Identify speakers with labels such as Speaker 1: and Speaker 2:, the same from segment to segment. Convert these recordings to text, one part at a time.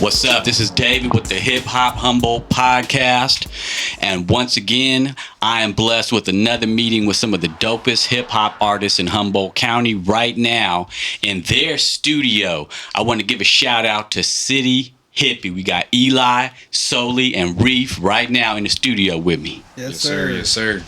Speaker 1: What's up? This is David with the HipHopHumboldt podcast. And once again, I am blessed with another meeting with some of the dopest hip-hop artists in Humboldt County right now in their studio. I want to give a shout out to City Hippie. We got Eli, Soli, and Reeph right now in the studio with me.
Speaker 2: Yes, sir.
Speaker 3: Yes, sir.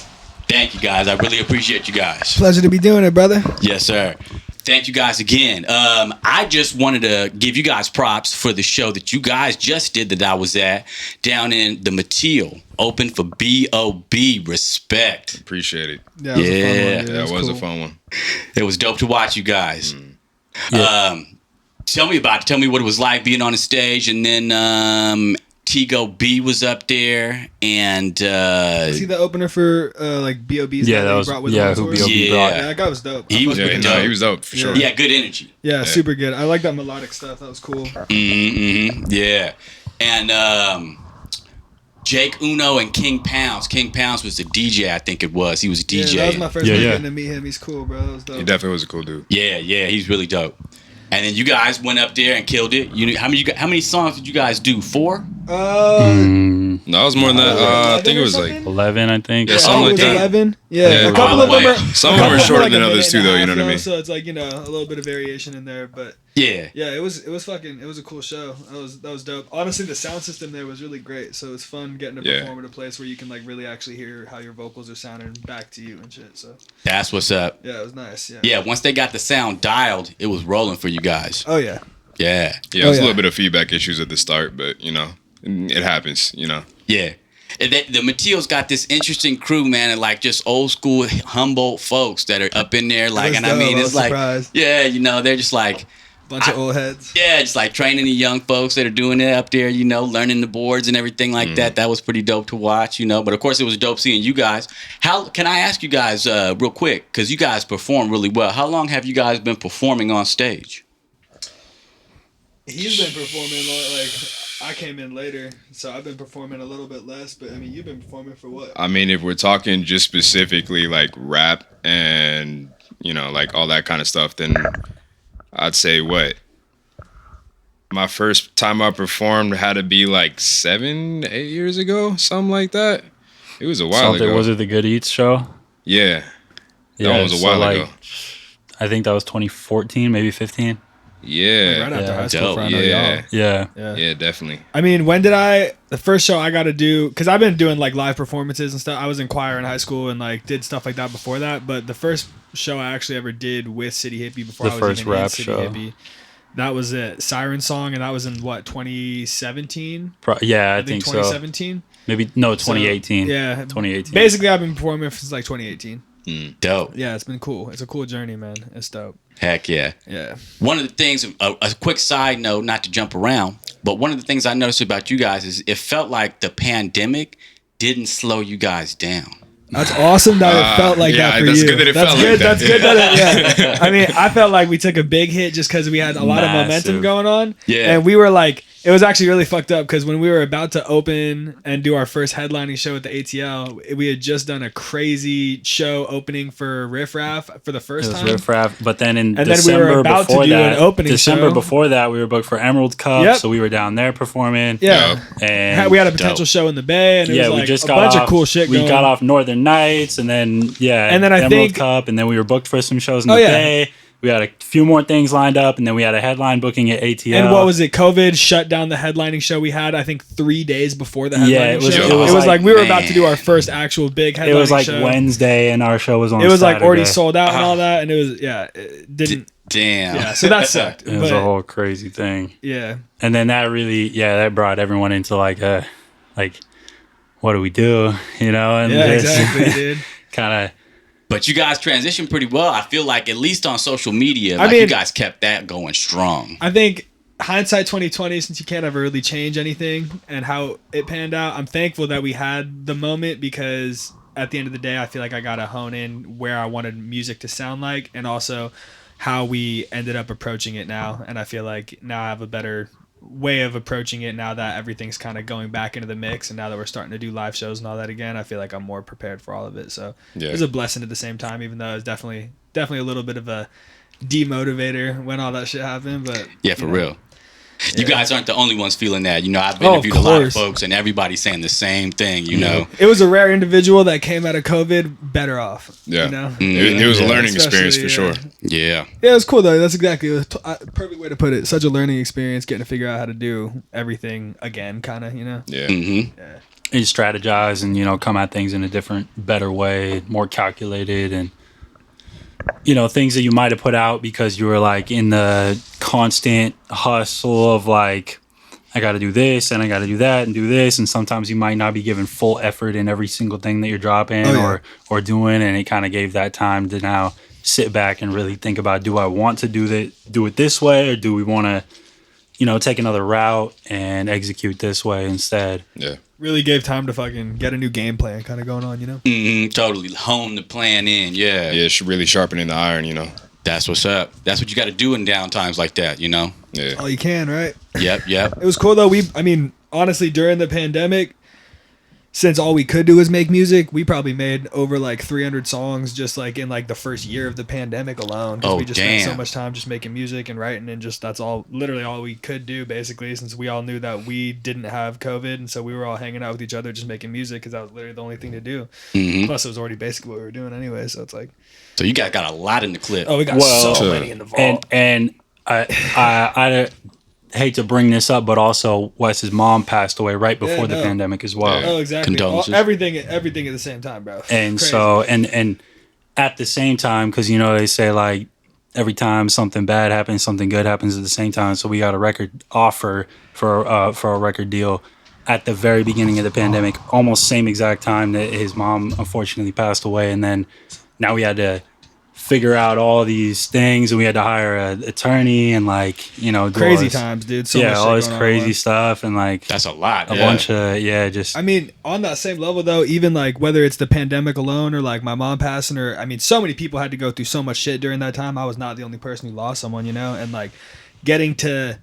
Speaker 1: Thank you, guys. I really appreciate you guys.
Speaker 2: Pleasure to be doing it, brother.
Speaker 1: Yes, sir. Thank you guys again. I just wanted to give you guys props for the show that you guys just did that I was at down in the Mateel, open for B.O.B. Respect.
Speaker 3: Appreciate it.
Speaker 2: Yeah, it was a fun one, dude.
Speaker 3: That was
Speaker 2: cool.
Speaker 3: a fun one.
Speaker 1: It was dope to watch you guys.
Speaker 2: Yeah.
Speaker 1: Tell me about it. Tell me what it was like being on the stage, and then Tigo B was up there, and
Speaker 2: Was he the opener for like B.O.B.'s?
Speaker 4: Yeah, that was
Speaker 2: brought with
Speaker 4: who
Speaker 2: him on tour?
Speaker 4: B.O.B.
Speaker 1: Yeah.
Speaker 4: brought.
Speaker 2: Yeah, that guy was dope.
Speaker 1: He was
Speaker 2: I fucked with
Speaker 1: dope.
Speaker 2: him.
Speaker 3: He was dope for sure.
Speaker 1: yeah, good energy.
Speaker 2: Yeah, super good. I like that melodic stuff. That was cool.
Speaker 1: Yeah, and Jake Uno and King Pounds. King Pounds was the DJ, I think it was. He was a DJ.
Speaker 2: Yeah, that was my first
Speaker 4: Yeah,
Speaker 2: time
Speaker 4: yeah.
Speaker 2: getting to meet him. He's cool, bro. That was dope.
Speaker 3: He definitely was a cool dude.
Speaker 1: Yeah, he's really dope. And then you guys went up there and killed it. You know, how many songs did you guys do? 4?
Speaker 3: No, it was more than that. I think it was like
Speaker 4: 11, I think.
Speaker 3: Yeah,
Speaker 2: Yeah,
Speaker 3: something
Speaker 2: it
Speaker 3: like
Speaker 2: was
Speaker 3: that.
Speaker 2: 11. Yeah,
Speaker 3: Yeah,
Speaker 2: a couple of them
Speaker 1: probably.
Speaker 2: are.
Speaker 3: Some
Speaker 2: a
Speaker 3: of them
Speaker 2: couple
Speaker 3: are shorter
Speaker 2: like
Speaker 3: than
Speaker 2: a
Speaker 3: others
Speaker 2: minute
Speaker 3: too,
Speaker 2: and a
Speaker 3: though. You know
Speaker 2: half,
Speaker 3: what I mean?
Speaker 2: So it's like, a little bit of variation in there, but
Speaker 1: Yeah.
Speaker 2: yeah, it was a cool show. That was dope. Honestly, the sound system there was really great. So it's fun getting to
Speaker 3: Yeah.
Speaker 2: perform at a place where you can like really actually hear how your vocals are sounding back to you and shit. So
Speaker 1: That's what's up.
Speaker 2: yeah, it was nice. Yeah.
Speaker 1: Yeah, once they got the sound dialed, it was rolling for you guys.
Speaker 2: Oh yeah.
Speaker 1: Yeah.
Speaker 3: Yeah, it was
Speaker 2: yeah.
Speaker 3: a little bit of feedback issues at the start, but it happens.
Speaker 1: Yeah. And the Mateel's got this interesting crew, man, and like just old school Humboldt folks that are up in there. Like,
Speaker 2: was
Speaker 1: and I mean,
Speaker 2: dope. I
Speaker 1: it's
Speaker 2: was
Speaker 1: like,
Speaker 2: surprised.
Speaker 1: yeah, they're just like,
Speaker 2: Bunch of old heads.
Speaker 1: yeah, just like training the young folks that are doing it up there, learning the boards and everything like that. That was pretty dope to watch, But of course, it was dope seeing you guys. How can I ask you guys real quick? Because you guys perform really well. How long have you guys been performing on stage?
Speaker 2: He's been performing like I came in later, so I've been performing a little bit less. But I mean, you've been performing for what?
Speaker 3: I mean, if we're talking just specifically like rap and like all that kind of stuff, then I'd say my first time I performed had to be like 7-8 years ago, something like that. It was a while ago.
Speaker 4: Was it the Good Eats show?
Speaker 3: Yeah. That one was a while ago.
Speaker 4: I think that was 2014, maybe 15.
Speaker 3: Yeah.
Speaker 2: Right after
Speaker 4: Yeah.
Speaker 2: high school
Speaker 1: Dope.
Speaker 2: for I Know
Speaker 3: Yeah.
Speaker 4: Yeah.
Speaker 2: Y'all.
Speaker 3: Yeah, definitely.
Speaker 2: I mean, when did the first show I got to do, because I've been doing like live performances and stuff. I was in choir in high school and like did stuff like that before that. But the first show I actually ever did with City Hippie before
Speaker 4: The
Speaker 2: I was
Speaker 4: first
Speaker 2: even in
Speaker 4: rap
Speaker 2: City
Speaker 4: show.
Speaker 2: Hippie, that was it. Siren Song, and that was in what, 2017?
Speaker 4: Yeah, I think so.
Speaker 2: 2017?
Speaker 4: Maybe, no, 2018.
Speaker 2: Yeah.
Speaker 4: 2018.
Speaker 2: Basically, I've been performing since like 2018.
Speaker 1: Dope.
Speaker 2: Yeah, it's been cool. It's a cool journey, man. It's dope.
Speaker 1: Heck yeah.
Speaker 2: Yeah.
Speaker 1: One of the things, a quick side note, not to jump around, but one of the things I noticed about you guys is it felt like the pandemic didn't slow you guys down.
Speaker 2: That's awesome that it felt like
Speaker 3: yeah,
Speaker 2: that for
Speaker 3: that's
Speaker 2: you.
Speaker 3: good that it
Speaker 2: that's
Speaker 3: felt
Speaker 2: good.
Speaker 3: like that.
Speaker 2: That's good that yeah. I mean, I felt like we took a big hit just because we had a lot of momentum
Speaker 4: Massive.
Speaker 2: going on.
Speaker 1: Yeah.
Speaker 2: And we were like, it was actually really fucked up because when we were about to open and do our first headlining show at the ATL, we had just done a crazy show opening for Riff Raff for the
Speaker 4: It
Speaker 2: first
Speaker 4: was
Speaker 2: time.
Speaker 4: Riff Raff, but then in
Speaker 2: And then we
Speaker 4: December
Speaker 2: were about to
Speaker 4: before
Speaker 2: do
Speaker 4: that,
Speaker 2: an opening
Speaker 4: December
Speaker 2: show.
Speaker 4: before that, we were booked for Emerald Cup,
Speaker 2: Yep.
Speaker 4: so we were down there performing.
Speaker 2: Yeah.
Speaker 4: And
Speaker 2: We had a potential
Speaker 1: Dope.
Speaker 2: show in the Bay, and it was
Speaker 4: we
Speaker 2: like
Speaker 4: just
Speaker 2: a
Speaker 4: got
Speaker 2: bunch
Speaker 4: off,
Speaker 2: of cool shit
Speaker 4: We
Speaker 2: going.
Speaker 4: got off Northern Nights, and then
Speaker 2: And then I
Speaker 4: Emerald
Speaker 2: think-
Speaker 4: Cup, and then we were booked for some shows in
Speaker 2: Oh,
Speaker 4: the
Speaker 2: yeah.
Speaker 4: Bay. We had a few more things lined up, and then we had a headline booking at ATL.
Speaker 2: And what was it? COVID shut down the headlining show we had, I think, 3 days before the headlining
Speaker 4: Yeah, it was-
Speaker 2: show.
Speaker 3: it
Speaker 2: It
Speaker 3: was
Speaker 2: was like
Speaker 1: like,
Speaker 2: we were about to do
Speaker 1: man.
Speaker 2: our first actual big headlining
Speaker 4: It was like
Speaker 2: show.
Speaker 4: Wednesday, and our show was on
Speaker 2: It was like already
Speaker 4: Saturday.
Speaker 2: sold out and all that, and it was it didn't.
Speaker 1: Damn.
Speaker 2: Yeah, so that sucked.
Speaker 4: It was
Speaker 2: but,
Speaker 4: a whole crazy thing.
Speaker 2: yeah,
Speaker 4: And then that really, that brought everyone into like, what do we do? And
Speaker 2: yeah, exactly, dude.
Speaker 4: kind of.
Speaker 1: But you guys transitioned pretty well. I feel like at least on social media,
Speaker 2: I
Speaker 1: you
Speaker 2: mean-
Speaker 1: guys kept that going strong.
Speaker 2: I think hindsight 2020, since you can't ever really change anything and how it panned out, I'm thankful that we had the moment because at the end of the day, I feel like I got to hone in where I wanted music to sound like and also how we ended up approaching it now. And I feel like now I have a better way of approaching it now that everything's kind of going back into the mix, and now that we're starting to do live shows and all that again, I feel like I'm more prepared for all of it. So
Speaker 3: Yeah.
Speaker 2: it was a blessing at the same time, even though it was definitely a little bit of a demotivator when all that shit happened. But
Speaker 1: Yeah, for real. You guys aren't the only ones feeling that. You know, I've
Speaker 2: Of
Speaker 1: interviewed a lot of
Speaker 2: course.
Speaker 1: folks, and everybody's saying the same thing. You know,
Speaker 2: It was a rare individual that came out of COVID better off.
Speaker 3: Yeah.
Speaker 2: You know?
Speaker 3: It was a
Speaker 1: Yeah.
Speaker 3: learning experience for
Speaker 2: Especially,
Speaker 3: sure.
Speaker 1: yeah.
Speaker 2: Yeah, it was cool though. That's exactly a perfect way to put it. Such a learning experience, getting to figure out how to do everything again, kind of, you know?
Speaker 3: Yeah.
Speaker 1: Mm-hmm.
Speaker 4: You strategize and, you know, come at things in a different, better way, more calculated, and, you know, things that you might have put out because you were like in the constant hustle of like, I got to do this and I got to do that and do this. And sometimes you might not be giving full effort in every single thing that you're dropping or doing. And it kind of gave that time to now sit back and really think about, do I want to do it this way, or do we want to, you know, take another route and execute this way instead?
Speaker 3: Yeah.
Speaker 2: Really gave time to fucking get a new game plan kind of going on, you know?
Speaker 1: Mm-hmm. Totally hone the plan in. Yeah.
Speaker 3: Yeah, it's really sharpening the iron, you know.
Speaker 1: That's what's up. That's what you got to do in down times like that. You know.
Speaker 3: Yeah.
Speaker 2: All you can, right?
Speaker 1: Yep. Yep.
Speaker 2: It was cool though. I mean, honestly, during the pandemic, since all we could do was make music, we probably made over like 300 songs just like in like the first year of the pandemic alone. Because
Speaker 1: Oh,
Speaker 2: we just spent so
Speaker 1: damn.
Speaker 2: much time just making music and writing, and just that's all, literally all we could do basically, since we all knew that we didn't have COVID, and so we were all hanging out with each other just making music because that was literally the only thing to do.
Speaker 1: Mm-hmm.
Speaker 2: Plus, it was already basically what we were doing anyway. So it's like,
Speaker 1: So you got a lot in the clip.
Speaker 2: oh, we got
Speaker 4: Well,
Speaker 2: so many in the vault.
Speaker 4: And I hate to bring this up, but also Wes's mom passed away right before
Speaker 2: Yeah,
Speaker 4: the
Speaker 2: no.
Speaker 4: pandemic as well.
Speaker 3: Yeah.
Speaker 2: Oh, exactly.
Speaker 1: Condolences.
Speaker 2: Everything at the same time, bro.
Speaker 4: And
Speaker 2: Crazy.
Speaker 4: so and at the same time, because you know they say like every time something bad happens, something good happens at the same time. So we got a record offer for a record deal at the very beginning of the pandemic, almost same exact time that his mom unfortunately passed away, and then now we had to figure out all these things, and we had to hire an attorney and like, you know, do all
Speaker 2: Crazy
Speaker 4: this-
Speaker 2: times, dude. So much
Speaker 4: all
Speaker 2: shit
Speaker 4: this
Speaker 2: going on
Speaker 4: crazy
Speaker 2: at once.
Speaker 4: stuff, and like
Speaker 1: That's a lot.
Speaker 4: a
Speaker 1: yeah.
Speaker 4: bunch of just
Speaker 2: I mean, on that same level though, even like whether it's the pandemic alone or like my mom passing, or I mean, so many people had to go through so much shit during that time. I was not the only person who lost someone, you know, and like getting to,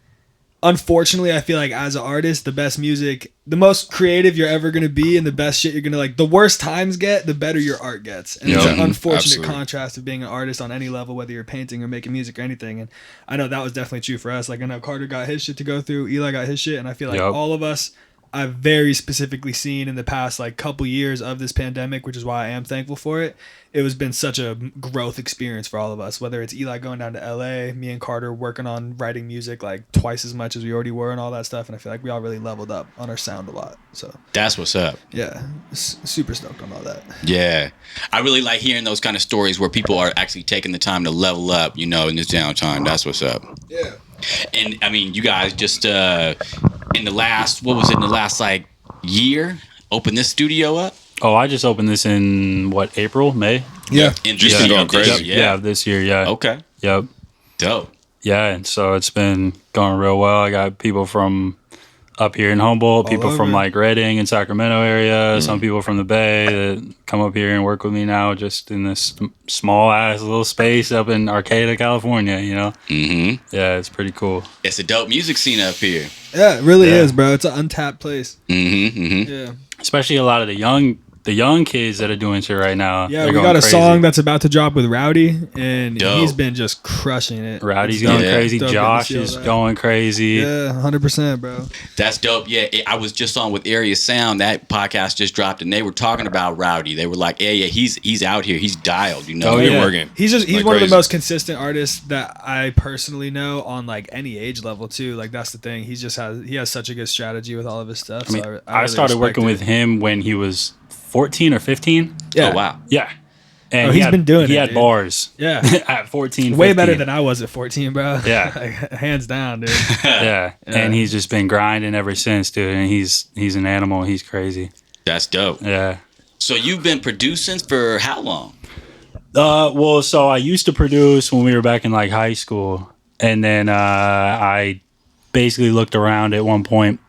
Speaker 2: unfortunately, I feel like as an artist, the best music, the most creative you're ever gonna be, and the best shit you're gonna like. The worse times get, the better your art gets, and it's
Speaker 3: Yeah,
Speaker 2: an unfortunate
Speaker 3: absolutely.
Speaker 2: contrast of being an artist on any level, whether you're painting or making music or anything. And I know that was definitely true for us. Like I know Carter got his shit to go through, Eli got his shit, and I feel like
Speaker 4: Yup.
Speaker 2: all of us, I've very specifically seen in the past like couple years of this pandemic, which is why I am thankful for it. It has been such a growth experience for all of us, whether it's Eli going down to LA, me and Carter working on writing music like twice as much as we already were and all that stuff. And I feel like we all really leveled up on our sound a lot. So
Speaker 1: That's what's up.
Speaker 2: yeah, super stoked on all that.
Speaker 1: Yeah. I really like hearing those kind of stories where people are actually taking the time to level up, you know, in this downtime. That's what's up.
Speaker 2: Yeah.
Speaker 1: And I mean, you guys just in the last like year, opened this studio up?
Speaker 4: Oh, I just opened this in what, April, May?
Speaker 2: Yeah.
Speaker 1: In
Speaker 3: Just
Speaker 1: this
Speaker 3: been
Speaker 1: year,
Speaker 3: going
Speaker 1: this
Speaker 3: crazy.
Speaker 1: year,
Speaker 4: Yeah, this year, yeah.
Speaker 1: Okay.
Speaker 4: Yep.
Speaker 1: Dope.
Speaker 4: Yeah, and so it's been going real well. I got people from up here in Humboldt,
Speaker 2: All
Speaker 4: people from
Speaker 2: over.
Speaker 4: like Redding and Sacramento area, some people from the Bay that come up here and work with me now just in this small ass little space up in Arcata, California, you know?
Speaker 1: Mm-hmm.
Speaker 4: Yeah, it's pretty cool.
Speaker 1: It's a dope music scene up here.
Speaker 2: Yeah, it really
Speaker 4: Yeah.
Speaker 2: is, bro. It's an untapped place.
Speaker 1: Mm-hmm. Mm-hmm.
Speaker 2: Yeah.
Speaker 4: Especially a lot of the young kids that are doing shit right now.
Speaker 2: Yeah,
Speaker 4: They're
Speaker 2: we
Speaker 4: going
Speaker 2: got a
Speaker 4: crazy.
Speaker 2: song that's about to drop with Rowdy, and
Speaker 1: Dope.
Speaker 2: he's been just crushing it.
Speaker 4: Rowdy's
Speaker 2: It's
Speaker 4: going
Speaker 1: Yeah.
Speaker 4: crazy.
Speaker 2: dope getting to
Speaker 4: Josh
Speaker 2: see all
Speaker 4: is
Speaker 2: that.
Speaker 4: going crazy.
Speaker 2: Yeah, 100%, bro.
Speaker 1: That's dope. Yeah, I was just on with Area Sound. That podcast just dropped, and they were talking about Rowdy. They were like, "Yeah, he's out here. He's dialed. You know."
Speaker 4: Oh,
Speaker 3: Been
Speaker 4: yeah.
Speaker 3: working.
Speaker 2: He's
Speaker 3: Like
Speaker 2: one of
Speaker 3: crazy.
Speaker 2: the most consistent artists that I personally know on like any age level too. Like that's the thing. He has such a good strategy with all of his stuff.
Speaker 4: I mean,
Speaker 2: so
Speaker 4: I
Speaker 2: really
Speaker 4: started
Speaker 2: respect
Speaker 4: working
Speaker 2: it.
Speaker 4: with him when he was 14 or 15.
Speaker 2: Yeah.
Speaker 1: Oh wow.
Speaker 4: Yeah. And
Speaker 2: Oh, he's been doing
Speaker 4: He
Speaker 2: it,
Speaker 4: had
Speaker 2: dude.
Speaker 4: bars.
Speaker 2: Yeah.
Speaker 4: At 14,
Speaker 2: Way
Speaker 4: 15.
Speaker 2: better than I was at 14, bro.
Speaker 4: Yeah.
Speaker 2: Like, hands down, dude.
Speaker 4: Yeah. And he's just been grinding ever since, dude. And he's an animal. He's crazy.
Speaker 1: That's dope.
Speaker 4: Yeah.
Speaker 1: So you've been producing for how long?
Speaker 4: Well, so I used to produce when we were back in like high school, and then I basically looked around at one point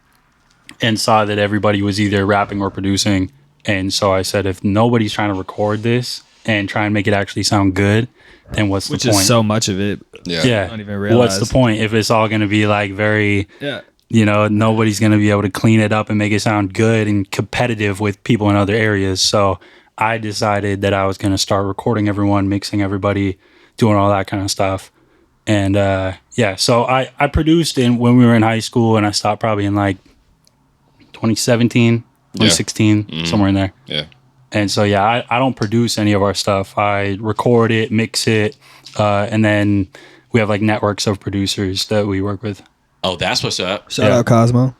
Speaker 4: and saw that everybody was either rapping or producing, and so I said, if nobody's trying to record this and try and make it actually sound good, then what's
Speaker 2: Which
Speaker 4: the point?
Speaker 2: is so much of it.
Speaker 3: Yeah.
Speaker 4: yeah.
Speaker 2: I don't even
Speaker 4: What's
Speaker 2: realize.
Speaker 4: the point if it's all going to be like very,
Speaker 2: Yeah.
Speaker 4: you know, nobody's going to be able to clean it up and make it sound good and competitive with people in other areas. So I decided that I was going to start recording everyone, mixing everybody, doing all that kind of stuff. And so I produced when we were in high school, and I stopped probably in like 2017, 2016, somewhere in there.
Speaker 3: Yeah.
Speaker 4: And so, I don't produce any of our stuff. I record it, mix it, and then we have like networks of producers that we work with.
Speaker 1: Oh, that's what's up.
Speaker 2: Shout out Cosmo.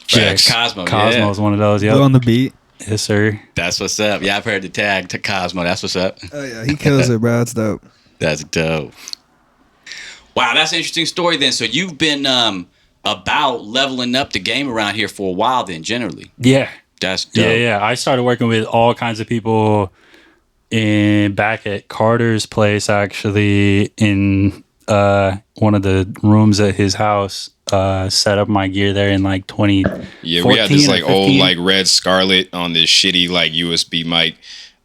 Speaker 3: Facts.
Speaker 1: Cosmo.
Speaker 4: Cosmo is one of those.
Speaker 2: Blue
Speaker 4: Yeah,
Speaker 2: on the beat.
Speaker 4: yes, sir.
Speaker 1: That's what's up. Yeah, I've heard the tag to Cosmo. That's what's up.
Speaker 2: Oh yeah, he kills it, bro. It's dope.
Speaker 1: That's dope. Wow, that's an interesting story then. So you've been about leveling up the game around here for a while then, generally.
Speaker 4: Yeah,
Speaker 1: That's dope.
Speaker 4: yeah. I started working with all kinds of people back at Carter's place, actually, in one of the rooms at his house. Set up my gear there in like 2014.
Speaker 3: Yeah, we had this like old
Speaker 4: 15.
Speaker 3: like red Scarlet on this shitty like USB mic.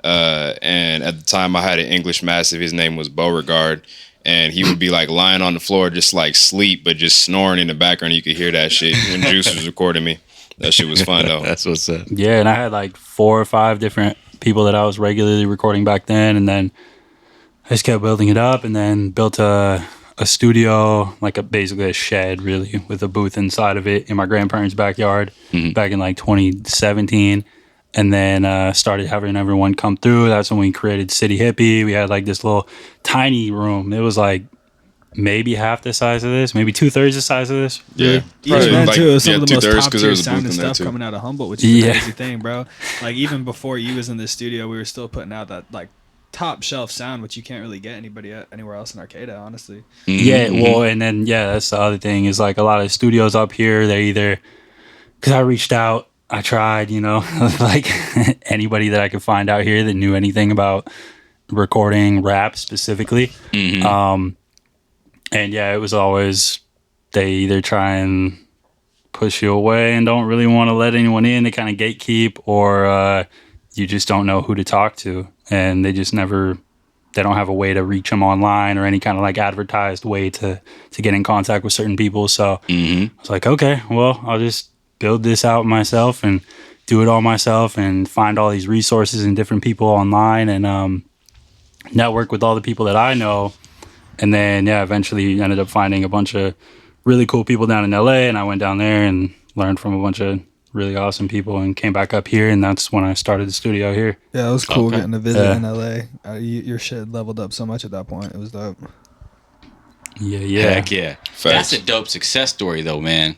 Speaker 3: And at the time I had an English massive. His name was Beauregard. And he would be like lying on the floor just like sleep, but just snoring in the background. You could hear that shit when JUiCE was recording me. That shit was fun though.
Speaker 1: That's what's up.
Speaker 4: Yeah, and I had like 4 or 5 different people that I was regularly recording back then, and then I just kept building it up, and then built a studio, like basically a shed, really, with a booth inside of it in my grandparents' backyard back in like 2017, and then started having everyone come through. That's when we created City Hippie. We had like this little tiny room. It was like maybe half the size of this, maybe 2/3 the size of this.
Speaker 3: Yeah.
Speaker 2: Even then too, it was some of the most
Speaker 3: 2/3
Speaker 2: top
Speaker 3: 'cause
Speaker 2: tier
Speaker 3: there was a
Speaker 2: sound
Speaker 3: booth
Speaker 2: and
Speaker 3: in there,
Speaker 2: stuff
Speaker 3: too.
Speaker 2: coming out of Humboldt, which is a
Speaker 4: Yeah.
Speaker 2: crazy thing, bro. Like even before you was in the studio, we were still putting out that like top shelf sound, which you can't really get anywhere else in Arcata, honestly.
Speaker 4: Yeah, well, and then that's the other thing is like a lot of studios up here. They either because I reached out, I tried, like anybody that I could find out here that knew anything about recording rap specifically. And it was always they either try and push you away and don't really want to let anyone in. They kind of gatekeep, or you just don't know who to talk to, and they just never. They don't have a way to reach them online or any kind of like advertised way to get in contact with certain people. So I was like, okay, well, I'll just build this out myself and do it all myself and find all these resources and different people online and network with all the people that I know. And then, eventually ended up finding a bunch of really cool people down in LA. And I went down there and learned from a bunch of really awesome people and came back up here. And that's when I started the studio here.
Speaker 2: Yeah, it was cool
Speaker 1: Okay.
Speaker 2: getting to visit in LA. Your shit leveled up so much at that point. It was dope.
Speaker 4: Yeah.
Speaker 1: Heck yeah.
Speaker 3: Facts.
Speaker 1: That's a dope success story though, man.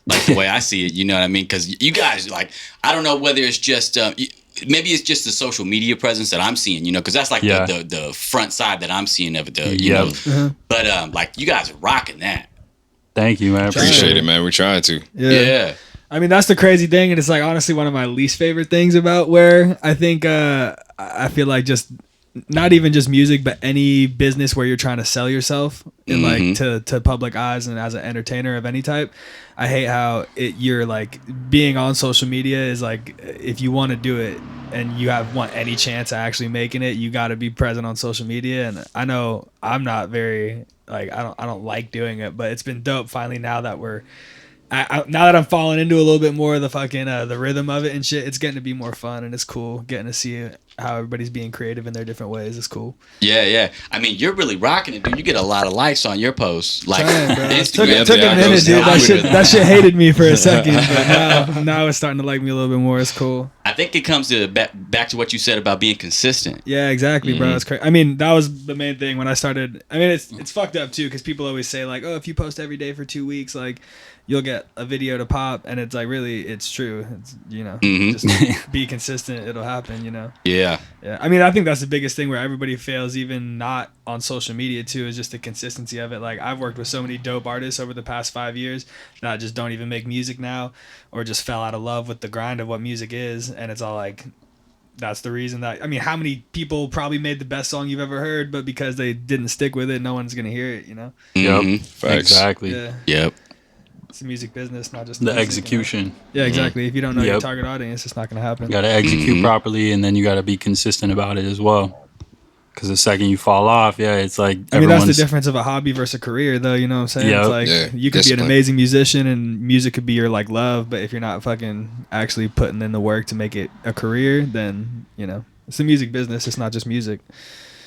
Speaker 1: Like the way I see it, you know what I mean? Because you guys, like, I don't know whether it's just, maybe it's just the social media presence that I'm seeing, because that's like the front side that I'm seeing of it, you know. But like, you guys are rocking that.
Speaker 4: Thank you, man. I
Speaker 3: Appreciate it, man. We're trying to.
Speaker 1: Yeah.
Speaker 2: I mean, that's the crazy thing, and it's like honestly one of my least favorite things about where I think I feel like just not even just music, but any business where you're trying to sell yourself in like to public eyes and as an entertainer of any type. I hate how you're like being on social media is like if you want to do it and you want any chance of actually making it, you got to be present on social media. And I know I'm not very like I don't like doing it, but it's been dope finally now that we're. Now that I'm falling into a little bit more of the fucking the rhythm of it and shit, it's getting to be more fun and it's cool getting to see how everybody's being creative in their different ways. It's cool.
Speaker 1: Yeah. I mean, you're really rocking it, dude. You get a lot of likes on your posts, like
Speaker 2: Trying, bro.
Speaker 1: Instagram.
Speaker 2: Took a minute, dude. That shit hated me for a second, but now it's starting to like me a little bit more. It's cool.
Speaker 1: I think it comes to back to what you said about being consistent.
Speaker 2: Yeah, exactly, bro. It's crazy. I mean, that was the main thing when I started. I mean, it's fucked up too because people always say like, oh, if you post every day for 2 weeks, like you'll get a video to pop, and it's like really, it's true. It's just be consistent. It'll happen.
Speaker 1: Yeah.
Speaker 2: Yeah, I mean, I think that's the biggest thing where everybody fails, even not on social media too, is just the consistency of it. Like I've worked with so many dope artists over the past 5 years that just don't even make music now, or just fell out of love with the grind of what music is, and it's all like, that's the reason that, I mean, how many people probably made the best song you've ever heard, but because they didn't stick with it, no one's gonna hear it,
Speaker 4: Yep.
Speaker 3: Facts.
Speaker 4: Exactly.
Speaker 2: Yeah,
Speaker 1: Yep.
Speaker 2: it's a music business, not just
Speaker 4: The
Speaker 2: music,
Speaker 4: execution.
Speaker 2: Yeah, exactly. If you don't know your
Speaker 4: Yep.
Speaker 2: target audience, it's not gonna happen.
Speaker 4: You got to execute properly, and then you got to be consistent about it as well. Because the second you fall off, it's like
Speaker 2: I mean, that's the difference of a hobby versus a career, though. You know what I'm saying?
Speaker 4: Yep.
Speaker 2: It's like
Speaker 3: Yeah,
Speaker 2: you could be an
Speaker 3: discipline.
Speaker 2: amazing musician, and music could be your like love. But if you're not fucking actually putting in the work to make it a career, then it's the music business. It's not just music.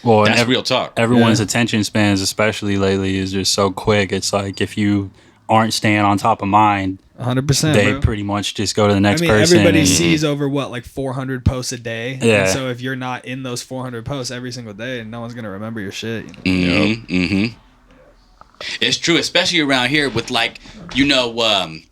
Speaker 4: Well,
Speaker 1: That's real talk.
Speaker 4: Everyone's attention spans, especially lately, is just so quick. It's like if you aren't staying on top of mind,
Speaker 2: 100%.
Speaker 4: they
Speaker 2: bro.
Speaker 4: pretty much just go to the next person.
Speaker 2: Everybody
Speaker 4: and-
Speaker 2: sees over like 400 posts a day.
Speaker 4: Yeah.
Speaker 2: And so if you're not in those 400 posts every single day, no one's gonna remember your shit.
Speaker 1: It's true, especially around here with like,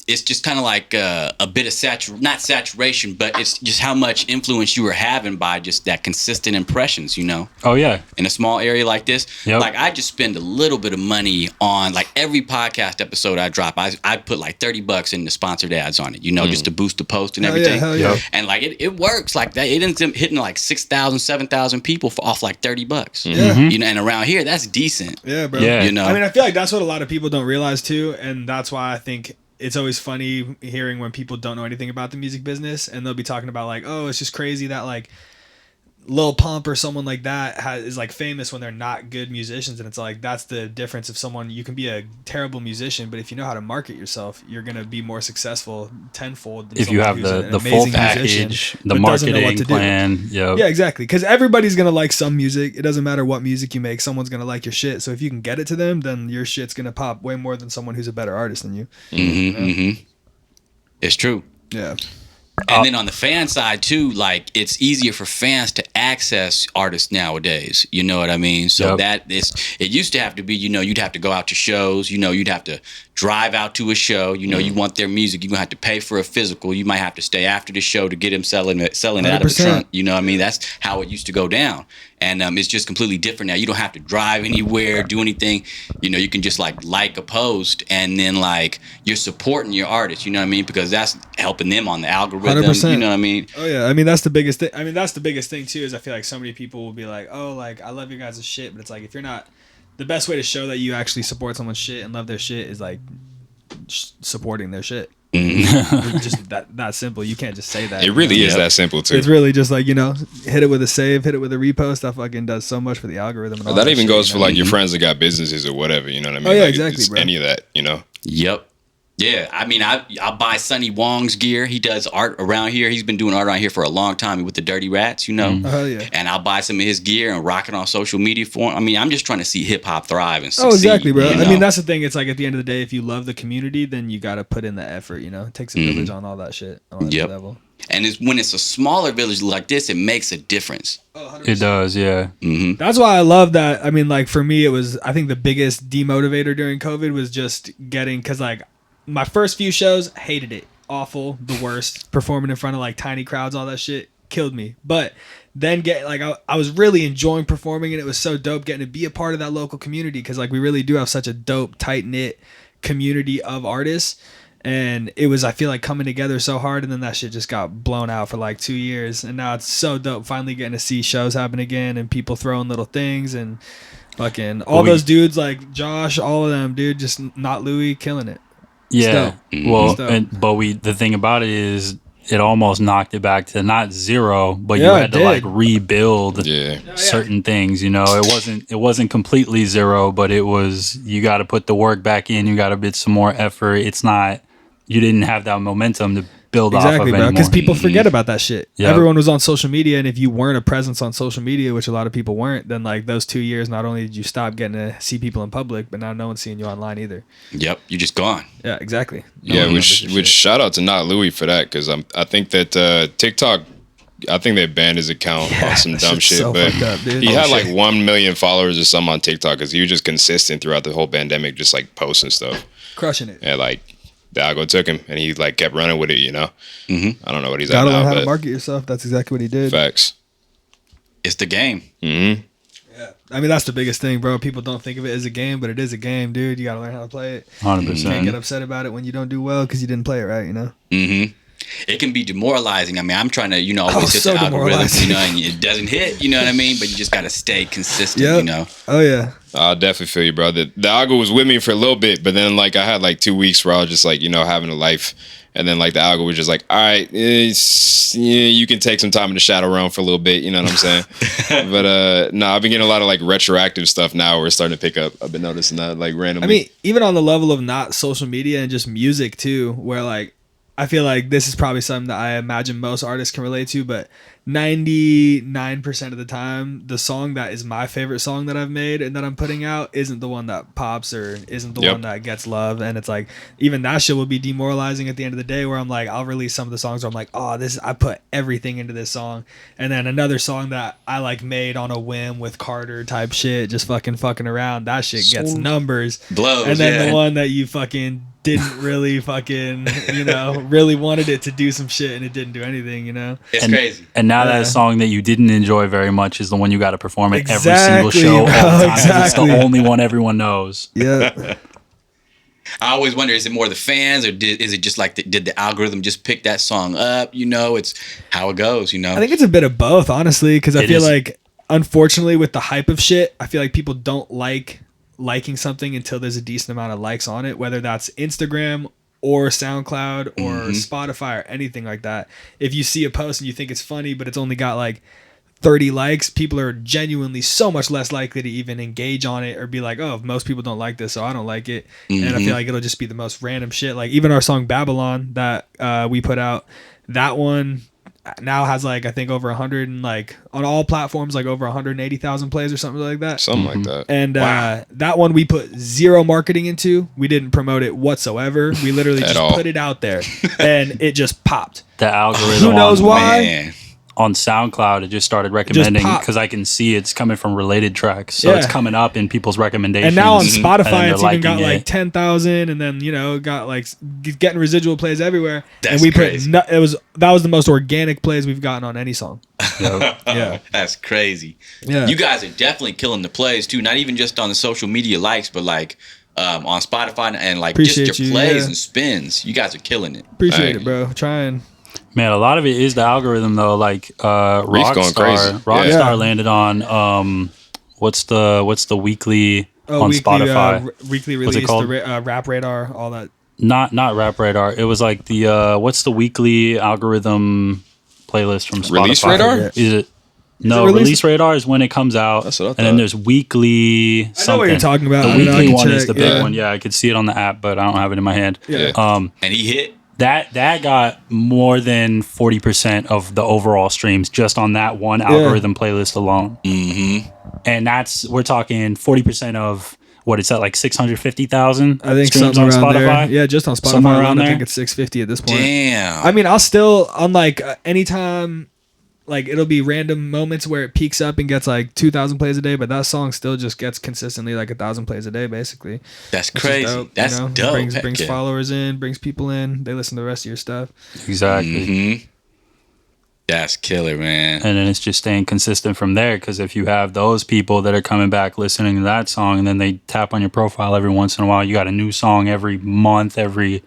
Speaker 1: it's just kind of like a bit of not saturation, but it's just how much influence you were having by just that consistent impressions,
Speaker 4: Oh yeah.
Speaker 1: in a small area like this.
Speaker 4: Yep.
Speaker 1: Like I just spend a little bit of money on like every podcast episode I drop. I put like $30 in the sponsored ads on it, just to boost the post and everything.
Speaker 2: Hell yeah.
Speaker 4: Yep.
Speaker 1: And like it works like that. It ends up hitting like 6,000, 7,000 people off like $30.
Speaker 2: Yeah.
Speaker 1: And around here that's decent.
Speaker 2: Yeah, bro.
Speaker 4: Yeah.
Speaker 2: I feel like that's what a lot of people don't realize too, and that's why I think it's always funny hearing when people don't know anything about the music business, and they'll be talking about like, oh, it's just crazy that like Lil Pump or someone like that is like famous when they're not good musicians, and it's like that's the difference of someone. You can be a terrible musician, but if you know how to market yourself, you're gonna be more successful tenfold than
Speaker 4: If you have the full package, the marketing plan. Yep.
Speaker 2: Yeah, exactly. Because everybody's gonna like some music. It doesn't matter what music you make. Someone's gonna like your shit. So if you can get it to them, then your shit's gonna pop way more than someone who's a better artist than you.
Speaker 1: It's true.
Speaker 2: Yeah.
Speaker 1: And then on the fan side too, like it's easier for fans to access artists nowadays. You know what I mean? So it used to have to be, you'd have to go out to shows, you'd have to drive out to a show, you want their music, you're gonna have to pay for a physical, you might have to stay after the show to get him selling it out of the trunk. You know what I mean? That's how it used to go down. And it's just completely different now. You don't have to drive anywhere, do anything. You can just like a post, and then like you're supporting your artist. You know what I mean? Because that's helping them on the algorithm.
Speaker 2: 100%.
Speaker 1: You know what I mean?
Speaker 2: Oh yeah. That's the biggest thing. That's the biggest thing too. Is I feel like so many people will be like, oh, like I love your guys' shit, but it's like if you're not, the best way to show that you actually support someone's shit and love their shit is like supporting their shit. It's just that simple. You can't just say that.
Speaker 3: It really is that simple too.
Speaker 2: It's really just like, hit it with a save, hit it with a repost. That fucking does so much for the algorithm. And all
Speaker 3: that even
Speaker 2: shit,
Speaker 3: goes for like your friends that got businesses or whatever. You know what I mean?
Speaker 2: Oh yeah,
Speaker 3: like,
Speaker 2: exactly, bro.
Speaker 3: Any of that,
Speaker 1: Yep. Yeah, I mean, I'll buy Sonny Wong's gear. He does art around here. He's been doing art around here for a long time with the Dirty Rats,
Speaker 2: Oh yeah.
Speaker 1: And I'll buy some of his gear and rock it on social media for him. I mean, I'm just trying to see hip hop thrive and succeed.
Speaker 2: Oh, exactly, bro. I mean, that's the thing. It's like at the end of the day, if you love the community, then you got to put in the effort. It takes a village on all that shit. On that level.
Speaker 1: And when it's a smaller village like this, it makes a difference.
Speaker 2: Oh,
Speaker 4: It does, yeah.
Speaker 2: That's why I love that. I mean, like for me, it was, I think the biggest demotivator during COVID was just getting, because like my first few shows, hated it. Awful, the worst. Performing in front of like tiny crowds, all that shit killed me. But then I was really enjoying performing, and it was so dope getting to be a part of that local community, because like we really do have such a dope, tight knit community of artists. And it was, I feel like, coming together so hard, and then that shit just got blown out for like 2 years. And now it's so dope finally getting to see shows happen again and people throwing little things and fucking all those dudes like Josh, all of them, dude, just not Louis, killing it.
Speaker 4: Yeah. Well,
Speaker 2: dope.
Speaker 4: the thing about it is it almost knocked it back to not zero, but you
Speaker 2: Yeah,
Speaker 4: had to like rebuild certain things. It wasn't completely zero, but it was, you got to put the work back in. You got to put some more effort. It's not, you didn't have that momentum to build off of anymore.
Speaker 2: Because people forget about that shit.
Speaker 4: Yep.
Speaker 2: Everyone was on social media, and if you weren't a presence on social media, which a lot of people weren't, then like those 2 years, not only did you stop getting to see people in public, but now no one's seeing you online either.
Speaker 1: Yep, you're just gone.
Speaker 2: Yeah, exactly.
Speaker 3: Which shout out to Not Louis for that, because I think that TikTok, I think they banned his account on some dumb shit,
Speaker 2: so
Speaker 3: but
Speaker 2: fucked up, dude.
Speaker 3: he had like 1 million followers or something on TikTok, because he was just consistent throughout the whole pandemic, just like posting stuff.
Speaker 2: Crushing it.
Speaker 3: And like the algo took him, and he like kept running with it. I don't know what he's
Speaker 2: Gotta
Speaker 3: at
Speaker 2: learn
Speaker 3: now,
Speaker 2: how
Speaker 3: but
Speaker 2: to market yourself. That's exactly what he did.
Speaker 3: facts.
Speaker 1: It's the game.
Speaker 2: Yeah. I mean, that's the biggest thing, bro. People don't think of it as a game, but it is a game, dude. You gotta learn how to play it.
Speaker 4: 100%.
Speaker 2: You can't get upset about it when you don't do well because you didn't play it right,
Speaker 1: It can be demoralizing. I mean, I'm trying to, always hit the algorithm, and it doesn't hit, you know what I mean? But you just got to stay consistent,
Speaker 2: Oh, yeah.
Speaker 3: I definitely feel you, bro. The algo was with me for a little bit, but then like I had like 2 weeks where I was just like, having a life. And then like the algo was just like, all right, you can take some time in the shadow realm for a little bit. You know what I'm saying? But no, I've been getting a lot of like retroactive stuff now. We're starting to pick up. I've been noticing that like randomly.
Speaker 2: I mean, even on the level of not social media and just music too, where like, I feel like this is probably something that I imagine most artists can relate to, but 99% of the time, the song that is my favorite song that I've made and that I'm putting out isn't the one that pops or isn't the one that gets love. And it's like, even that shit will be demoralizing at the end of the day, where I'm like, I'll release some of the songs where I'm like, oh, I put everything into this song. And then another song that I like made on a whim with Carter type shit, just fucking around, that shit gets numbers.
Speaker 1: Blows,
Speaker 2: and then the one that you fucking didn't really fucking, really wanted it to do some shit and it didn't do anything,
Speaker 1: It's crazy.
Speaker 4: And now that song that you didn't enjoy very much is the one you got to perform at every single show
Speaker 2: bro,
Speaker 4: all the time.
Speaker 2: exactly.
Speaker 4: It's the only one everyone knows.
Speaker 2: Yeah.
Speaker 1: I always wonder, is it more the fans, or is it just like did the algorithm just pick that song up? It's how it goes.
Speaker 2: I think it's a bit of both, honestly, because I feel like, unfortunately, with the hype of shit, I feel like people don't liking something until there's a decent amount of likes on it, whether that's Instagram or SoundCloud or Spotify or anything like that. If you see a post and you think it's funny, but it's only got like 30 likes, people are genuinely so much less likely to even engage on it or be like, oh, most people don't like this, so I don't like it. And I feel like it'll just be the most random shit. Like even our song Babylon that we put out, that one now has like, I think over 100 and like on all platforms, like over 180,000 plays or something like that.
Speaker 3: Something like that.
Speaker 2: And that one we put zero marketing into. We didn't promote it whatsoever. We literally just put it out there and it just popped.
Speaker 4: The algorithm.
Speaker 2: Who knows why?
Speaker 4: On SoundCloud, it just started recommending, because I can see it's coming from related tracks. So it's coming up in people's recommendations.
Speaker 2: And now on Spotify, it's even got
Speaker 4: it.
Speaker 2: like 10,000 and then, got like getting residual plays everywhere.
Speaker 1: That's
Speaker 2: and we
Speaker 1: crazy.
Speaker 2: that was the most organic plays we've gotten on any song.
Speaker 1: Yeah. That's crazy.
Speaker 2: Yeah.
Speaker 1: You guys are definitely killing the plays too, not even just on the social media likes, but like on Spotify and like
Speaker 2: Appreciate
Speaker 1: just your plays and spins. You guys are killing it.
Speaker 2: Appreciate it, bro. Trying.
Speaker 4: Man, a lot of it is the algorithm though. Like Rockstar landed on what's the weekly on Spotify?
Speaker 2: Weekly
Speaker 4: What's
Speaker 2: release,
Speaker 4: it called?
Speaker 2: the Rap Radar, all that.
Speaker 4: Not Rap Radar. It was like the what's the weekly algorithm playlist from Spotify?
Speaker 3: Release Radar?
Speaker 4: Is it? No, Release Radar is when it comes out.
Speaker 3: That's what I thought.
Speaker 4: And then there's weekly something.
Speaker 2: I know what you're talking about.
Speaker 4: The weekly one is the big one. Yeah, I could see it on the app, but I don't have it in my hand.
Speaker 2: Yeah.
Speaker 1: And he hit.
Speaker 4: That got more than 40% of the overall streams just on that one algorithm playlist alone.
Speaker 1: Mm-hmm.
Speaker 4: And we're talking 40% of what it's at, like 650,000
Speaker 2: I think
Speaker 4: streams on Spotify.
Speaker 2: There. Yeah, just on Spotify
Speaker 4: Somewhere around
Speaker 2: I
Speaker 4: there.
Speaker 2: think it's 650 at this point.
Speaker 1: Damn.
Speaker 2: I mean, I'll still on like anytime, like it'll be random moments where it peaks up and gets like 2,000 plays a day, but that song still just gets consistently like 1,000 plays a day, basically.
Speaker 1: That's crazy.
Speaker 2: Dope,
Speaker 1: That's dope.
Speaker 2: Brings followers in, brings people in. They listen to the rest of your stuff.
Speaker 4: Exactly.
Speaker 1: Mm-hmm. That's killer, man.
Speaker 4: And then it's just staying consistent from there, because if you have those people that are coming back listening to that song and then they tap on your profile every once in a while, you got a new song every month, every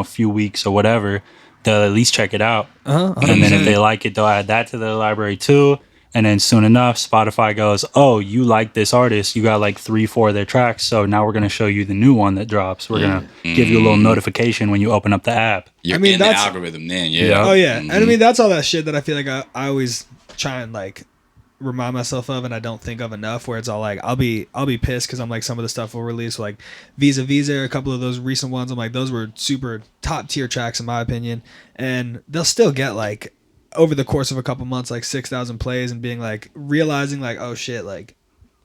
Speaker 4: few weeks or whatever, they'll at least check it out. And then if they like it, they'll add that to their library too. And then soon enough, Spotify goes, oh, you like this artist. You got like 3-4 of their tracks. So now we're going to show you the new one that drops. We're going to give you a little notification when you open up the app.
Speaker 1: You're in the algorithm then, yeah.
Speaker 2: Oh, yeah. And I mean, that's all that shit that I feel like I always try and like remind myself of, and I don't think of enough, where it's all like, I'll be pissed because I'm like, some of the stuff we'll release, like Visa, a couple of those recent ones, I'm like, those were super top tier tracks in my opinion. And they'll still get like, over the course of a couple months, like 6,000 plays, and being like, realizing like, oh shit, like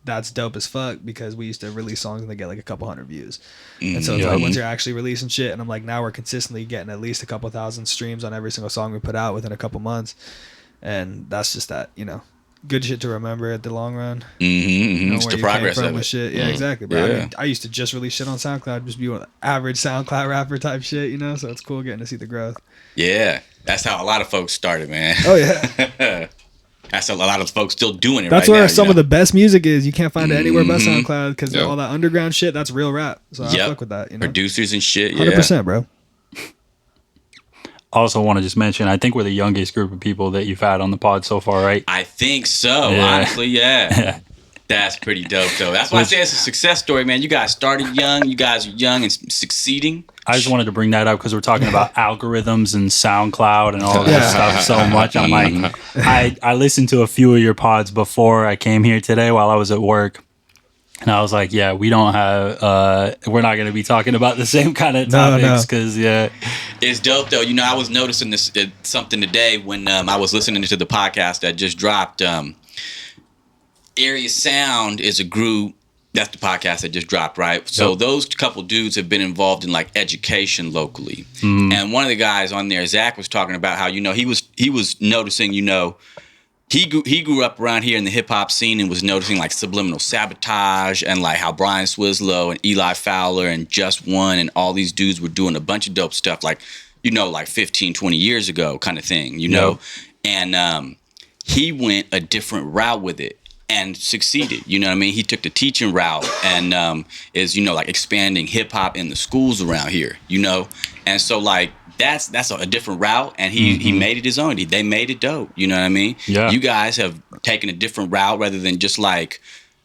Speaker 2: that's dope as fuck, because we used to release songs and they get like a couple hundred views. And so it's like, once you're actually releasing shit, and I'm like, now we're consistently getting at least a couple thousand streams on every single song we put out within a couple months. And that's just that, good shit to remember at the long run.
Speaker 1: It's the progress of it.
Speaker 2: Shit. Yeah, exactly, bro. I mean, I used to just release shit on SoundCloud, just be an average SoundCloud rapper type shit, so it's cool getting to see the growth.
Speaker 1: Yeah, that's how a lot of folks started, man.
Speaker 2: Oh yeah.
Speaker 1: That's a lot of folks still doing it.
Speaker 2: That's
Speaker 1: right
Speaker 2: where
Speaker 1: now,
Speaker 2: some of the best music is. You can't find it anywhere but
Speaker 1: Mm-hmm.
Speaker 2: SoundCloud, because all that underground shit, that's real rap. So I fuck with that.
Speaker 1: Producers and shit.
Speaker 2: 100%, bro.
Speaker 4: Also want to just mention, I think we're the youngest group of people that you've had on the pod so far, right?
Speaker 1: I think so. Honestly, yeah. That's pretty dope, though. That's why I say it's a success story, man. You guys started young. You guys are young and succeeding.
Speaker 4: I just wanted to bring that up because we're talking about algorithms and SoundCloud and all that stuff so much. I'm like, I listened to a few of your pods before I came here today while I was at work. And I was like, yeah, we don't have, we're not going to be talking about the same kind of topics because,
Speaker 1: It's dope, though. You know, I was noticing this something today when I was listening to the podcast that just dropped. Area Sound is a group. That's the podcast that just dropped, right? So those couple dudes have been involved in like education locally. And one of the guys on there, Zach, was talking about how, you know, he was noticing, you know, he grew up around here in the hip hop scene and was noticing like subliminal sabotage and like how Brian Swizzlow and Eli Fowler and Just One and all these dudes were doing a bunch of dope stuff like, you know, like 15, 20 years ago kind of thing, you know? And he went a different route with it and succeeded. You know what I mean? He took the teaching route and is, you know, like expanding hip hop in the schools around here, you know? And so like, that's a different route, and he made it his own. They made it dope. You know what I mean?
Speaker 4: Yeah.
Speaker 1: You guys have taken a different route rather than just like,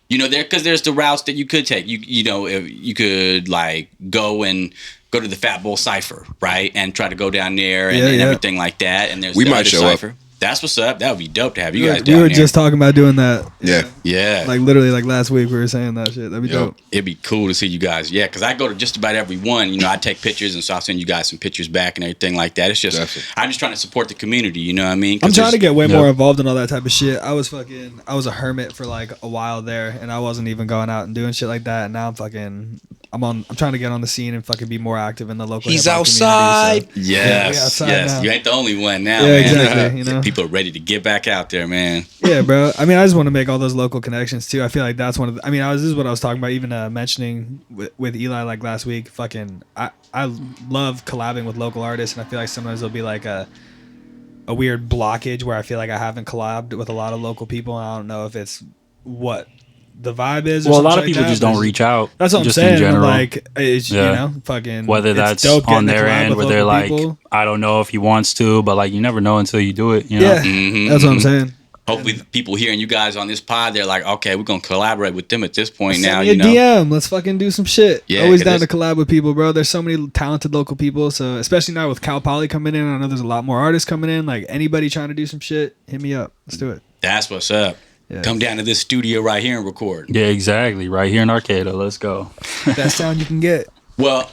Speaker 1: you know, because there's the routes that you could take. You know, if you could like go to the Fat Bowl Cypher, right, and try to go down there and everything like that. And there's
Speaker 3: we
Speaker 1: the
Speaker 3: might
Speaker 1: other
Speaker 3: show
Speaker 1: Cypher.
Speaker 3: up.
Speaker 1: That's what's up. That would be dope to have you guys down
Speaker 2: there. We were
Speaker 1: there.
Speaker 2: just talking about doing that.
Speaker 3: Yeah.
Speaker 2: Like literally like last week we were saying that shit. That'd be dope.
Speaker 1: It'd be cool to see you guys. Yeah, because I go to just about every one. You know, I take pictures, and so I'll send you guys some pictures back and everything like that. It's just, I'm just trying to support the community. You know what I mean?
Speaker 2: I'm trying to get way more involved in all that type of shit. I was a hermit for like a while there, and I wasn't even going out and doing shit like that. And now I'm trying to get on the scene and fucking be more active in the local.
Speaker 3: He's
Speaker 2: hip-hop
Speaker 1: Yes,
Speaker 2: community, so.
Speaker 1: yes.
Speaker 2: Now.
Speaker 1: You ain't the only one now,
Speaker 2: yeah,
Speaker 1: man.
Speaker 2: exactly. You know,
Speaker 1: people are ready to get back out there, man.
Speaker 2: Yeah, bro. I mean, I just want to make all those local connections too. I feel like that's one of the, this is what I was talking about, even mentioning with Eli like last week. Fucking, I love collabing with local artists, and I feel like sometimes there'll be like a weird blockage where I feel like I haven't collabed with a lot of local people. And I don't know if it's what the vibe is.
Speaker 4: Well, a lot of people just don't reach out.
Speaker 2: That's what I'm
Speaker 4: just
Speaker 2: saying.
Speaker 4: In general.
Speaker 2: Like, it's, you know, fucking
Speaker 4: whether that's
Speaker 2: dope
Speaker 4: on
Speaker 2: getting to
Speaker 4: their
Speaker 2: collab
Speaker 4: end
Speaker 2: with
Speaker 4: where they're
Speaker 2: local
Speaker 4: like,
Speaker 2: people.
Speaker 4: I don't know if he wants to, but like you never know until you do it. You know?
Speaker 2: Yeah, that's what I'm saying.
Speaker 1: Hopefully, the people hearing you guys on this pod, they're like, okay, we're gonna collaborate with them at this point now.
Speaker 2: Send me a DM. Let's fucking do some shit.
Speaker 1: Yeah,
Speaker 2: always down to collab with people, bro. There's so many talented local people. So especially now with Cal Poly coming in, I know there's a lot more artists coming in. Like anybody trying to do some shit, hit me up. Let's do it.
Speaker 1: That's what's up. Yeah. Come down to this studio right here and record.
Speaker 4: Yeah, exactly. Right here in Arcata. Let's go.
Speaker 2: Best sound you can get.
Speaker 1: Well,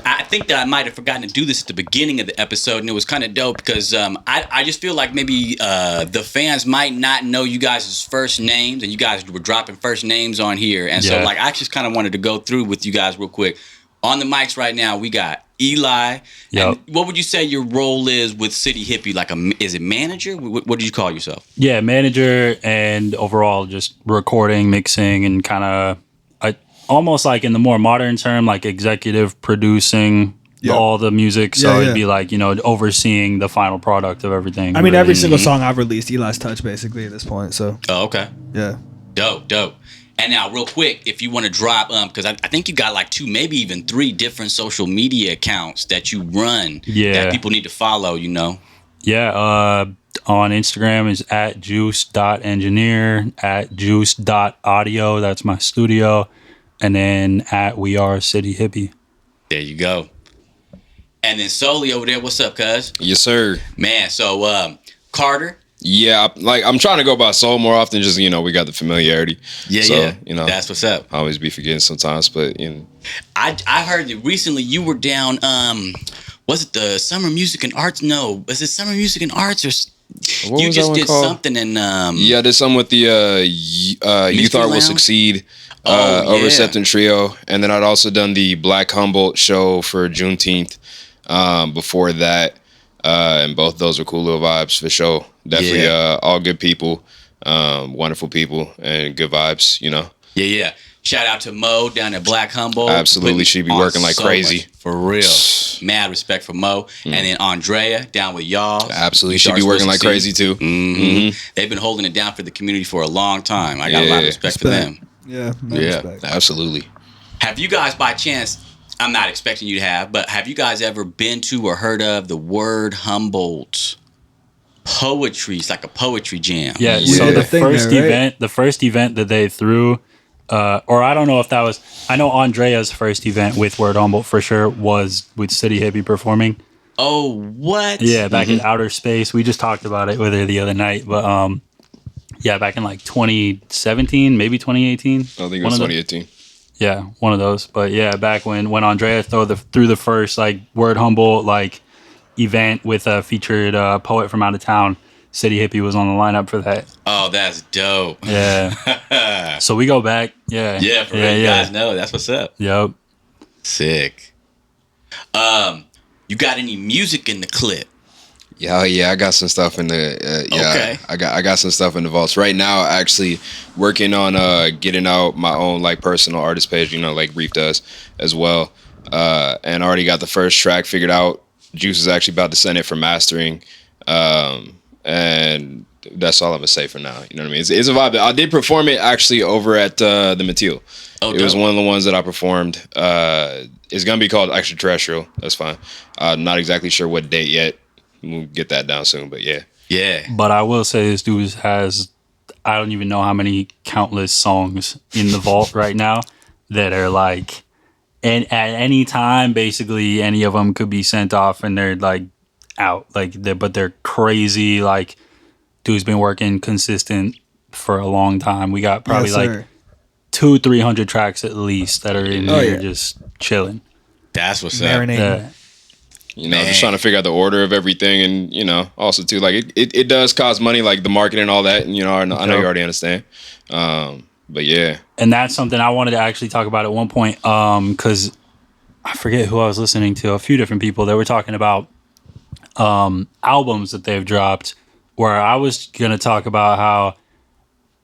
Speaker 1: I think that I might have forgotten to do this at the beginning of the episode, and it was kind of dope because I just feel like maybe the fans might not know you guys' first names, and you guys were dropping first names on here. And so, like, I just kind of wanted to go through with you guys real quick. On the mics right now, we got Eli.
Speaker 4: Yep.
Speaker 1: And what would you say your role is with City Hippie? Like, is it manager? What do you call yourself?
Speaker 4: Yeah, manager and overall just recording, mixing, and kind of almost like in the more modern term, like executive producing all the music. So it'd be like, you know, overseeing the final product of everything.
Speaker 2: I mean, every single song I've released, Eli's touch basically at this point. So.
Speaker 1: Oh, okay.
Speaker 2: Yeah.
Speaker 1: Dope. And now, real quick, if you want to drop, because I think you got like 2, maybe even 3 different social media accounts that you run that people need to follow, you know?
Speaker 4: Yeah, on Instagram is at JUiCE.engineer, at JUiCE.audio, that's my studio, and then at We Are City Hippie.
Speaker 1: There you go. And then Soli over there, what's up, cuz?
Speaker 3: Yes, sir.
Speaker 1: Man, so Carter.
Speaker 3: Yeah, like I'm trying to go by Soul more often. Just, you know, we got the familiarity.
Speaker 1: Yeah.
Speaker 3: You know,
Speaker 1: that's what's up.
Speaker 3: I always be forgetting sometimes, but you know,
Speaker 1: I heard that recently you were down. Was it the Summer Music and Arts? No, was it Summer Music and Arts or?
Speaker 3: What
Speaker 1: you just did called? Something in.
Speaker 3: Yeah, I did something with the Youth Art Will Succeed over Septentrio, and then I'd also done the Black Humboldt show for Juneteenth. Before that. And both those were cool little vibes for sure. Definitely all good people, wonderful people, and good vibes, you know.
Speaker 1: Yeah. Shout out to Mo down at Black Humboldt.
Speaker 3: Absolutely. She be working like crazy.
Speaker 1: For real. Mad respect for Mo. And then Andrea down with y'all.
Speaker 3: Absolutely. She be working like crazy too.
Speaker 1: They've been holding it down for the community for a long time. I got a lot of respect for them.
Speaker 2: Yeah. Respect.
Speaker 3: Absolutely.
Speaker 1: Have you guys by chance... I'm not expecting you to have, but have you guys ever been to or heard of the Word Humboldt poetry? It's like a poetry jam.
Speaker 4: Yeah. So the first event that they threw, or I don't know if that was. I know Andrea's first event with Word Humboldt for sure was with City Hippie performing.
Speaker 1: Oh, what?
Speaker 4: Yeah, back in outer space. We just talked about it with her the other night, but Yeah, back in like 2017, maybe 2018.
Speaker 3: I think it was 2018.
Speaker 4: Yeah, one of those. But yeah, back when Andrea threw the first like Word Humboldt like event with a featured poet from out of town, City Hippie was on the lineup for that.
Speaker 1: Oh, that's dope.
Speaker 4: Yeah. So we go back. Yeah.
Speaker 1: Yeah, for real. You guys know. That's what's up.
Speaker 4: Yep.
Speaker 1: Sick. You got any music in the clip?
Speaker 3: Yeah, I got some stuff in the
Speaker 1: Okay.
Speaker 3: I got some stuff in the vaults right now. Actually, working on getting out my own like personal artist page, like Reeph does as well. And already got the first track figured out. JUiCE is actually about to send it for mastering, and that's all I'm gonna say for now. You know what I mean? It's a vibe. I did perform it actually over at the Mateel.
Speaker 1: Oh,
Speaker 3: it was one of the ones that I performed. It's gonna be called Extraterrestrial. That's fine. Not exactly sure what date yet. We'll get that down soon, but yeah.
Speaker 1: Yeah.
Speaker 4: But I will say this dude has, I don't even know how many countless songs in the vault right now that are like, and at any time, basically any of them could be sent off and they're like out, but they're crazy. Like, dude's been working consistent for a long time. We got probably like 200-300 tracks at least that are in here just chilling.
Speaker 1: That's what's up.
Speaker 2: Marinating.
Speaker 3: Just trying to figure out the order of everything, and also too, like it does cost money, like the marketing and all that, and I know you already understand, but yeah. And
Speaker 4: that's something I wanted to actually talk about at one point, because I forget who I was listening to, a few different people that were talking about albums that they've dropped, where I was gonna talk about how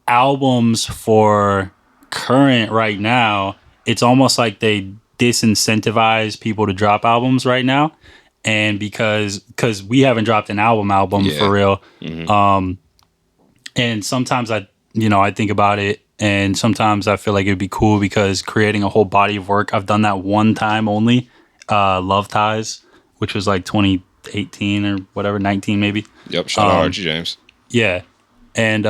Speaker 4: albums for current right now, it's almost like they disincentivize people to drop albums right now. And because we haven't dropped an album for real. Mm-hmm. And sometimes I think about it, and sometimes I feel like it'd be cool because creating a whole body of work, I've done that one time only, Love Ties, which was like 2018 or whatever, 19 maybe.
Speaker 3: Yep, shout out Archie James.
Speaker 4: Yeah. And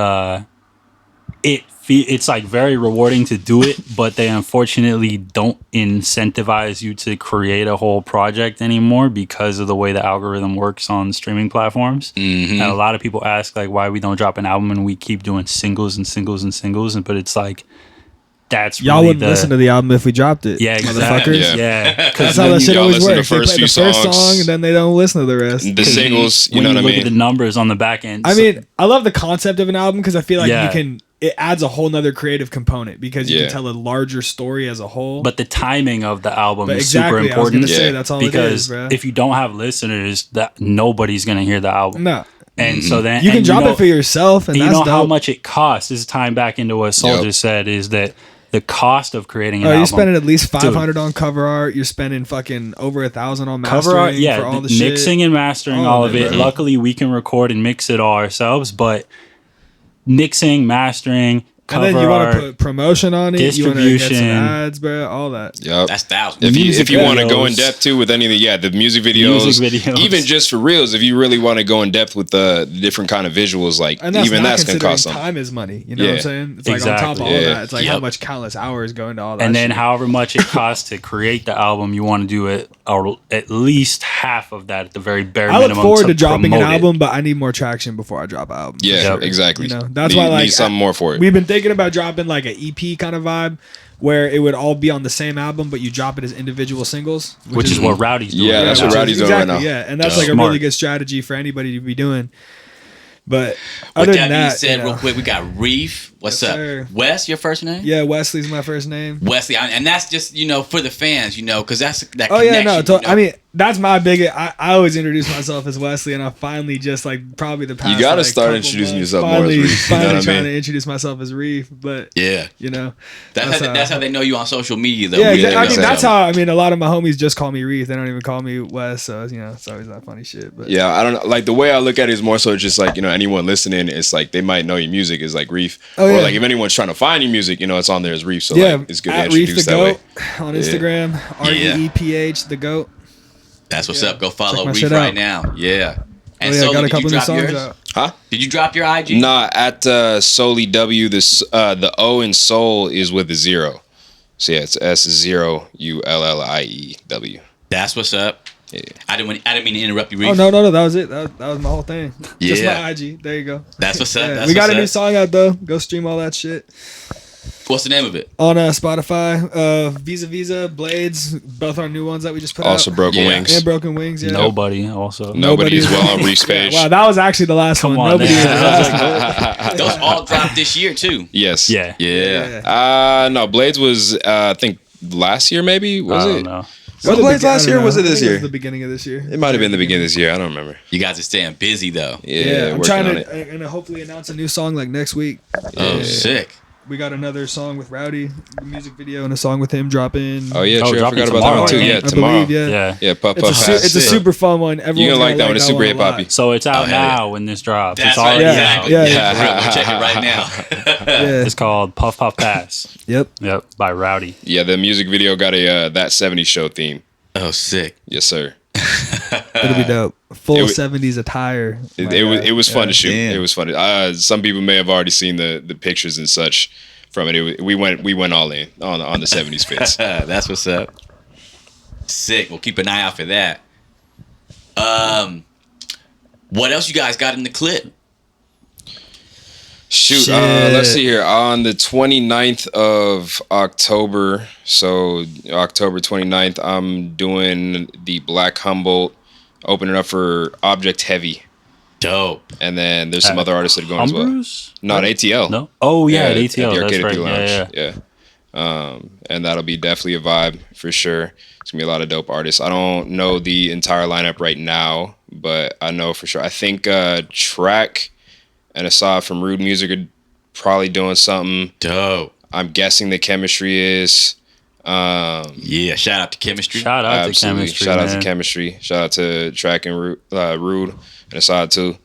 Speaker 4: it's like very rewarding to do it, but they unfortunately don't incentivize you to create a whole project anymore because of the way the algorithm works on streaming platforms. Mm-hmm. And a lot of people ask like why we don't drop an album and we keep doing singles and singles and singles, but it's like that's
Speaker 2: y'all
Speaker 4: really
Speaker 2: wouldn't listen to the album if we dropped it.
Speaker 4: Yeah, exactly.
Speaker 2: Motherfuckers.
Speaker 4: Yeah,
Speaker 2: that's how that shit always works.
Speaker 3: They play the first
Speaker 2: song and then they don't listen to the rest.
Speaker 3: The singles, you know what I mean?
Speaker 4: When you look at the numbers on the back end.
Speaker 2: I mean, I love the concept of an album because I feel like it adds a whole nother creative component because you can tell a larger story as a whole.
Speaker 4: But the timing of the album is super important. I was
Speaker 2: gonna say, that's all
Speaker 4: because
Speaker 2: it is, bro.
Speaker 4: if you don't have listeners, that nobody's gonna hear the album.
Speaker 2: No.
Speaker 4: And so then
Speaker 2: you can drop it for yourself, and that's
Speaker 4: how much it costs. This is tying back into what Soldier said, is that the cost of creating an album.
Speaker 2: You're spending at least $500 on cover art. You're spending fucking over $1,000 on mastering cover art, for all the shit.
Speaker 4: Mixing and mastering all of it. Bro. Luckily, we can record and mix it all ourselves, but mixing, mastering, cover
Speaker 2: and then you
Speaker 4: want
Speaker 2: to put promotion on it.
Speaker 4: Distribution,
Speaker 2: you want to get some ads, bro. All that.
Speaker 3: Yep.
Speaker 1: That's thousands.
Speaker 3: If you want to go in depth too with any of the music videos, even just for reels, if you really want to go in depth with the different kind of visuals, like even that's gonna cost something.
Speaker 2: Time is money. You know what I'm saying? It's like on top of all that, it's like how much countless hours go into all that.
Speaker 4: And then
Speaker 2: shit.
Speaker 4: However much it costs to create the album, you want to do it, or at least half of that at the very bare minimum.
Speaker 2: I look forward to dropping an album, but I need more traction before I drop an album.
Speaker 3: Yeah, exactly.
Speaker 2: That's why
Speaker 3: need something more for it.
Speaker 2: We've been thinking about dropping like an EP kind of vibe where it would all be on the same album, but you drop it as individual singles,
Speaker 4: which is what Rowdy's doing.
Speaker 3: Yeah, that's what Rowdy's doing right now.
Speaker 2: Yeah, and that's like a really good strategy for anybody to be doing. But
Speaker 1: other than that, being said, real quick, we got Reeph. What's up?
Speaker 2: Sir.
Speaker 1: Wes, your first name?
Speaker 2: Yeah, Wesley's my first name.
Speaker 1: Wesley, and that's just for the fans, because that's that.
Speaker 2: Oh yeah, no. I mean, that's my big. I always introduce myself as Wesley, and I finally just like probably the past.
Speaker 3: You gotta start introducing yourself more as Reeph.
Speaker 2: Finally trying to introduce myself as Reeph, but
Speaker 1: yeah, that's how they know you on social media, though.
Speaker 2: Yeah, exactly. I mean, that's how. I mean, a lot of my homies just call me Reeph. They don't even call me Wes, so it's always that funny shit. But
Speaker 3: yeah, I don't know. Like the way I look at it is more so just like anyone listening, it's like they might know your music is like Reeph, or like if anyone's trying to find your music, it's on there as Reeph. So like, it's good to introduce that way.
Speaker 2: On Instagram, REEPH the GOAT.
Speaker 1: That's what's up. Go follow Reeph right now. Yeah. And
Speaker 2: I got a couple new songs out.
Speaker 3: Huh?
Speaker 1: Did you drop your IG?
Speaker 3: Nah, at Solely W. The O in Soul is with a 0. So yeah, it's S0ULLIEW.
Speaker 1: That's what's up. I didn't mean to interrupt you,
Speaker 2: Oh
Speaker 1: Reeph.
Speaker 2: no, that was it. That was my whole thing. Just
Speaker 1: Yeah.
Speaker 2: my IG. There you go.
Speaker 1: That's what's up.
Speaker 2: Yeah,
Speaker 1: That's
Speaker 2: we got
Speaker 1: what's
Speaker 2: a new
Speaker 1: up.
Speaker 2: song out though. Go stream all that shit
Speaker 1: What's the name of it?
Speaker 2: on Spotify. Visa Blades, both our new ones that we just put
Speaker 3: Also
Speaker 2: out.
Speaker 3: Broken
Speaker 1: Yeah.
Speaker 3: Wings.
Speaker 2: And Broken Wings. Yeah.
Speaker 4: Nobody also.
Speaker 3: Nobody as well on Reef's page.
Speaker 2: Wow, that was actually the last
Speaker 4: Come
Speaker 2: one.
Speaker 4: on,
Speaker 2: Nobody.
Speaker 4: man.
Speaker 1: Those all dropped this year too.
Speaker 3: Yes.
Speaker 4: Yeah.
Speaker 1: Yeah.
Speaker 3: No, Blades was I think last year maybe was
Speaker 4: I
Speaker 3: it?
Speaker 4: don't know.
Speaker 3: Was it Blades last year or was it this
Speaker 2: I think
Speaker 3: year?
Speaker 2: the beginning of this year.
Speaker 3: It might have been the beginning of this year. I don't remember.
Speaker 1: You guys are staying busy though.
Speaker 3: Yeah,
Speaker 2: I'm
Speaker 3: working
Speaker 2: trying
Speaker 3: on it.
Speaker 2: to and hopefully announce a new song like next week.
Speaker 1: Oh,
Speaker 2: Yeah.
Speaker 1: sick.
Speaker 2: We got another song with Rowdy, a music video, and a song with him dropping.
Speaker 3: Oh yeah,
Speaker 4: Oh,
Speaker 3: true. I
Speaker 4: dropping
Speaker 3: forgot about that
Speaker 4: tomorrow,
Speaker 3: one too.
Speaker 4: I
Speaker 3: Yeah,
Speaker 4: think.
Speaker 2: I
Speaker 3: tomorrow.
Speaker 2: believe, yeah.
Speaker 3: Yeah, Puff
Speaker 2: It's
Speaker 3: Puff.
Speaker 2: it's a super fun one. Everyone's
Speaker 3: You're gonna like that one.
Speaker 2: that
Speaker 3: It's super hip
Speaker 2: a lot.
Speaker 3: hoppy.
Speaker 4: So it's out
Speaker 1: Oh, hell yeah.
Speaker 4: now when this drops.
Speaker 1: That's
Speaker 4: It's
Speaker 1: right.
Speaker 4: already
Speaker 2: Yeah.
Speaker 4: out.
Speaker 2: Yeah.
Speaker 1: Yeah. Go check it right now.
Speaker 2: Yeah.
Speaker 4: It's called Puff Puff Pass.
Speaker 2: Yep.
Speaker 4: Yep, by Rowdy.
Speaker 3: Yeah, the music video got a that '70s show theme.
Speaker 1: Oh, sick.
Speaker 3: Yes, sir.
Speaker 2: It'll be dope. Full
Speaker 3: It wa-
Speaker 2: 70s attire.
Speaker 3: It was fun to shoot.
Speaker 1: Damn.
Speaker 3: It was fun. Some people may have already seen the pictures and such from it. We went all in on the '70s fits.
Speaker 1: That's what's up. Sick. We'll keep an eye out for that. What else you guys got in the clip?
Speaker 3: Shoot,
Speaker 2: Shit.
Speaker 3: let's see here. On the 29th of October, so October 29th, I'm doing the Black Humboldt, opening up for Object Heavy.
Speaker 1: Dope.
Speaker 3: And then there's some other artists that are going as well.
Speaker 4: Humbrus?
Speaker 3: Not ATL.
Speaker 4: No. Oh yeah, at
Speaker 3: at
Speaker 4: ATL.
Speaker 3: the
Speaker 4: That's
Speaker 3: Arcata
Speaker 4: right.
Speaker 3: Lounge.
Speaker 4: Yeah.
Speaker 3: And that'll be definitely a vibe for sure. It's gonna be a lot of dope artists. I don't know the entire lineup right now, but I know for sure. I think Track and Assad from Rude Music are probably doing something.
Speaker 1: Dope.
Speaker 3: I'm guessing the Chemistry is.
Speaker 1: Yeah. Shout out to Chemistry.
Speaker 4: Shout out to
Speaker 3: Absolutely.
Speaker 4: Chemistry.
Speaker 3: Shout out
Speaker 4: man.
Speaker 3: to Chemistry. Shout out to Track and Rude and Assad too.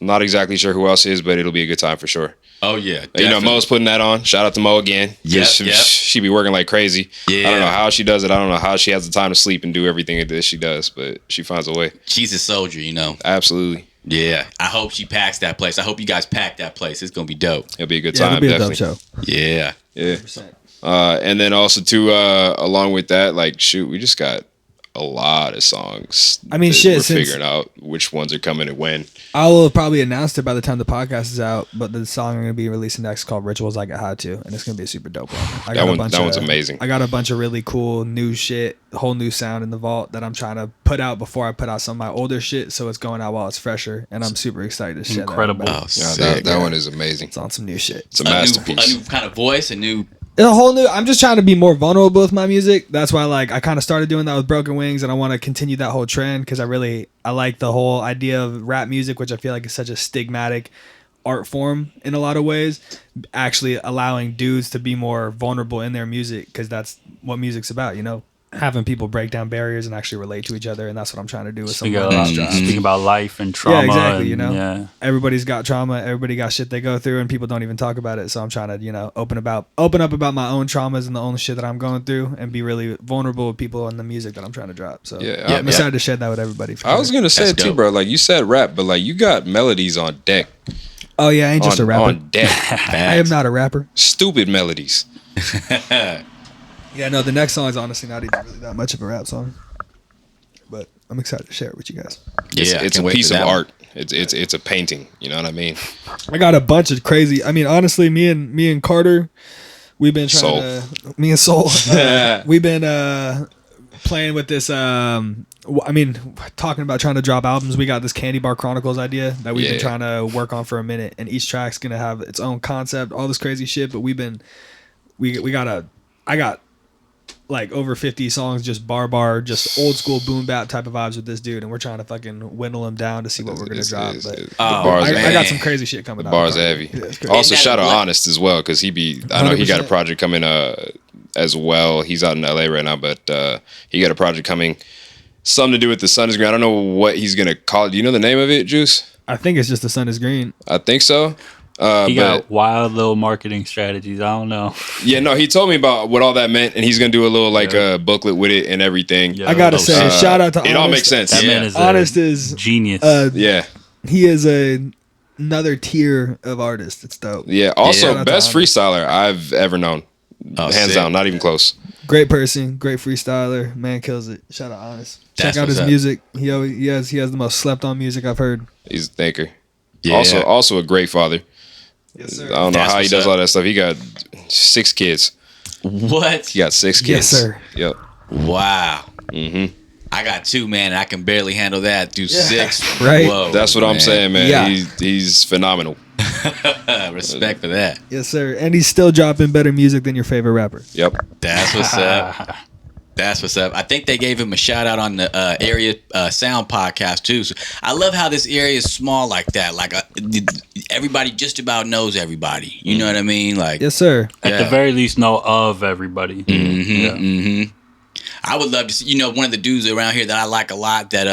Speaker 3: Not exactly sure who else is, but it'll be a good time for sure.
Speaker 1: Oh yeah.
Speaker 3: You know,
Speaker 1: definitely.
Speaker 3: Mo's putting that on. Shout out to Mo again.
Speaker 1: Yep,
Speaker 3: she,
Speaker 1: yep.
Speaker 3: she be working like crazy.
Speaker 1: Yeah.
Speaker 3: I don't know how she does it. I don't know how she has the time to sleep and do everything that she does, but she finds a way.
Speaker 1: She's a soldier, you know.
Speaker 3: Absolutely.
Speaker 1: Yeah. I hope she packs that place. I hope you guys pack that place. It's gonna be dope.
Speaker 3: It'll be a good
Speaker 2: Yeah,
Speaker 3: time.
Speaker 2: it'll be a dope
Speaker 3: Definitely.
Speaker 2: show.
Speaker 1: Yeah.
Speaker 3: Yeah.
Speaker 2: 100%.
Speaker 3: And then also too, along with that, like shoot, we just got a lot of songs.
Speaker 2: I mean,
Speaker 3: that
Speaker 2: shit,
Speaker 3: We're
Speaker 2: since-
Speaker 3: figuring out which ones are coming and when.
Speaker 2: I will have probably announced it by the time the podcast is out, but the song I'm going to be releasing next is called Rituals I Get High To, and it's going to be a super dope one. I got
Speaker 3: That one's amazing.
Speaker 2: I got a bunch of really cool new shit, whole new sound in the vault that I'm trying to put out before I put out some of my older shit, so it's going out while it's fresher, and I'm super excited to share
Speaker 4: Incredible.
Speaker 2: that.
Speaker 1: Oh,
Speaker 3: Yeah,
Speaker 1: sick.
Speaker 3: that one is amazing.
Speaker 2: It's on some new shit.
Speaker 3: It's a
Speaker 1: A
Speaker 3: masterpiece.
Speaker 1: new kind of voice, a new.
Speaker 2: A whole new. I'm just trying to be more vulnerable with my music. That's why, like, I kind of started doing that with Broken Wings, and I want to continue that whole trend because I like the whole idea of rap music, which I feel like is such a stigmatic art form in a lot of ways. Actually, allowing dudes to be more vulnerable in their music because that's what music's about, you know. Having people break down barriers and actually relate to each other, and that's what I'm trying to do with some
Speaker 4: Speak
Speaker 2: of my
Speaker 4: about,
Speaker 2: last drops.
Speaker 4: speak about life and trauma.
Speaker 2: Yeah, exactly.
Speaker 4: and-
Speaker 2: You know,
Speaker 4: Yeah.
Speaker 2: everybody's got trauma. Everybody got shit they go through, and people don't even talk about it. So I'm trying to, you know, open up about my own traumas and the own shit that I'm going through, and be really vulnerable with people in the music that I'm trying to drop. So
Speaker 3: Yeah,
Speaker 2: I'm excited to share that with everybody. for
Speaker 3: I was
Speaker 2: sure.
Speaker 3: gonna say
Speaker 1: That's
Speaker 3: it too,
Speaker 1: dope.
Speaker 3: bro. Like you said, rap, but like you got melodies on deck.
Speaker 2: Oh yeah, I ain't just a rapper.
Speaker 3: On deck.
Speaker 2: I am not a rapper.
Speaker 3: Stupid melodies.
Speaker 2: Yeah, no, the next song is honestly not even really that much of a rap song, but I'm excited to share it with you guys.
Speaker 3: It's,
Speaker 1: Yeah, I
Speaker 3: it's a
Speaker 1: can't wait
Speaker 3: piece
Speaker 1: for
Speaker 3: of
Speaker 1: that one.
Speaker 3: art. It's a painting. You know what I mean?
Speaker 2: I got a bunch of crazy. I mean, honestly, me and Carter, we've been trying to. Me and Soul, we've been playing with this. I mean, talking about trying to drop albums. We got this Candy Bar Chronicles idea that we've been
Speaker 3: Yeah.
Speaker 2: trying to work on for a minute, and each track's gonna have its own concept, all this crazy shit. But I got like over 50 songs, just bar, just old school boom bap type of vibes with this dude, and we're trying to fucking whittle them down to see what we're gonna drop. But
Speaker 3: the
Speaker 1: Oh,
Speaker 3: bars,
Speaker 2: I
Speaker 1: man.
Speaker 2: got some crazy shit coming out.
Speaker 3: bars are heavy.
Speaker 2: Yeah, it's crazy.
Speaker 3: Also,
Speaker 1: And that
Speaker 3: shout out
Speaker 1: what-
Speaker 3: Honest as well, because I know he got a
Speaker 2: 100%.
Speaker 3: project coming as well. He's out in LA right now, but he got a project coming. Something to do with the sun is green. I don't know what he's gonna call it. Do you know the name of it, Juice?
Speaker 2: I think it's just the sun is green.
Speaker 3: I think so.
Speaker 4: He
Speaker 3: But
Speaker 4: got wild little marketing strategies. I don't know.
Speaker 3: yeah, no, he told me about what all that meant, and he's gonna do a little like booklet with it and everything.
Speaker 4: Yeah.
Speaker 2: I gotta say,
Speaker 3: Uh,
Speaker 2: shout out to Honest.
Speaker 3: it all makes sense.
Speaker 4: That
Speaker 3: Yeah.
Speaker 4: man is
Speaker 2: Honest
Speaker 4: a
Speaker 2: is
Speaker 4: genius.
Speaker 3: Yeah,
Speaker 2: he is another tier of artist. It's dope.
Speaker 3: yeah. Also,
Speaker 2: Shout out to
Speaker 3: best
Speaker 2: Honest.
Speaker 3: freestyler I've ever known.
Speaker 1: Oh,
Speaker 3: Hands
Speaker 1: sick.
Speaker 3: down, not even close.
Speaker 2: Great person, great freestyler. Man kills it. Shout out Honest.
Speaker 1: That's
Speaker 2: Check out his
Speaker 1: what's up.
Speaker 2: music. He has the most slept on music I've heard.
Speaker 3: He's a thinker.
Speaker 1: Yeah.
Speaker 3: Also a great father.
Speaker 2: Yes, sir.
Speaker 3: I don't know
Speaker 1: That's
Speaker 3: how he
Speaker 1: what's
Speaker 3: does
Speaker 1: up.
Speaker 3: all that stuff. He got 6 kids.
Speaker 1: What?
Speaker 3: He got 6 kids.
Speaker 2: Yes, sir.
Speaker 3: Yep.
Speaker 1: Wow.
Speaker 3: Mm-hmm.
Speaker 1: I got 2, man, and I can barely handle that. Do 6.
Speaker 2: Right.
Speaker 1: Whoa,
Speaker 3: That's what I'm saying, man.
Speaker 2: Yeah.
Speaker 3: He's phenomenal.
Speaker 1: Respect for that.
Speaker 2: Yes, sir. And he's still dropping better music than your favorite rapper.
Speaker 3: Yep.
Speaker 1: That's what's up. That's what's up. I think they gave him a shout out on the Area Sound podcast too. So I love how this area is small like that. Like everybody just about knows everybody. You know what I mean? Like
Speaker 2: Yes, sir.
Speaker 4: At the very least, know of everybody.
Speaker 1: I would love to see. One of the dudes around here that I like a lot that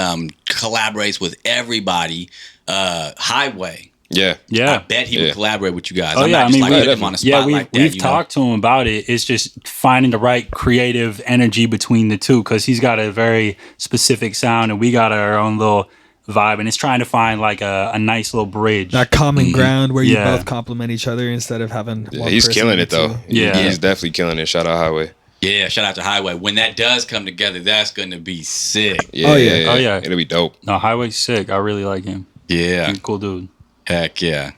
Speaker 1: collaborates with everybody. Highway.
Speaker 3: Yeah.
Speaker 1: I bet he would collaborate with you guys.
Speaker 4: Oh,
Speaker 1: I'm
Speaker 4: yeah,
Speaker 1: not
Speaker 4: I
Speaker 1: just
Speaker 4: mean,
Speaker 1: like
Speaker 4: we-
Speaker 1: putting him on a spot
Speaker 4: Yeah,
Speaker 1: like that.
Speaker 4: we've talked to him about it. It's just finding the right creative energy between the two because he's got a very specific sound and we got our own little vibe, and it's trying to find like a nice little bridge.
Speaker 2: That common ground where you
Speaker 4: Yeah.
Speaker 2: both complement each other instead of having one
Speaker 3: He's
Speaker 2: person
Speaker 3: killing
Speaker 2: do
Speaker 3: it though.
Speaker 2: two.
Speaker 4: Yeah.
Speaker 3: He's definitely killing it. Shout out Highway.
Speaker 1: Yeah, shout out to Highway. When that does come together, that's going to be sick.
Speaker 3: Yeah,
Speaker 2: Oh, yeah.
Speaker 4: Oh, yeah.
Speaker 3: It'll be dope.
Speaker 4: No, Highway's sick. I really like him.
Speaker 1: Yeah.
Speaker 4: He's a cool dude.
Speaker 1: Heck yeah.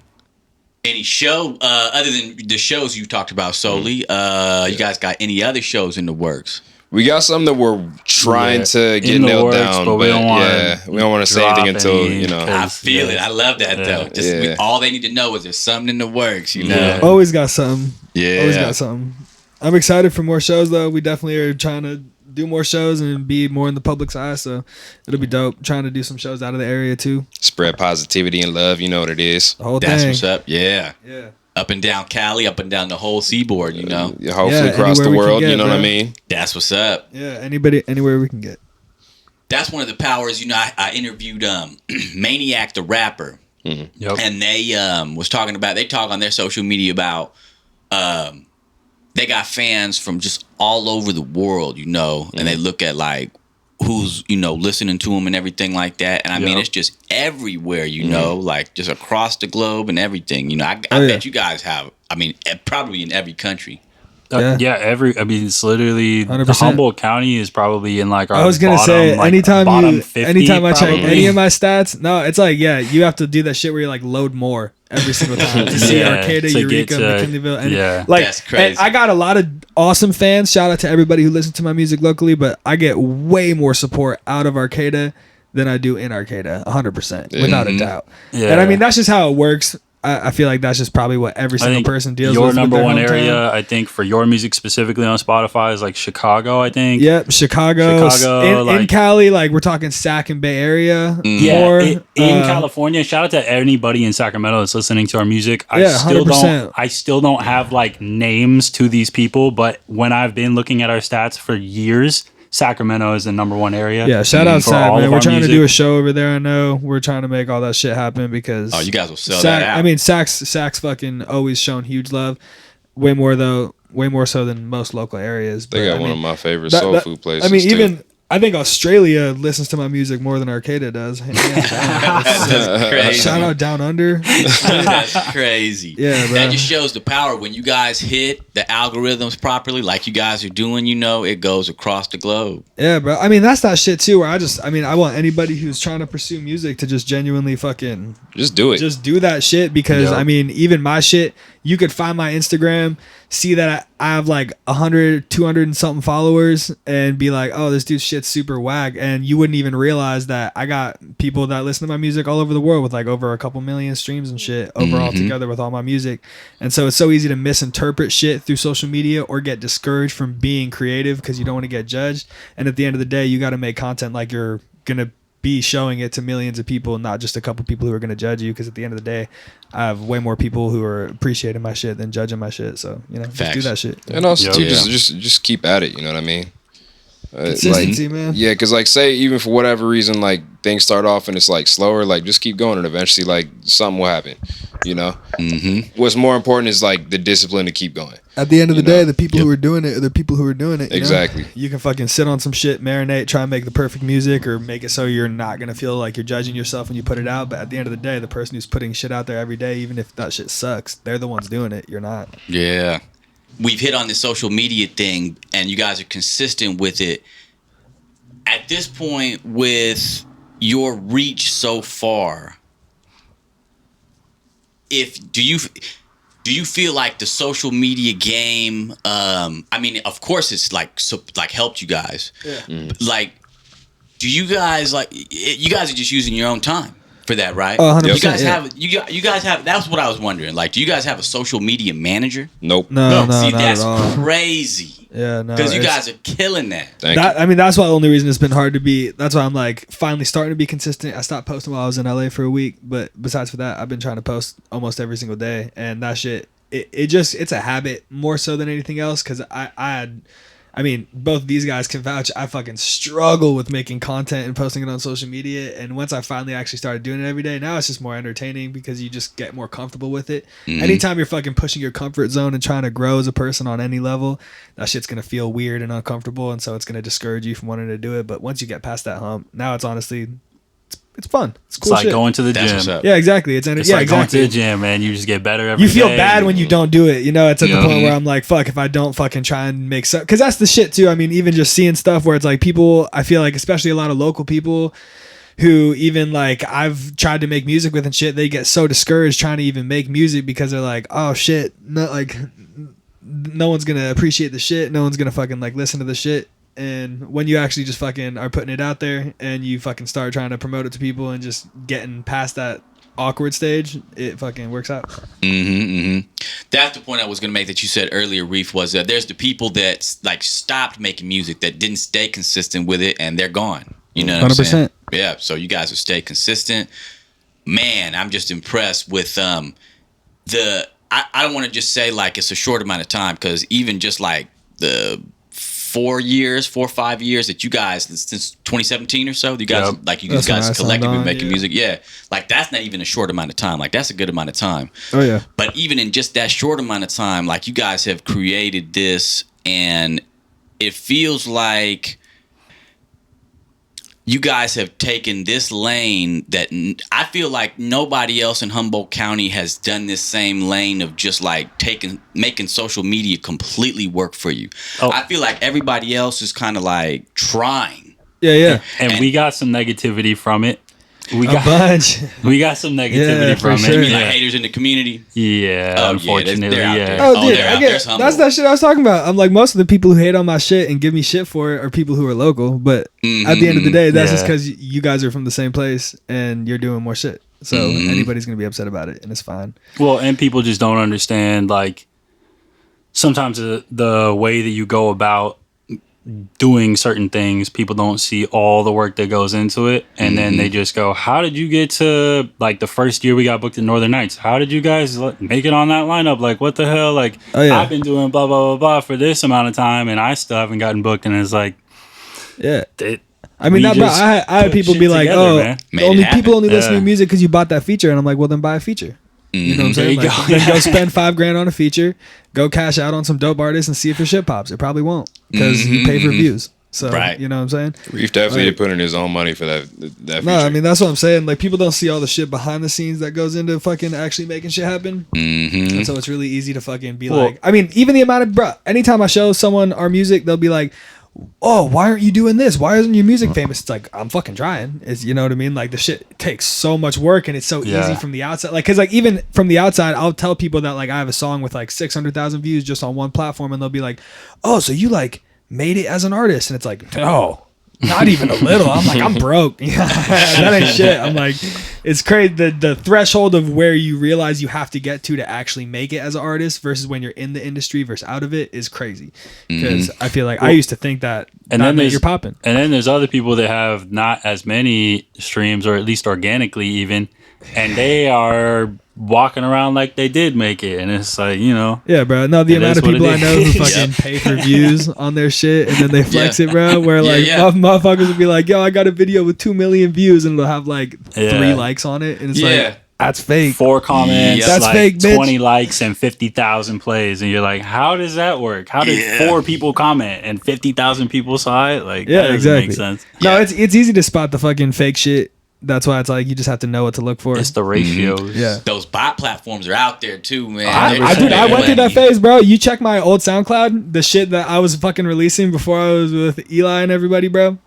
Speaker 1: Any show, other than the shows you talked about solely, you guys got any other shows in the works?
Speaker 3: We got some that we're trying to get
Speaker 4: In the
Speaker 3: nailed
Speaker 4: works,
Speaker 3: down,
Speaker 4: but
Speaker 3: but
Speaker 4: we don't
Speaker 3: we don't want to say
Speaker 4: drop
Speaker 3: anything until,
Speaker 4: any,
Speaker 3: you know.
Speaker 1: I feel it. I love that, though. Just
Speaker 3: Yeah.
Speaker 1: all they need to know is there's something in the works, you know?
Speaker 4: Yeah.
Speaker 2: Always got something.
Speaker 1: Yeah.
Speaker 2: Always got something. I'm excited for more shows though. We definitely are trying to do more shows and be more in the public's eye, so it'll be dope. Trying to do some shows out of the area too.
Speaker 3: Spread positivity and love. You know what it is.
Speaker 2: The whole
Speaker 1: That's
Speaker 2: thing.
Speaker 1: what's up. Yeah.
Speaker 2: Yeah.
Speaker 1: Up and down Cali, up and down the whole seaboard, you know?
Speaker 3: Hopefully
Speaker 2: Yeah,
Speaker 3: across the
Speaker 2: anywhere we can
Speaker 3: world.
Speaker 2: get,
Speaker 3: You know what I
Speaker 2: bro.
Speaker 3: mean?
Speaker 1: That's what's up.
Speaker 2: Yeah. Anywhere we can get.
Speaker 1: That's one of the powers, I interviewed Maniac the rapper.
Speaker 4: Yep.
Speaker 1: And they was talking about, they talk on their social media about they got fans from just all over the world, and they look at like who's listening to them and everything like that. And I mean,
Speaker 4: Yep.
Speaker 1: it's just everywhere, like just across the globe and everything. I
Speaker 2: yeah.
Speaker 1: bet you guys have. I mean, probably in every country.
Speaker 2: Yeah.
Speaker 4: I mean, it's literally
Speaker 2: 100%.
Speaker 4: the Humboldt County is probably in like our
Speaker 2: I was gonna
Speaker 4: bottom,
Speaker 2: say
Speaker 4: like,
Speaker 2: anytime
Speaker 4: bottom 50
Speaker 2: I check
Speaker 4: probably.
Speaker 2: any of my stats, no, it's like you have to do that shit where you like load more every single time to see
Speaker 4: Yeah,
Speaker 2: Arcata,
Speaker 4: to
Speaker 2: Eureka,
Speaker 4: get to-
Speaker 2: McKinleyville, and
Speaker 4: yeah.
Speaker 2: like
Speaker 1: That's crazy.
Speaker 2: and I got a lot of awesome fans. Shout out to everybody who listens to my music locally, but I get way more support out of Arcata than I do in Arcata, 100%, without a doubt.
Speaker 4: Yeah.
Speaker 2: And I mean that's just how it works. I feel like that's just probably what every
Speaker 4: I
Speaker 2: single
Speaker 4: think
Speaker 2: person deals
Speaker 4: your
Speaker 2: with.
Speaker 4: number
Speaker 2: their
Speaker 4: one
Speaker 2: hometown.
Speaker 4: area, I think, for your music specifically on Spotify is like Chicago, I think.
Speaker 2: Yep, Chicago, in
Speaker 4: like-
Speaker 2: Cali, like we're talking Sac and Bay Area.
Speaker 4: Yeah,
Speaker 2: more,
Speaker 4: in California, shout out to anybody in Sacramento that's listening to our music.
Speaker 2: Yeah, 100%.
Speaker 4: I still don't have like names to these people, but when I've been looking at our stats for years, Sacramento is the number one area.
Speaker 2: Yeah, shout out
Speaker 4: for
Speaker 2: Sac,
Speaker 4: all
Speaker 2: man.
Speaker 4: of
Speaker 2: We're
Speaker 4: our
Speaker 2: trying to
Speaker 4: music.
Speaker 2: do a show over there. I know we're trying to make all that shit happen because
Speaker 1: Oh, you guys will sell
Speaker 2: Sac,
Speaker 1: that out.
Speaker 2: I mean, Sac's fucking always shown huge love, way more so than most local areas.
Speaker 3: They
Speaker 2: But,
Speaker 3: got
Speaker 2: I
Speaker 3: one
Speaker 2: mean,
Speaker 3: of my favorite
Speaker 2: that-
Speaker 3: soul
Speaker 2: that-
Speaker 3: food places.
Speaker 2: I mean,
Speaker 3: too.
Speaker 2: even I think Australia listens to my music more than Arcata does. Hands down.
Speaker 1: That's crazy.
Speaker 2: Shout out Down Under.
Speaker 1: That's crazy.
Speaker 2: Yeah, bro.
Speaker 1: That just shows the power when you guys hit the algorithms properly, like you guys are doing. It goes across the globe.
Speaker 2: Yeah, bro. I mean, that's that shit too. Where I want anybody who's trying to pursue music to just genuinely fucking
Speaker 3: just do it.
Speaker 2: just do that shit because
Speaker 4: Yep.
Speaker 2: I mean, even my shit, you could find my Instagram, see that I have like 100, 200 and something followers and be like, oh, this dude's shit's super whack. And you wouldn't even realize that I got people that listen to my music all over the world with like over a couple million streams and shit overall together with all my music. And so it's so easy to misinterpret shit through social media or get discouraged from being creative because you don't want to get judged. And at the end of the day, you got to make content like you're going to be showing it to millions of people, not just a couple people who are going to judge you. Because at the end of the day, I have way more people who are appreciating my shit than judging my shit. So just
Speaker 1: Facts.
Speaker 2: do that shit.
Speaker 3: And also,
Speaker 4: Yeah.
Speaker 3: too,
Speaker 1: Yeah.
Speaker 3: just keep at it. You know what I mean?
Speaker 2: Consistency, man.
Speaker 3: Yeah, because like, say even for whatever reason, like things start off and it's like slower, like just keep going, and eventually, like something will happen. You know, what's more important is like the discipline to keep going.
Speaker 2: At the end of the
Speaker 3: You
Speaker 2: day,
Speaker 3: know?
Speaker 2: the people who are doing it are the people who are doing it. You know?
Speaker 3: Exactly.
Speaker 2: You can fucking sit on some shit, marinate, try and make the perfect music or make it so you're not going to feel like you're judging yourself when you put it out. But at the end of the day, the person who's putting shit out there every day, even if that shit sucks, they're the ones doing it. You're not.
Speaker 1: Yeah. we've hit on the social media thing, and you guys are consistent with it. At this point, with your reach so far, do you feel like the social media game? I mean, of course, it's like helped you guys. Yeah. Like, do you guys you guys are just using your own time for that, right?
Speaker 2: 100%.
Speaker 1: You guys you guys have. That's what I was wondering. Like, do you guys have a social media manager?
Speaker 3: Nope.
Speaker 2: No,
Speaker 1: See,
Speaker 2: not
Speaker 1: that's
Speaker 2: at all.
Speaker 1: crazy.
Speaker 2: Yeah, no.
Speaker 1: Because you guys are killing that.
Speaker 2: I mean, that's why the only reason it's been hard to be. That's why I'm like finally starting to be consistent. I stopped posting while I was in LA for a week, but besides for that, I've been trying to post almost every single day, and that shit, it's a habit more so than anything else. Because I mean, both these guys can vouch. I fucking struggle with making content and posting it on social media. And once I finally actually started doing it every day, now it's just more entertaining because you just get more comfortable with it. Mm-hmm. Anytime you're fucking pushing your comfort zone and trying to grow as a person on any level, that shit's going to feel weird and uncomfortable. And so it's going to discourage you from wanting to do it. But once you get past that hump, now it's honestly... It's fun. It's cool.
Speaker 4: It's like
Speaker 2: shit.
Speaker 4: Going to the
Speaker 1: That's
Speaker 4: gym.
Speaker 1: what's up.
Speaker 2: Yeah, exactly. It's
Speaker 4: like
Speaker 2: exactly.
Speaker 4: going to the gym, man. You just get better every day.
Speaker 2: You feel bad when you don't do it. You know, it's at the point where I'm like, fuck, if I don't fucking try and make stuff. Because that's the shit, too. I mean, even just seeing stuff where it's like people, I feel like, especially a lot of local people who even like I've tried to make music with and shit, they get so discouraged trying to even make music because they're like, oh shit, no one's going to appreciate the shit. No one's going to fucking like listen to the shit. And when you actually just fucking are putting it out there and you fucking start trying to promote it to people and just getting past that awkward stage, it fucking works out.
Speaker 1: That's the point I was going to make that you said earlier, Reeph, was that there's the people that like stopped making music that didn't stay consistent with it and they're gone. You know what 100%. I'm saying? Yeah. So you guys have stayed consistent. Man, I'm just impressed with I don't want to just say like it's a short amount of time because even just like the 4 or 5 years that you guys since 2017 or so, you guys you guys collectively making music. Yeah, like that's not even a short amount of time. Like that's a good amount of time.
Speaker 2: Oh yeah.
Speaker 1: But even in just that short amount of time, like you guys have created this, and it feels like you guys have taken this lane that I feel like nobody else in Humboldt County has done this same lane of just like making social media completely work for you. Oh. I feel like everybody else is kind of like trying.
Speaker 2: Yeah.
Speaker 4: And we got some negativity from it. We
Speaker 2: got a bunch.
Speaker 4: We got some negativity from
Speaker 1: it.
Speaker 4: You
Speaker 1: mean like haters in the community?
Speaker 4: Yeah, unfortunately,
Speaker 1: they're
Speaker 4: yeah.
Speaker 2: Oh, dude, I get that's that shit I was talking about. I'm like, most of the people who hate on my shit and give me shit for it are people who are local. But at the end of the day, that's just because you guys are from the same place and you're doing more shit. So anybody's gonna be upset about it, and it's fine.
Speaker 4: Well, and people just don't understand. Like sometimes the way that you go about doing certain things, people don't see all the work that goes into it, and then they just go, how did you get to like the first year we got booked in Northern Nights? How did you guys make it on that lineup? Like what the hell? Like I've been doing blah blah blah blah for this amount of time and I still haven't gotten booked. And it's like,
Speaker 2: I mean, I had people be like, people only listen to music because you bought that feature, and I'm like, well then buy a feature. You know what I'm saying? Then go spend $5,000 on a feature, go cash out on some dope artists and see if your shit pops. It probably won't because you pay for views. So, you know what I'm saying?
Speaker 3: Reeph definitely put in his own money for that feature.
Speaker 2: No, I mean, that's what I'm saying. Like, people don't see all the shit behind the scenes that goes into fucking actually making shit happen. And so it's really easy to fucking be like, I mean, even the amount of, anytime I show someone our music, they'll be like, oh, why aren't you doing this? Why isn't your music famous? It's like, I'm fucking trying. You know what I mean? Like, the shit takes so much work and it's so easy from the outside. Like, cause like even from the outside, I'll tell people that like I have a song with like 600,000 views just on one platform, and they'll be like, oh, so you like made it as an artist? And it's like, no, not even a little. I'm like, I'm broke. That ain't shit. I'm like, it's crazy. The threshold of where you realize you have to get to actually make it as an artist versus when you're in the industry versus out of it is crazy. Because I feel like I used to think that you're popping.
Speaker 4: And then there's other people that have not as many streams, or at least organically even, and they are walking around like they did make it, and it's like, you know,
Speaker 2: bro. No, the amount of people I know who fucking pay for views on their shit and then they flex it, bro. Where like motherfuckers would be like, yo, I got a video with 2 million views, and it'll have like 3 likes on it, and it's like, that's fake.
Speaker 4: 4 comments,
Speaker 2: that's
Speaker 4: like
Speaker 2: fake,
Speaker 4: 20 likes and 50,000 plays, and you're like, how does that work? How did 4 people comment and 50,000 people saw it? Like, that doesn't make sense.
Speaker 2: No, it's easy to spot the fucking fake shit That's why it's like you just have to know what to look for.
Speaker 4: It's the ratios.
Speaker 2: Yeah.
Speaker 1: Those bot platforms are out there too, man.
Speaker 2: I went through that phase, bro. You check my old SoundCloud, the shit that I was fucking releasing before I was with Eli and everybody, bro.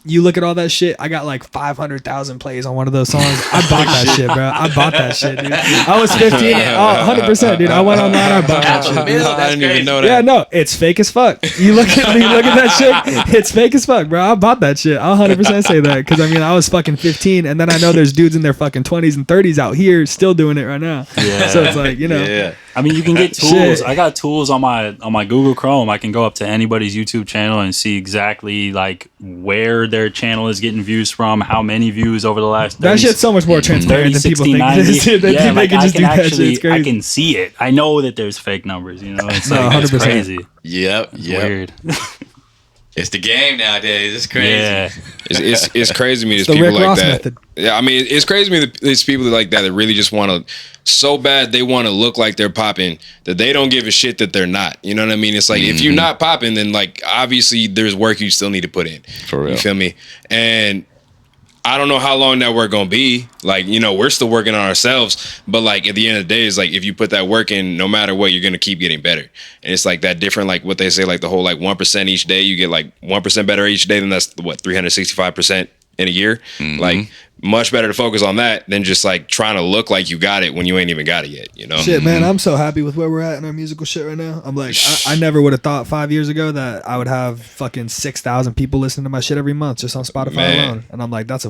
Speaker 2: You look at all that shit. I got like 500,000 plays on one of those songs. I bought that shit, bro. I bought that shit, dude. I was 15. Oh, 100%, dude. I went online. I bought that shit.
Speaker 3: I didn't even know that.
Speaker 2: Yeah, no, it's fake as fuck. You look at that shit. It's fake as fuck, bro. I bought that shit. I'll 100% say that because I mean I was fucking 15, and then I know there's dudes in their fucking 20s and 30s out here still doing it right now.
Speaker 4: Yeah.
Speaker 2: So it's like, you know.
Speaker 1: Yeah.
Speaker 4: I mean, you can get tools.
Speaker 2: Shit.
Speaker 4: I got tools on my Google Chrome. I can go up to anybody's YouTube channel and see exactly like where their channel is getting views from, how many views over the last. 30,
Speaker 2: That shit's so much more transparent
Speaker 4: 30,
Speaker 2: than people
Speaker 4: 60,
Speaker 2: think
Speaker 4: 90.
Speaker 2: it is. They
Speaker 4: Yeah,
Speaker 2: think
Speaker 4: like
Speaker 2: they can just do that shit. It's crazy.
Speaker 4: I can see it. I know that there's fake numbers. You know, it's
Speaker 2: No,
Speaker 4: like it's
Speaker 2: 100%.
Speaker 4: crazy.
Speaker 1: Yep.
Speaker 4: It's
Speaker 1: Yep.
Speaker 4: weird.
Speaker 1: It's the game nowadays. It's crazy.
Speaker 4: Yeah.
Speaker 3: It's crazy to me. There's
Speaker 2: the
Speaker 3: people
Speaker 2: Rick
Speaker 3: like
Speaker 2: Ross
Speaker 3: that.
Speaker 2: method.
Speaker 3: Yeah, I mean, it's crazy to me that there's people like that that really just want to so bad they want to look like they're popping that they don't give a shit that they're not. You know what I mean? It's like if you're not popping, then like obviously there's work you still need to put in.
Speaker 1: For real.
Speaker 3: You feel me? And I don't know how long that work gonna be. Like, you know, we're still working on ourselves, but like at the end of the day, it's like if you put that work in, no matter what, you're gonna keep getting better. And it's like that different, like what they say, like the whole like 1% each day, you get like 1% better each day, then that's what 365% in a year. Like much better to focus on that than just like trying to look like you got it when you ain't even got it yet, you know?
Speaker 2: Shit, man, I'm so happy with where we're at in our musical shit right now. I'm like, I never would have thought 5 years ago that I would have fucking 6,000 people listening to my shit every month just on Spotify
Speaker 3: Man.
Speaker 2: alone. And I'm like, that's a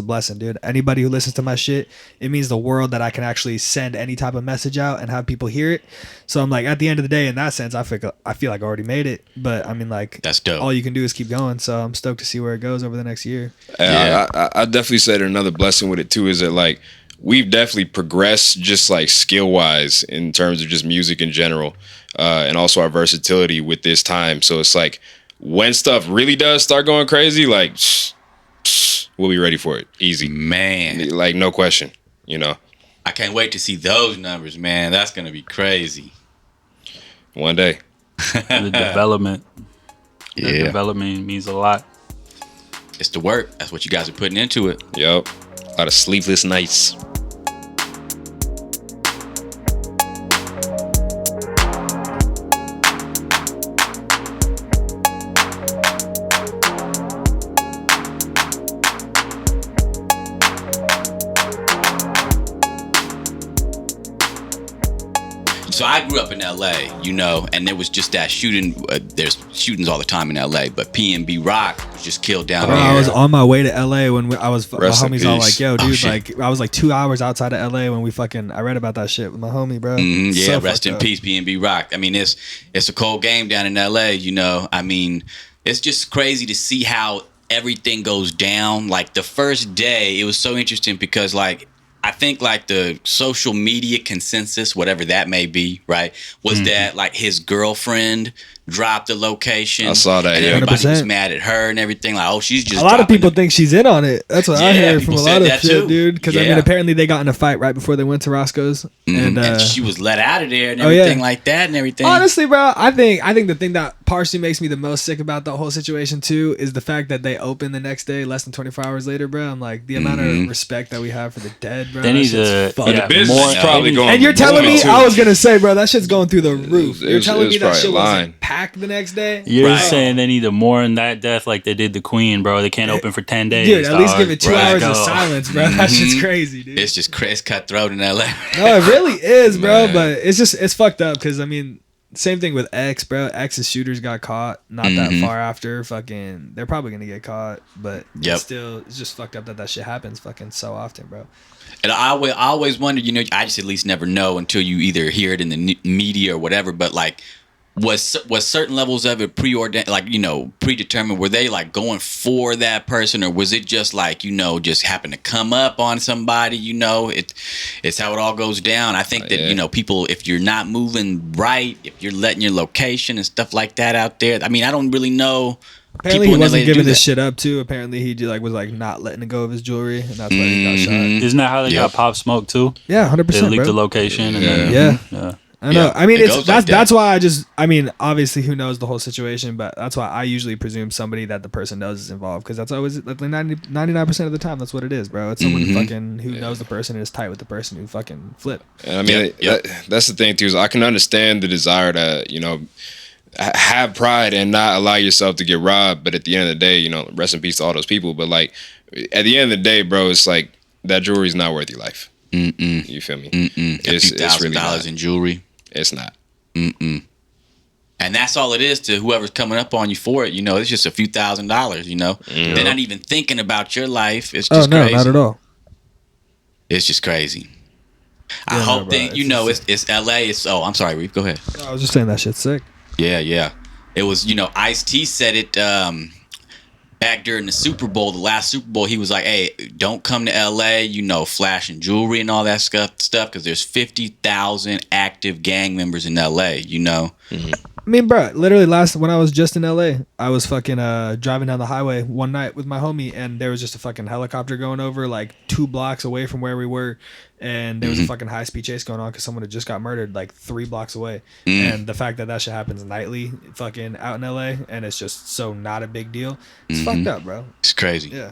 Speaker 2: blessing, dude. Anybody who listens to my shit, it means the world that I can actually send any type of message out and have people hear it. So I'm like, at the end of the day, in that sense, I feel like I already made it. But I mean, like,
Speaker 1: That's dope.
Speaker 2: all you can do is keep going. So I'm stoked to see where it goes over the next year.
Speaker 3: Yeah, I definitely said another blessing with it too is that like we've definitely progressed just like skill wise in terms of just music in general, and also our versatility with this time. So it's like when stuff really does start going crazy, like we'll be ready for it. Easy,
Speaker 1: Man,
Speaker 3: like no question. You know,
Speaker 1: I can't wait to see those numbers, man. That's gonna be crazy.
Speaker 3: one day.
Speaker 4: The development. The
Speaker 1: Yeah.
Speaker 4: development means a lot.
Speaker 1: It's the work. That's what you guys are putting into it.
Speaker 3: Yup, a lot of sleepless nights.
Speaker 1: So I grew up in LA, you know, and there was just that shooting. There's shootings all the time in LA, but PNB Rock was just killed down
Speaker 2: Bro,
Speaker 1: there.
Speaker 2: I was on my way to LA when I was my
Speaker 3: Rest in
Speaker 2: homies all
Speaker 3: peace.
Speaker 2: like, yo, dude,
Speaker 1: shit.
Speaker 2: like I was like 2 hours outside of LA when I read about that shit with my homie, bro.
Speaker 1: Yeah,
Speaker 2: So
Speaker 1: rest
Speaker 2: fucked
Speaker 1: in
Speaker 2: up.
Speaker 1: peace, PNB Rock. I mean, it's a cold game down in LA, you know. I mean, it's just crazy to see how everything goes down. Like the first day, it was so interesting because like I think like the social media consensus, whatever that may be, right, was that like his girlfriend dropped the location.
Speaker 3: I saw that,
Speaker 1: And
Speaker 3: yeah.
Speaker 1: everybody was
Speaker 2: 100%.
Speaker 1: mad at her and everything. Like, oh, she's just
Speaker 2: A lot of
Speaker 1: dropping
Speaker 2: people
Speaker 1: the-
Speaker 2: think she's in on it. That's what I
Speaker 1: Yeah,
Speaker 2: heard from a
Speaker 1: people
Speaker 2: lot
Speaker 1: said
Speaker 2: of
Speaker 1: that
Speaker 2: shit,
Speaker 1: too.
Speaker 2: dude. Because I mean,
Speaker 1: Yeah.
Speaker 2: apparently they got in a fight right before they went to Roscoe's, and
Speaker 1: and she was let out of there and
Speaker 2: Oh, yeah.
Speaker 1: everything like that and everything.
Speaker 2: honestly, bro, I think the thing that partially makes me the most sick about the whole situation too is the fact that they opened the next day, less than 24 hours later, bro. I'm like, the amount of respect that we have for the dead, bro.
Speaker 4: They
Speaker 2: that
Speaker 4: need
Speaker 2: shit's
Speaker 4: to
Speaker 2: fucked.
Speaker 3: The business
Speaker 4: more-
Speaker 3: is probably going.
Speaker 2: And you're telling me,
Speaker 3: too.
Speaker 2: I was gonna say, bro, that shit's going through the roof.
Speaker 3: It
Speaker 2: You're
Speaker 3: was-
Speaker 2: telling
Speaker 3: it was
Speaker 2: me that
Speaker 3: probably
Speaker 2: shit
Speaker 3: lying.
Speaker 2: wasn't packed the next day?
Speaker 4: You're
Speaker 1: Right.
Speaker 4: saying they need to mourn that death like they did the Queen, bro. They can't open for 10 days.
Speaker 2: Dude, at least
Speaker 4: dog.
Speaker 2: give it 2
Speaker 1: Right.
Speaker 2: hours of
Speaker 4: Go.
Speaker 2: silence, bro. That shit's crazy, dude.
Speaker 1: It's just it's cutthroat in LA.
Speaker 2: No, it really is, bro.
Speaker 3: Man.
Speaker 2: But it's fucked up because I mean, same thing with X, bro. X's shooters got caught not that far after. Fucking, they're probably gonna get caught, but
Speaker 1: Yep.
Speaker 2: it's just fucked up that shit happens fucking so often, bro.
Speaker 1: And I always wondered, you know, I just at least never know until you either hear it in the media or whatever. But like, was certain levels of it preordained, like, you know, predetermined? Were they like going for that person, or was it just like, you know, just happened to come up on somebody? You know, it's how it all goes down. I think that
Speaker 3: Yeah.
Speaker 1: you know, people, if you're not moving right, if you're letting your location and stuff like that out there. I mean, I don't really know.
Speaker 2: Apparently,
Speaker 1: people
Speaker 2: he
Speaker 1: in LA
Speaker 2: wasn't
Speaker 1: do
Speaker 2: giving this
Speaker 1: that.
Speaker 2: shit up too. Apparently, he like was like not letting go of his jewelry, and that's why he got shot.
Speaker 4: Isn't that how they
Speaker 1: Yep.
Speaker 4: got Pop Smoke too?
Speaker 2: Yeah, 100%,
Speaker 4: They leaked
Speaker 2: bro.
Speaker 4: the location and
Speaker 3: Yeah.
Speaker 4: then
Speaker 2: Yeah.
Speaker 4: yeah.
Speaker 2: I know.
Speaker 1: Yeah,
Speaker 2: I mean,
Speaker 1: it
Speaker 2: it's
Speaker 1: goes like
Speaker 2: that's
Speaker 1: that.
Speaker 2: why I mean, obviously, who knows the whole situation, but that's why I usually presume somebody that the person knows is involved, because that's always like 99% of the time that's what it is, bro. It's someone fucking who knows the person and is tight with the person who fucking flip.
Speaker 3: And I mean, that's the thing too. Is I can understand the desire to have pride and not allow yourself to get robbed. But at the end of the day, rest in peace to all those people. But like at the end of the day, bro, it's like that jewelry is not worth your life. You feel me?
Speaker 1: It's
Speaker 3: really
Speaker 1: $1,000
Speaker 3: not.
Speaker 1: in jewelry.
Speaker 3: It's not.
Speaker 1: And that's all it is to whoever's coming up on you for it. It's just a few $1,000s. They're not even thinking about your life. It's just crazy.
Speaker 2: Not at all.
Speaker 1: It's just crazy. I
Speaker 2: Yeah,
Speaker 1: hope
Speaker 2: bro,
Speaker 1: it's LA. I'm sorry, Reef. Go ahead.
Speaker 2: I was just saying that shit's sick.
Speaker 1: Yeah. It was, Ice-T said it back during the Super Bowl, the last Super Bowl. He was like, hey, don't come to LA, flashing jewelry and all that stuff, because there's 50,000 active gang members in LA,
Speaker 2: I mean, bro, literally when I was just in LA, I was fucking driving down the highway one night with my homie, and there was just a fucking helicopter going over like 2 blocks away from where we were, and there was a fucking high-speed chase going on because someone had just got murdered like 3 blocks away. And the fact that shit happens nightly fucking out in LA, and it's just so not a big deal, it's fucked up, bro.
Speaker 1: It's crazy.
Speaker 2: Yeah.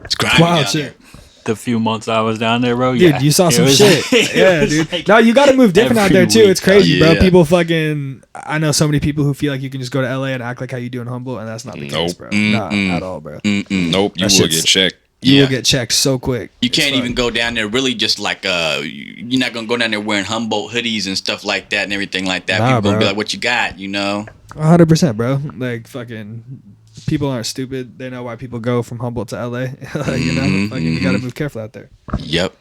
Speaker 1: It's grimy
Speaker 2: Wild
Speaker 1: down
Speaker 2: shit.
Speaker 1: there.
Speaker 4: The few months I was down there, bro.
Speaker 2: Dude, you saw
Speaker 4: it
Speaker 2: some
Speaker 4: was
Speaker 2: shit.
Speaker 4: like-
Speaker 2: Yeah, dude.
Speaker 4: like
Speaker 2: No, you got to move different out
Speaker 4: every
Speaker 2: there too.
Speaker 4: week,
Speaker 2: It's crazy, bro.
Speaker 1: yeah.
Speaker 2: People fucking. I know so many people who feel like you can just go to LA and act like how you do in Humboldt, and that's not the case, bro. Not at all, bro.
Speaker 3: Nope. You
Speaker 2: That
Speaker 3: will
Speaker 2: shit's-
Speaker 3: get checked.
Speaker 2: You will get checked so quick.
Speaker 1: You can't
Speaker 2: It's
Speaker 1: even go down there really just like you're not gonna go down there wearing Humboldt hoodies and stuff like that and everything like that.
Speaker 2: Nah,
Speaker 1: People gonna be
Speaker 2: bro.
Speaker 1: like, "What you got?"
Speaker 2: 100%, bro. Like fucking. People aren't stupid. They know why people go from Humboldt to LA. Fucking, you got to move careful out there.
Speaker 1: Yep.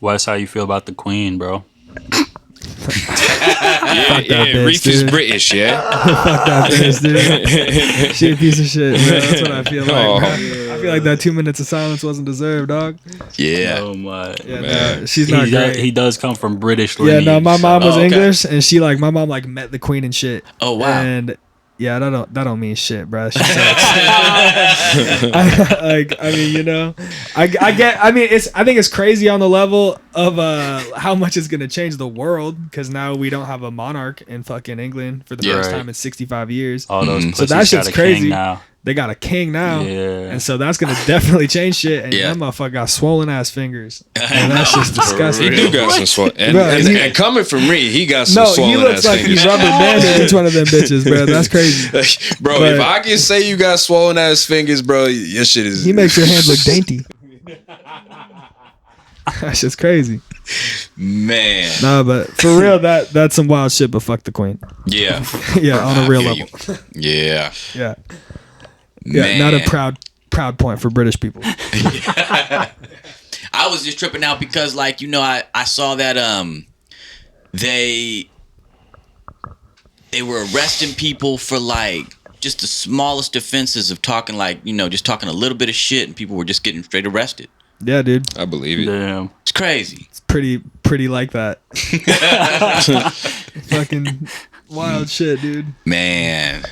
Speaker 4: Wes, how you feel about the Queen, bro?
Speaker 3: Yeah,
Speaker 2: bitch,
Speaker 3: Reef is
Speaker 2: dude.
Speaker 3: British, yeah.
Speaker 2: Fuck that bitch, dude. She a piece of shit, bro. That's what I feel like.
Speaker 3: Oh.
Speaker 2: Bro. I feel like that 2 minutes of silence wasn't deserved, dog.
Speaker 1: Yeah.
Speaker 4: Oh my.
Speaker 2: Yeah,
Speaker 3: Man.
Speaker 2: no, she's not great.
Speaker 4: He does come from British
Speaker 2: Yeah,
Speaker 4: lineage.
Speaker 2: no, my mom was
Speaker 1: Oh, okay.
Speaker 2: English, and my mom like met the Queen and shit.
Speaker 1: Oh, wow.
Speaker 2: And yeah, that don't mean shit, bro. She sucks. I think it's crazy on the level of how much it's gonna change the world, because now we don't have a monarch in fucking England for the
Speaker 1: Yeah.
Speaker 2: first
Speaker 4: Right.
Speaker 2: time in 65 years.
Speaker 4: All those
Speaker 2: So
Speaker 4: pussies
Speaker 2: that shit's
Speaker 4: got a
Speaker 2: crazy.
Speaker 4: king now.
Speaker 2: They got a king now,
Speaker 4: Yeah.
Speaker 2: and so that's gonna definitely change shit. And
Speaker 1: Yeah.
Speaker 2: that motherfucker got swollen ass fingers, and that's just disgusting.
Speaker 3: He do got some swollen. And,
Speaker 2: Bro,
Speaker 3: and coming from me, he got some
Speaker 2: No, he
Speaker 3: swollen
Speaker 2: looks
Speaker 3: ass
Speaker 2: like
Speaker 3: fingers.
Speaker 2: he's rubber banded each one of them bitches, bro. That's crazy.
Speaker 3: Bro,
Speaker 2: But-
Speaker 3: if I can say you got swollen ass fingers, bro, your shit is.
Speaker 2: He makes your hands look dainty. That's just crazy.
Speaker 1: Man.
Speaker 2: Nah, but for real, that's some wild shit. But fuck the Queen.
Speaker 1: Yeah.
Speaker 2: Yeah, on a real
Speaker 1: I
Speaker 2: level.
Speaker 1: feel you. Yeah.
Speaker 2: Yeah, yeah.
Speaker 1: Man.
Speaker 2: Not a proud point for British people.
Speaker 1: I was just tripping out because, like, I saw that they were arresting people for like just the smallest offenses of talking, like, just talking a little bit of shit, and people were just getting straight arrested.
Speaker 2: Yeah, dude,
Speaker 3: I believe it.
Speaker 4: Damn.
Speaker 1: It's crazy.
Speaker 2: it's pretty like that. Fucking wild shit, dude.
Speaker 1: Man.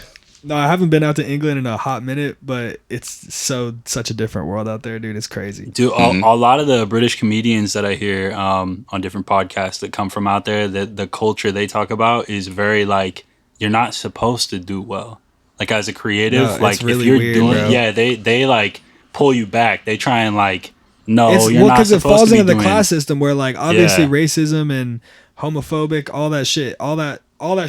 Speaker 2: No, I haven't been out to England in a hot minute, but it's such a different world out there, dude. It's crazy.
Speaker 4: Dude, a lot of the British comedians that I hear on different podcasts that come from out there, the culture they talk about is very like, you're not supposed to do well. Like as a creative,
Speaker 2: No, it's
Speaker 4: like
Speaker 2: really
Speaker 4: if you're
Speaker 2: weird,
Speaker 4: doing,
Speaker 2: bro.
Speaker 4: yeah, they like pull you back. They try and like, no,
Speaker 2: It's
Speaker 4: you're not
Speaker 2: because it
Speaker 4: supposed
Speaker 2: falls
Speaker 4: to be
Speaker 2: into the
Speaker 4: doing.
Speaker 2: class system where, like, obviously
Speaker 4: Yeah.
Speaker 2: racism and homophobic, all that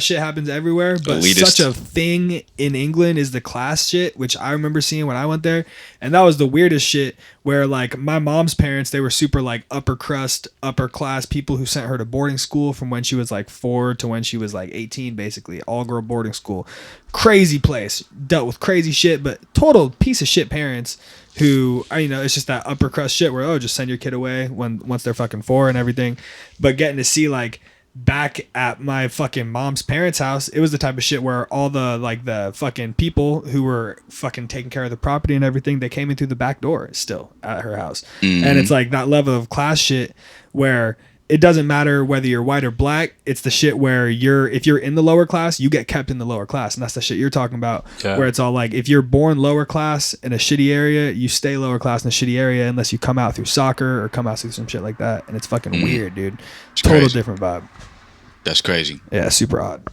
Speaker 2: shit happens everywhere. But
Speaker 3: Elitist.
Speaker 2: such a thing in England is the class shit, which I remember seeing when I went there, and that was the weirdest shit. Where like my mom's parents, they were super like upper crust, upper class people who sent her to boarding school from when she was like 4 to when she was like 18, basically all girl boarding school. Crazy place, dealt with crazy shit, but total piece of shit parents. Who, it's just that upper crust shit where, just send your kid away once they're fucking 4 and everything. But getting to see, like, back at my fucking mom's parents' house, it was the type of shit where all the fucking people who were fucking taking care of the property and everything, they came in through the back door still at her house. And it's like that level of class shit where it doesn't matter whether you're white or black. It's the shit where if you're in the lower class, you get kept in the lower class. And that's the shit you're talking about, where it's all like, if you're born lower class in a shitty area, you stay lower class in a shitty area unless you come out through soccer or come out through some shit like that. And it's fucking weird, dude. Total different vibe.
Speaker 1: That's crazy.
Speaker 2: Yeah, super odd.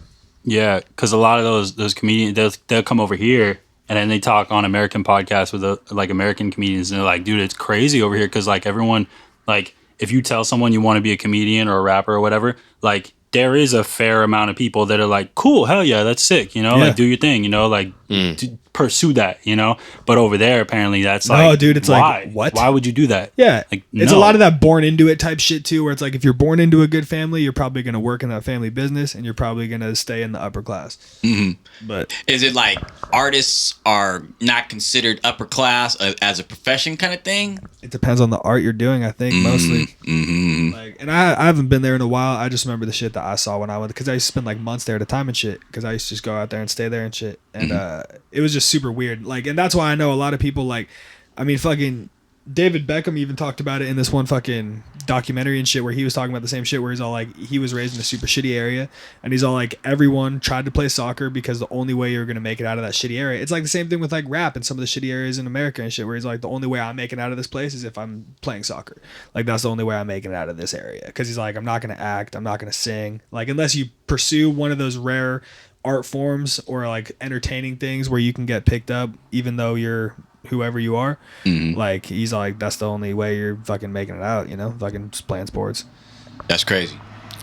Speaker 4: Yeah, because a lot of those comedians, they'll come over here and then they talk on American podcasts with like American comedians, and they're like, dude, it's crazy over here because like everyone, like if you tell someone you want to be a comedian or a rapper or whatever, like there is a fair amount of people that are like, cool, hell yeah, that's sick, you know, like do your thing, you know, like pursue that, you know. But over there, apparently, that's like,
Speaker 2: no, dude, it's
Speaker 4: why?
Speaker 2: like, what?
Speaker 4: Why would you do that?
Speaker 2: Yeah,
Speaker 4: like
Speaker 2: it's a lot of that born into it type shit too, where it's like if you're born into a good family, you're probably gonna work in that family business, and you're probably gonna stay in the upper class. But
Speaker 1: is it like artists are not considered upper class as a profession kind of thing?
Speaker 2: It depends on the art you're doing, I think, mostly. Like, and I haven't been there in a while. I just remember the shit that I saw when I went, because I used to spend like months there at a time and shit, because I used to just go out there and stay there and shit, and it was just super weird. Like, and that's why I know a lot of people, like, I mean, fucking David Beckham even talked about it in this one fucking documentary and shit, where he was talking about the same shit, where he's all like, he was raised in a super shitty area, and he's all like, everyone tried to play soccer because the only way you're gonna make it out of that shitty area. It's like the same thing with like rap and some of the shitty areas in America and shit, where he's like, the only way I'm making it out of this place is if I'm playing soccer. Like, that's the only way I'm making it out of this area, because he's like, I'm not gonna act, I'm not gonna sing, like, unless you pursue one of those rare art forms or like entertaining things where you can get picked up even though you're whoever you are. Like, he's like, that's the only way you're fucking making it out, you know, fucking just playing sports.
Speaker 1: That's crazy.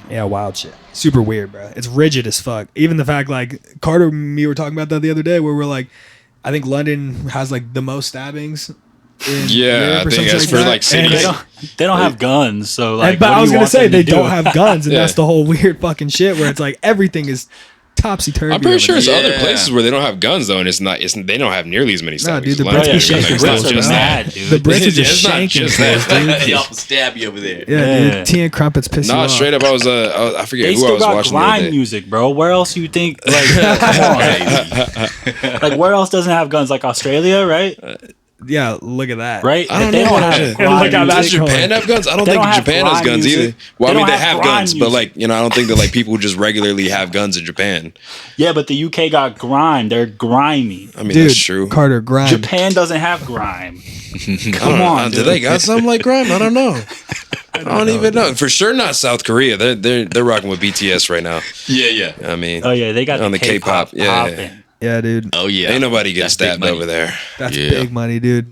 Speaker 2: Yeah, wild shit. Super weird, bro. It's rigid as fuck. Even the fact, like, Carter and me were talking about that the other day, where we're like, I think London has like the most stabbings in Europe
Speaker 3: I think as for like cities,
Speaker 4: they don't have guns, so like,
Speaker 2: but I was gonna say they
Speaker 4: do?
Speaker 2: don't have guns, and that's the whole weird fucking shit where it's like everything is topsy-turvy.
Speaker 3: I'm pretty sure
Speaker 2: there.
Speaker 3: there's other places where they don't have guns though, and they don't have nearly as many stabbings.
Speaker 2: Dude, the
Speaker 3: London
Speaker 2: Brits be
Speaker 3: has
Speaker 2: shaking
Speaker 3: guns.
Speaker 2: fools,
Speaker 3: It's not
Speaker 2: bro.
Speaker 3: just that.
Speaker 2: The Brits are just
Speaker 3: It's not
Speaker 2: shanking
Speaker 3: just
Speaker 2: fools,
Speaker 3: that.
Speaker 2: dude.
Speaker 1: They all stab you over there.
Speaker 2: Yeah, dude. Tea and crumpets piss you
Speaker 3: Nah,
Speaker 2: off.
Speaker 3: straight up, I forget
Speaker 4: They
Speaker 3: who I
Speaker 4: still
Speaker 3: was
Speaker 4: got
Speaker 3: watching the other
Speaker 4: grime
Speaker 3: day.
Speaker 4: music, bro. Where else you think? Like, come on. Like, where else doesn't have guns? Like Australia, right?
Speaker 2: Yeah, look at that.
Speaker 4: Right?
Speaker 3: I don't
Speaker 4: They
Speaker 3: know.
Speaker 4: don't have
Speaker 3: Look
Speaker 4: grime
Speaker 2: how that's
Speaker 4: music.
Speaker 2: going.
Speaker 3: Japan have guns? I don't
Speaker 4: They
Speaker 3: think
Speaker 4: don't have
Speaker 3: Japan has
Speaker 4: grime
Speaker 3: guns
Speaker 4: music.
Speaker 3: either. Well, I
Speaker 4: They
Speaker 3: mean, they
Speaker 4: don't
Speaker 3: have
Speaker 4: have
Speaker 3: guns,
Speaker 4: grime
Speaker 3: but
Speaker 4: music.
Speaker 3: like, you know, I don't think that like people just regularly have guns in Japan.
Speaker 4: Yeah, but the UK got grime. They're grimy.
Speaker 3: I mean,
Speaker 2: Dude,
Speaker 3: that's true.
Speaker 2: Carter, grime.
Speaker 4: Japan doesn't have grime.
Speaker 3: Come
Speaker 4: on,
Speaker 3: do
Speaker 4: dude.
Speaker 3: they got something like grime? I don't know. I don't even know. For sure, not South Korea. They're rocking with BTS right now.
Speaker 1: Yeah.
Speaker 3: I mean,
Speaker 4: Oh yeah, they got
Speaker 3: on
Speaker 4: the K-pop.
Speaker 3: yeah.
Speaker 4: popping.
Speaker 2: Yeah, dude.
Speaker 1: Oh yeah.
Speaker 3: Ain't nobody getting
Speaker 1: That's big
Speaker 3: stabbed
Speaker 1: money.
Speaker 3: over there.
Speaker 2: That's
Speaker 1: Yeah.
Speaker 2: big money, dude.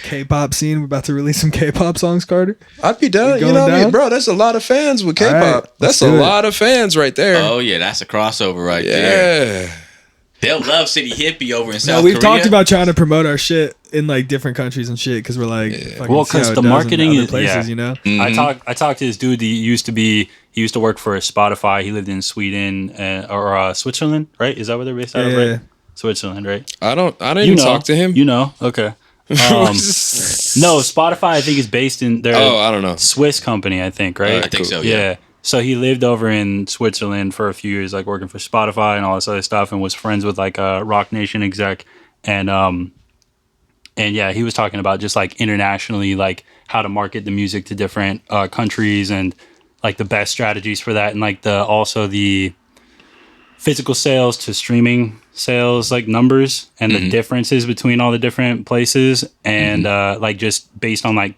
Speaker 2: K-pop scene. We're about to release some K-pop songs, Carter.
Speaker 3: I'd be down. You
Speaker 2: going
Speaker 3: know what I mean,
Speaker 2: down?
Speaker 3: bro? That's a lot of fans with K-pop.
Speaker 2: All right,
Speaker 3: That's
Speaker 2: let's
Speaker 3: a
Speaker 2: do it.
Speaker 3: lot of fans right there.
Speaker 1: Oh yeah, that's a crossover right there.
Speaker 3: Yeah.
Speaker 1: They'll love City Hippie over in South
Speaker 2: No, we've
Speaker 1: Korea.
Speaker 2: talked about trying to promote our shit in like different countries and shit, because we're like, fucking
Speaker 4: Well,
Speaker 2: see how
Speaker 4: 'cause
Speaker 2: it
Speaker 4: the
Speaker 2: does in
Speaker 4: marketing
Speaker 2: other
Speaker 4: is-
Speaker 2: places,
Speaker 4: yeah.
Speaker 2: you know.
Speaker 4: I talked to this dude. He used to work for Spotify. He lived in Sweden or Switzerland, right? Is that where they're based out of?
Speaker 2: Yeah.
Speaker 4: Right? Switzerland, right?
Speaker 3: I didn't even talk to him.
Speaker 4: You know, okay. No, Spotify I think is based in their
Speaker 3: I don't know.
Speaker 4: Swiss company, I think, right?
Speaker 1: I think so. Yeah.
Speaker 4: So he lived over in Switzerland for a few years, like working for Spotify and all this other stuff, and was friends with like a Rock Nation exec, and yeah, he was talking about just like internationally, like how to market the music to different countries and like the best strategies for that, and like the physical sales to streaming sales, like numbers and the differences between all the different places, and like just based on like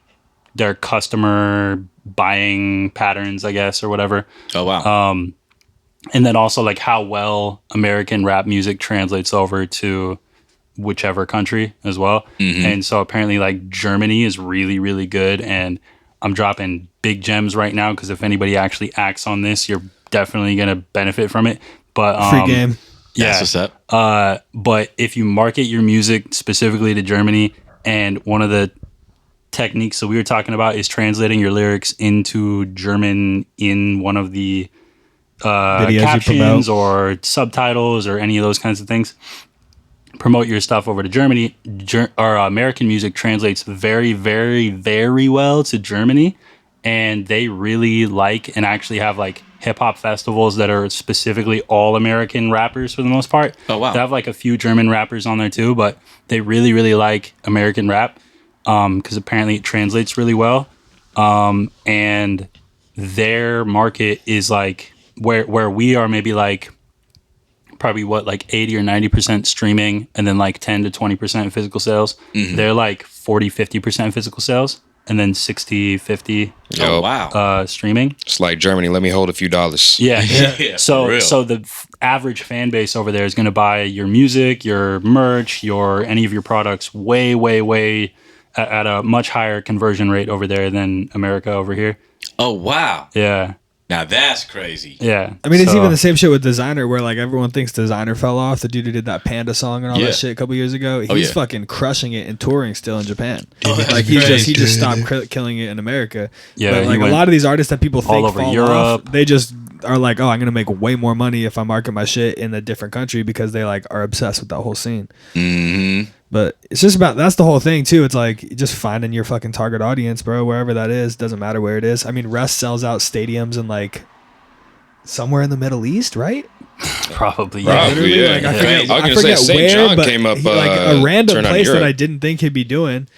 Speaker 4: their customer buying patterns, I guess, or whatever.
Speaker 1: Oh wow.
Speaker 4: And then also like how well American rap music translates over to whichever country as well. And so apparently like Germany is really, really good, and I'm dropping big gems right now because if anybody actually acts on this, you're definitely gonna benefit from it. But
Speaker 2: Free game.
Speaker 4: yeah,
Speaker 1: That's what's up.
Speaker 4: but if you market your music specifically to Germany, and one of the techniques that we were talking about is translating your lyrics into German in one of the
Speaker 2: Videos you
Speaker 4: captions
Speaker 2: promote.
Speaker 4: or subtitles or any of those kinds of things. Promote your stuff over to Germany. American music translates very, very, very well to Germany, and they really like and actually have like hip hop festivals that are specifically all American rappers for the most part.
Speaker 1: Oh, wow.
Speaker 4: They have like a few German rappers on there too, but they really, really like American rap because apparently it translates really well. And their market is like where we are, maybe like probably like 80 or 90% streaming, and then like 10 to 20% physical sales. They're like 40-50% physical sales, and then 60-50
Speaker 3: Yo,
Speaker 1: wow.
Speaker 4: Streaming.
Speaker 3: it's like Germany. Let me hold a few dollars.
Speaker 4: Yeah.
Speaker 1: Yeah,
Speaker 4: So
Speaker 1: for real.
Speaker 4: so the average fan base over there is going to buy your music, your merch, any of your products way at a much higher conversion rate over there than America over here.
Speaker 1: Oh wow.
Speaker 4: Yeah.
Speaker 1: Now that's crazy.
Speaker 4: Yeah.
Speaker 2: I mean, it's
Speaker 4: So-
Speaker 2: even the same shit with Designer, where like everyone thinks Designer fell off. The dude who did that Panda song and all
Speaker 1: Yeah.
Speaker 2: that shit a couple years ago, he's
Speaker 1: yeah.
Speaker 2: fucking crushing it and touring still in Japan.
Speaker 1: Oh, that's
Speaker 2: like he just stopped killing it in America.
Speaker 4: Yeah,
Speaker 2: but
Speaker 4: he
Speaker 2: like a
Speaker 4: went
Speaker 2: lot of these artists that people think
Speaker 4: all over
Speaker 2: fall
Speaker 4: Europe.
Speaker 2: off, they just are like, oh, I'm gonna make way more money if I market my shit in a different country, because they like are obsessed with that whole scene.
Speaker 1: Mm-hmm.
Speaker 2: But it's just about, that's the whole thing too. It's like just finding your fucking target audience, bro, wherever that is. Doesn't matter where it is. I mean, Rest sells out stadiums in like somewhere in the Middle East, right?
Speaker 4: Probably.
Speaker 3: Probably,
Speaker 2: Literally,
Speaker 3: yeah.
Speaker 2: like, I
Speaker 3: Yeah.
Speaker 2: forget,
Speaker 3: I was gonna
Speaker 2: I forget
Speaker 3: say, St.
Speaker 2: where,
Speaker 3: John
Speaker 2: but
Speaker 3: came up,
Speaker 2: like a random
Speaker 3: turned on
Speaker 2: place that
Speaker 3: Europe.
Speaker 2: I didn't think he'd be doing.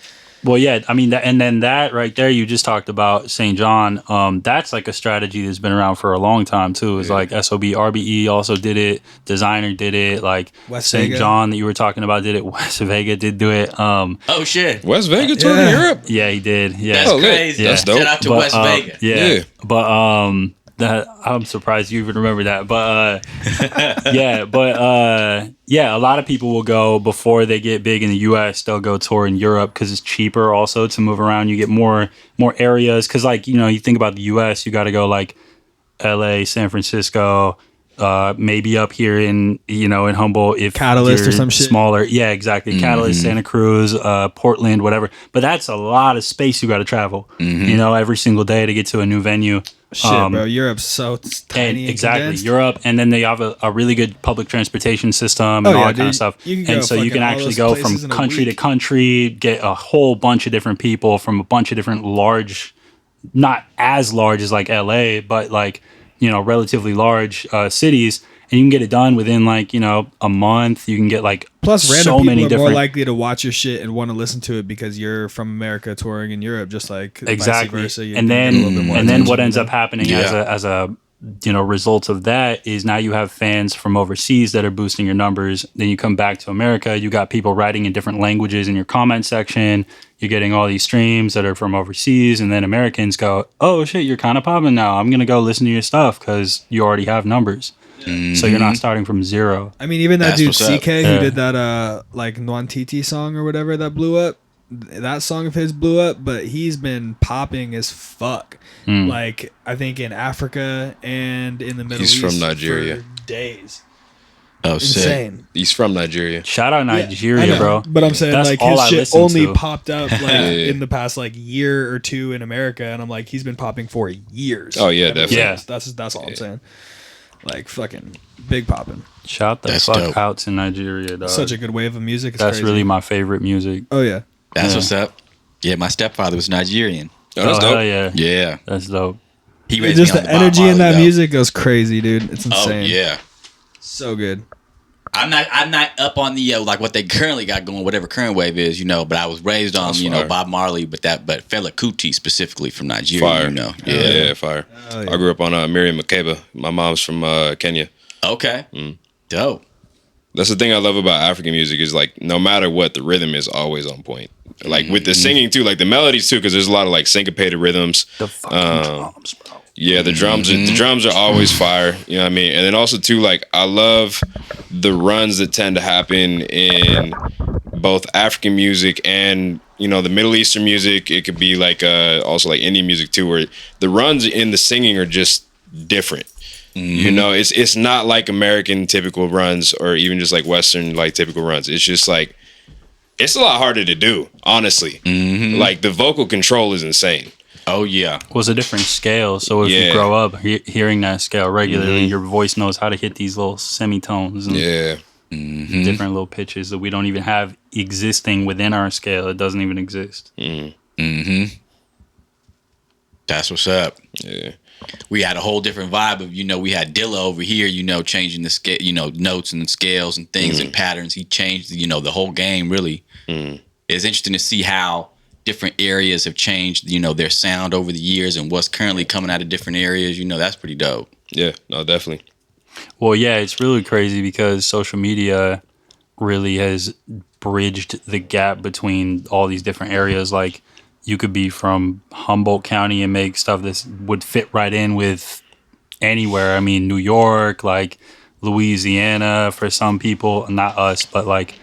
Speaker 4: Well, yeah, I mean, and then that right there, you just talked about St. John. That's like a strategy that's been around for a long time too. It's like SOB, RBE also did it. Designer did it. Like
Speaker 2: West
Speaker 4: St.
Speaker 2: Vega.
Speaker 4: John that you were talking about did it. West Vega did do it.
Speaker 1: Oh shit.
Speaker 3: West Vegas toured
Speaker 2: Yeah.
Speaker 3: in Europe.
Speaker 4: Yeah, he did. Yeah,
Speaker 1: That's
Speaker 3: Oh, lit.
Speaker 1: crazy.
Speaker 3: That's dope.
Speaker 1: Shout out to
Speaker 4: But,
Speaker 1: West Vegas.
Speaker 4: Yeah.
Speaker 3: Yeah.
Speaker 4: But that I'm surprised you even remember that. But yeah, a lot of people will go before they get big in the US, they'll go tour in Europe because it's cheaper also to move around. You get more areas, because like, you know, you think about the US, you got to go like LA, San Francisco, maybe up here in Humboldt, if
Speaker 2: Catalyst or
Speaker 4: you're
Speaker 2: some shit.
Speaker 4: smaller. Yeah, exactly. Catalyst, Santa Cruz, Portland, whatever. But that's a lot of space you got to travel, every single day to get to a new venue.
Speaker 2: Shit, bro. Europe's so tiny
Speaker 4: And
Speaker 2: and
Speaker 4: exactly,
Speaker 2: condensed.
Speaker 4: Europe, and then they have a really good public transportation system and
Speaker 2: Oh,
Speaker 4: all
Speaker 2: yeah,
Speaker 4: that kind of
Speaker 2: dude.
Speaker 4: stuff.
Speaker 2: You can go
Speaker 4: And so you
Speaker 2: fucking
Speaker 4: can
Speaker 2: all
Speaker 4: actually
Speaker 2: those
Speaker 4: go
Speaker 2: places
Speaker 4: from
Speaker 2: in a
Speaker 4: country to
Speaker 2: week.
Speaker 4: country, get a whole bunch of different people from a bunch of different large, not as large as like LA, but like, relatively large cities. And you can get it done within like, a month. You can get like
Speaker 2: Plus, random
Speaker 4: so
Speaker 2: people
Speaker 4: many
Speaker 2: are more
Speaker 4: different.
Speaker 2: likely to watch your shit and want to listen to it because you're from America touring in Europe, just like
Speaker 4: Exactly.
Speaker 2: vice versa. You
Speaker 4: And
Speaker 2: can get a little bit more
Speaker 4: then what
Speaker 2: attention,
Speaker 4: ends up happening as a result of that is now you have fans from overseas that are boosting your numbers. Then you come back to America, you got people writing in different languages in your comment section. You're getting all these streams that are from overseas, and then Americans go, "Oh shit, you're kind of popping now. I'm gonna go listen to your stuff because you already have numbers." So you're not starting from zero.
Speaker 2: I mean, even that
Speaker 1: That's
Speaker 2: dude
Speaker 1: what's up.
Speaker 2: CK who
Speaker 4: Yeah.
Speaker 2: did that like Nwantiti song or whatever that blew up. That song of his blew up, but he's been popping as fuck. Like I think in Africa and in the Middle
Speaker 3: He's
Speaker 2: East
Speaker 3: from Nigeria.
Speaker 2: for days.
Speaker 1: Oh sick.
Speaker 2: Insane.
Speaker 3: He's from Nigeria.
Speaker 4: Shout out
Speaker 2: I
Speaker 4: Nigeria,
Speaker 2: know,
Speaker 4: bro.
Speaker 2: But I'm saying
Speaker 4: That's
Speaker 2: like
Speaker 4: all
Speaker 2: his
Speaker 4: I
Speaker 2: shit
Speaker 4: listen
Speaker 2: only
Speaker 4: to.
Speaker 2: popped up like
Speaker 3: Yeah.
Speaker 2: in the past like year or two in America, and I'm like, he's been popping for years.
Speaker 3: Oh, yeah,
Speaker 2: Ever
Speaker 3: definitely.
Speaker 2: since. That's all I'm saying. Like fucking big popping.
Speaker 4: Shout the
Speaker 1: That's
Speaker 4: fuck
Speaker 1: dope.
Speaker 4: out to Nigeria, dog.
Speaker 2: Such a good wave of music. It's
Speaker 4: That's
Speaker 2: crazy.
Speaker 4: really my favorite music.
Speaker 2: Oh yeah.
Speaker 1: That's
Speaker 4: Yeah.
Speaker 1: what's up. Yeah, my stepfather was Nigerian.
Speaker 3: Oh, that's
Speaker 4: Oh,
Speaker 3: dope.
Speaker 4: hell yeah.
Speaker 1: Yeah.
Speaker 4: That's dope.
Speaker 1: He raised
Speaker 2: Just
Speaker 1: me on
Speaker 2: the
Speaker 1: Bob
Speaker 2: energy in
Speaker 1: Marley,
Speaker 2: that
Speaker 1: though.
Speaker 2: music goes crazy, dude. It's
Speaker 1: Oh
Speaker 2: insane.
Speaker 1: yeah.
Speaker 2: So good.
Speaker 1: I'm not up on the like what they currently got going, whatever current wave is, but I was raised on
Speaker 3: That's fire.
Speaker 1: Bob Marley, but Fela Kuti specifically from Nigeria,
Speaker 3: Fire.
Speaker 1: Yeah.
Speaker 3: Yeah, fire.
Speaker 2: Oh, yeah.
Speaker 3: I grew up on Miriam Makeba. My mom's from Kenya.
Speaker 1: Okay. Dope.
Speaker 3: That's the thing I love about African music is like no matter what, the rhythm is always on point. Like with the singing too, like the melodies too, because there's a lot of like syncopated rhythms.
Speaker 4: The fucking drums, bro.
Speaker 3: Yeah, the drums are always fire. You know what I mean? And then also too, like I love the runs that tend to happen in both African music and the Middle Eastern music. It could be like also like Indian music too, where the runs in the singing are just different. It's not like American typical runs or even just like Western like typical runs. It's just like it's a lot harder to do, honestly. Like the vocal control is insane.
Speaker 1: Oh yeah.
Speaker 4: Was a different scale. So if
Speaker 3: Yeah.
Speaker 4: you grow up hearing that scale regularly, your voice knows how to hit these little semitones and
Speaker 3: Yeah.
Speaker 4: different little pitches that we don't even have existing within our scale. It doesn't even exist.
Speaker 1: That's what's up.
Speaker 3: Yeah.
Speaker 1: We had a whole different vibe of, we had Dilla over here, changing the scale, notes and scales and things and patterns. He changed, the whole game really. It's interesting to see how different areas have changed, their sound over the years and what's currently coming out of different areas, that's pretty dope.
Speaker 3: Yeah, no, definitely.
Speaker 4: Well, yeah, it's really crazy because social media really has bridged the gap between all these different areas. Like, you could be from Humboldt County and make stuff that would fit right in with anywhere. I mean, New York, like Louisiana for some people, not us, but like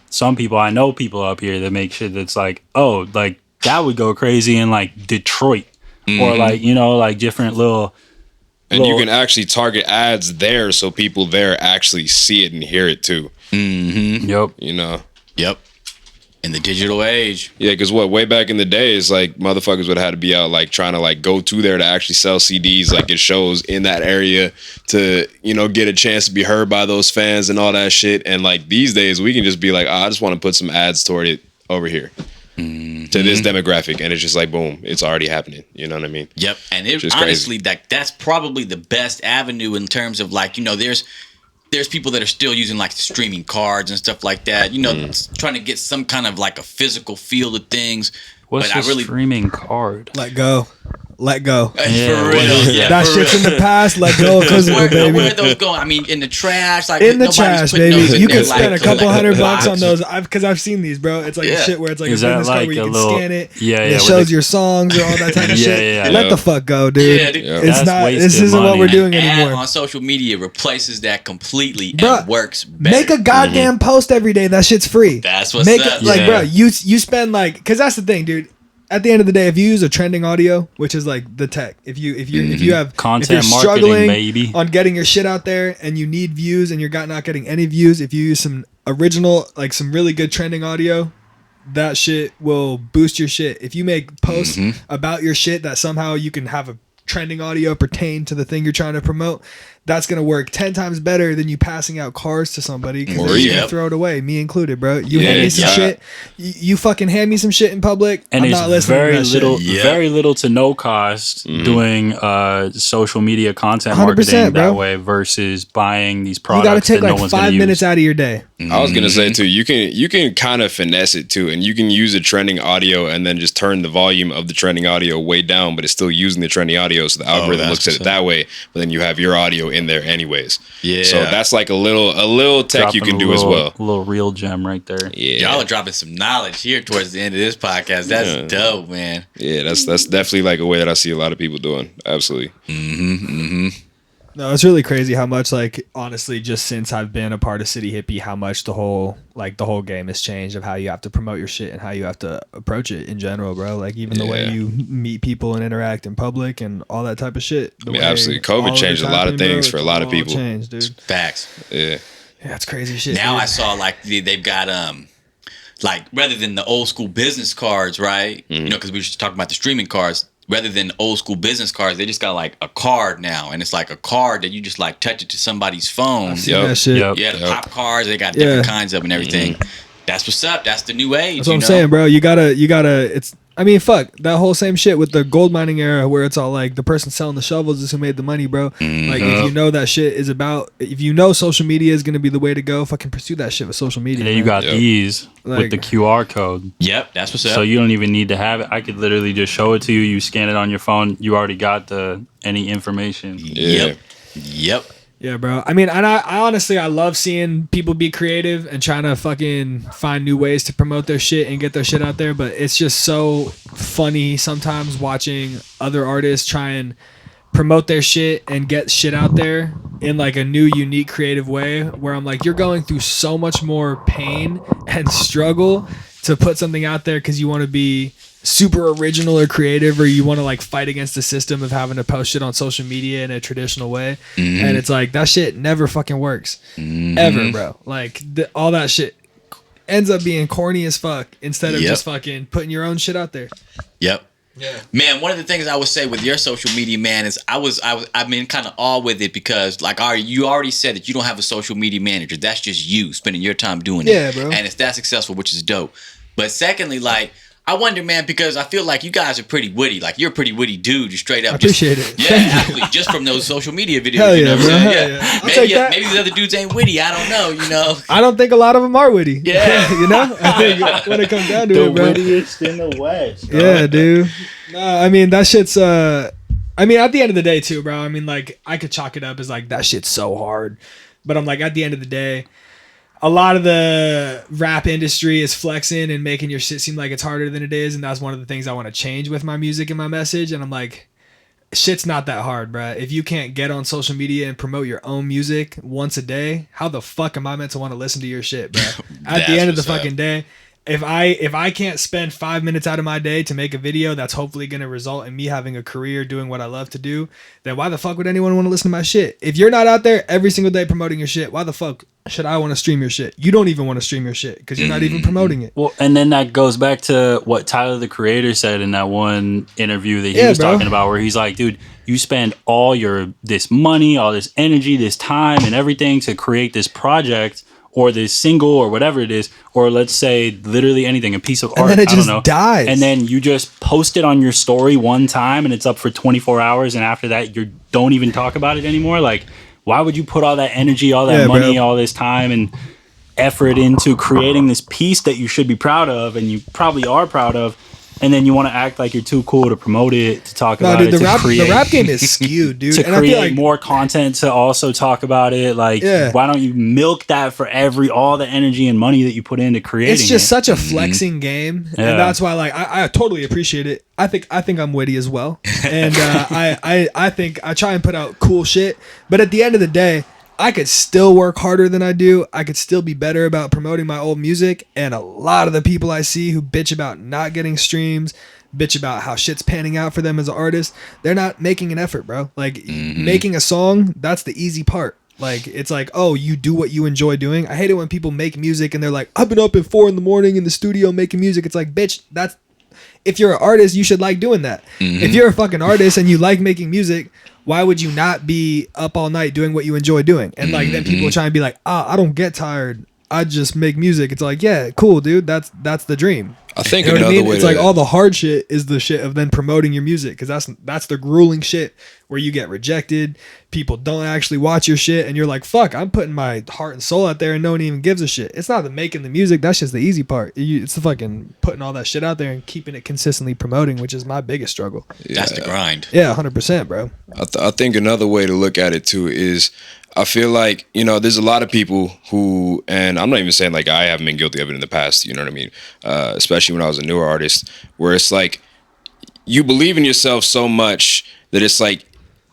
Speaker 4: some people, I know people up here that make shit that's like, oh, like that would go crazy in like Detroit or like, like different little.
Speaker 3: And you can actually target ads there so people there actually see it and hear it too.
Speaker 1: Mm-hmm.
Speaker 4: Yep.
Speaker 1: Yep. In the digital age.
Speaker 3: Yeah, because way back in the day, it's like motherfuckers would have had to be out like trying to like go to there to actually sell CDs, like get shows in that area to, get a chance to be heard by those fans and all that shit. And like these days, we can just be like, I just want to put some ads toward it over here. To this demographic, and it's just like boom, it's already happening. You know what I mean?
Speaker 1: Yep. And it honestly, that's probably the best avenue in terms of like, there's people that are still using like streaming cards and stuff like that, trying to get some kind of like a physical feel of things.
Speaker 4: What's a streaming card?
Speaker 2: Let go.
Speaker 1: Yeah,
Speaker 2: for
Speaker 1: real. Yeah,
Speaker 2: that shit's in the past. Let go, baby.
Speaker 1: Where are those going? I mean, in the trash. Like
Speaker 2: in the trash, baby. You can spend a couple $100 on those. Because I've seen these, bro. It's like shit where it's like a business card where you can scan it.
Speaker 4: Yeah,
Speaker 2: and it shows your songs or all that type of shit.
Speaker 4: Yeah.
Speaker 2: Let the fuck go, dude.
Speaker 1: Yeah, dude.
Speaker 2: It's not. This isn't what we're doing anymore.
Speaker 1: On social media replaces that completely and works better.
Speaker 2: Make a goddamn post every day. That shit's free.
Speaker 1: That's what's up.
Speaker 2: Like, bro, you spend like, because that's the thing, dude. At the end of the day, if you use a trending audio, which is like the tech, if you have
Speaker 4: content
Speaker 2: if you're
Speaker 4: marketing,
Speaker 2: struggling
Speaker 4: baby,
Speaker 2: on getting your shit out there and you need views and you're not getting any views, if you use some original, like some really good trending audio, that shit will boost your shit. If you make posts about your shit that somehow you can have a trending audio pertain to the thing you're trying to promote, that's gonna work 10 times better than you passing out cars to somebody because they're gonna throw it away, me included, bro. You hand me some shit, you fucking hand me some shit in public, and I'm not listening to that shit.
Speaker 4: Very little to no cost doing social media content marketing that way versus buying these products.
Speaker 2: You gotta take
Speaker 4: that
Speaker 2: like
Speaker 4: no one's
Speaker 2: 5 minutes out of your day.
Speaker 3: I was gonna say too, you can kind of finesse it too, and you can use a trending audio and then just turn the volume of the trending audio way down, but it's still using the trending audio, so the algorithm looks at it that way. But then you have your audio in there anyways. Yeah. So that's like a little tech you can do as well.
Speaker 4: A little real gem right there.
Speaker 3: Yeah.
Speaker 1: Y'all are dropping some knowledge here towards the end of this podcast. That's dope, man.
Speaker 3: Yeah, that's definitely like a way that I see a lot of people doing. Absolutely.
Speaker 2: No, it's really crazy how much, like, honestly, just since I've been a part of City Hippie, how much the whole game has changed of how you have to promote your shit and how you have to approach it in general, bro. Like, even the way you meet people and interact in public and all that type of shit.
Speaker 3: Absolutely. COVID changed a lot of things for a lot of people.
Speaker 2: Changed, dude.
Speaker 1: Facts.
Speaker 3: Yeah.
Speaker 2: Yeah, it's crazy shit.
Speaker 1: Now
Speaker 2: dude.
Speaker 1: I saw, like, they've got, like, rather than the old school business cards, right? Because we were just talking about the streaming cards. Rather than old school business cards, they just got like a card now, and it's like a card that you just like touch it to somebody's phone.
Speaker 2: That shit.
Speaker 1: Yeah, the pop cards, they got different kinds of them and everything. That's what's up. That's the new age.
Speaker 2: That's what I'm saying, bro. You gotta. It's. I mean, fuck that whole same shit with the gold mining era, where it's all like the person selling the shovels is who made the money, bro. Like, if you know that shit is about, if you know social media is gonna be the way to go, fucking pursue that shit with social media.
Speaker 4: And then you got these with the QR code.
Speaker 1: Yep, that's what's up.
Speaker 4: So you don't even need to have it. I could literally just show it to you. You scan it on your phone. You already got any information.
Speaker 1: Yep.
Speaker 2: Yeah, bro. I mean, and I honestly, I love seeing people be creative and trying to fucking find new ways to promote their shit and get their shit out there. But it's just so funny sometimes watching other artists try and promote their shit and get shit out there in like a new, unique, creative way, where I'm like, you're going through so much more pain and struggle to put something out there because you want to be super original or creative, or you want to like fight against the system of having to post shit on social media in a traditional way. And it's like, that shit never fucking works ever, bro. Like all that shit ends up being corny as fuck instead of just fucking putting your own shit out there.
Speaker 1: Yeah. Man, one of the things I would say with your social media, man, is I've been kind of awe with it because, like, you already said that you don't have a social media manager. That's just you spending your time doing it.
Speaker 2: Yeah, bro.
Speaker 1: And it's that successful, which is dope. But secondly, like, I wonder, man, because I feel like you guys are pretty witty. Like, you're a pretty witty dude, just straight up.
Speaker 2: I appreciate it.
Speaker 1: Yeah, absolutely. Just from those social media videos.
Speaker 2: Hell
Speaker 1: you know
Speaker 2: yeah,
Speaker 1: what I'm
Speaker 2: bro.
Speaker 1: saying?
Speaker 2: Hell
Speaker 1: Yeah.
Speaker 2: yeah. I'll take that.
Speaker 1: Maybe these other dudes ain't witty. I don't know, you know.
Speaker 2: I don't think a lot of them are witty.
Speaker 1: Yeah.
Speaker 2: You know? I think when it comes down to
Speaker 4: The
Speaker 2: it, bro.
Speaker 4: wittiest in the West. dog.
Speaker 2: Yeah, dude. No, I mean, that shit's, I mean, at the end of the day, too, bro, I mean, like, I could chalk it up as, like, that shit's so hard. But I'm like, at the end of the day, a lot of the rap industry is flexing and making your shit seem like it's harder than it is. And that's one of the things I want to change with my music and my message. And I'm like, shit's not that hard, bro. If you can't get on social media and promote your own music once a day, how the fuck am I meant to want to listen to your shit, bro? At the end of the fucking day, if I can't spend 5 minutes out of my day to make a video that's hopefully going to result in me having a career doing what I love to do, then why the fuck would anyone want to listen to my shit? If you're not out there every single day promoting your shit, why the fuck should I want to stream your shit? You don't even want to stream your shit because you're not even promoting it.
Speaker 4: Well, and then that goes back to what Tyler the Creator said in that one interview that he was
Speaker 2: bro.
Speaker 4: talking about, where he's like, dude, you spend all this money, all this energy, this time and everything to create this project or this single or whatever it is, or let's say literally anything, a piece of art,
Speaker 2: then it
Speaker 4: I don't
Speaker 2: just
Speaker 4: know.
Speaker 2: dies.
Speaker 4: And then you just post it on your story one time and it's up for 24 hours and after that you don't even talk about it anymore. Like, why would you put all that energy, all that money, all this time and effort into creating this piece that you should be proud of and you probably are proud of, and then you want to act like you're too cool to promote it, to talk about
Speaker 2: dude,
Speaker 4: it,
Speaker 2: the rap game is skewed, dude.
Speaker 4: to
Speaker 2: And I feel
Speaker 4: create
Speaker 2: like
Speaker 4: more content to also talk about it. Like, why don't you milk that for all the energy and money that you put into creating
Speaker 2: it's just
Speaker 4: it?
Speaker 2: such a flexing game,
Speaker 4: Yeah.
Speaker 2: and that's why, like, I totally appreciate it. I think I'm witty as well, and I think I try and put out cool shit. But at the end of the day, I could still work harder than I do. I could still be better about promoting my old music. And a lot of the people I see who bitch about not getting streams, bitch about how shit's panning out for them as an artist, they're not making an effort, bro. Like, making a song, that's the easy part. Like, it's like, oh, you do what you enjoy doing. I hate it when people make music and they're like, I've been up at 4 a.m. in the studio making music. It's like, bitch, if you're an artist, you should like doing that. If you're a fucking artist and you like making music, why would you not be up all night doing what you enjoy doing? And like, then people try and be like, I don't get tired. I just make music. It's like, yeah, cool, dude. That's the dream.
Speaker 3: I think
Speaker 2: You know what I
Speaker 3: another
Speaker 2: mean?
Speaker 3: way
Speaker 2: It's
Speaker 3: to,
Speaker 2: like all the hard shit is the shit of then promoting your music, because that's the grueling shit where you get rejected. People don't actually watch your shit, and you're like, fuck, I'm putting my heart and soul out there, and no one even gives a shit. It's not the making the music. That's just the easy part. It's the fucking putting all that shit out there and keeping it consistently promoting, which is my biggest struggle.
Speaker 1: That's the grind.
Speaker 2: Yeah, 100%, bro.
Speaker 3: I think another way to look at it too is, I feel like, you know, there's a lot of people who, and I'm not even saying like I haven't been guilty of it in the past, you know what I mean? Especially when I was a newer artist, where it's like you believe in yourself so much that it's like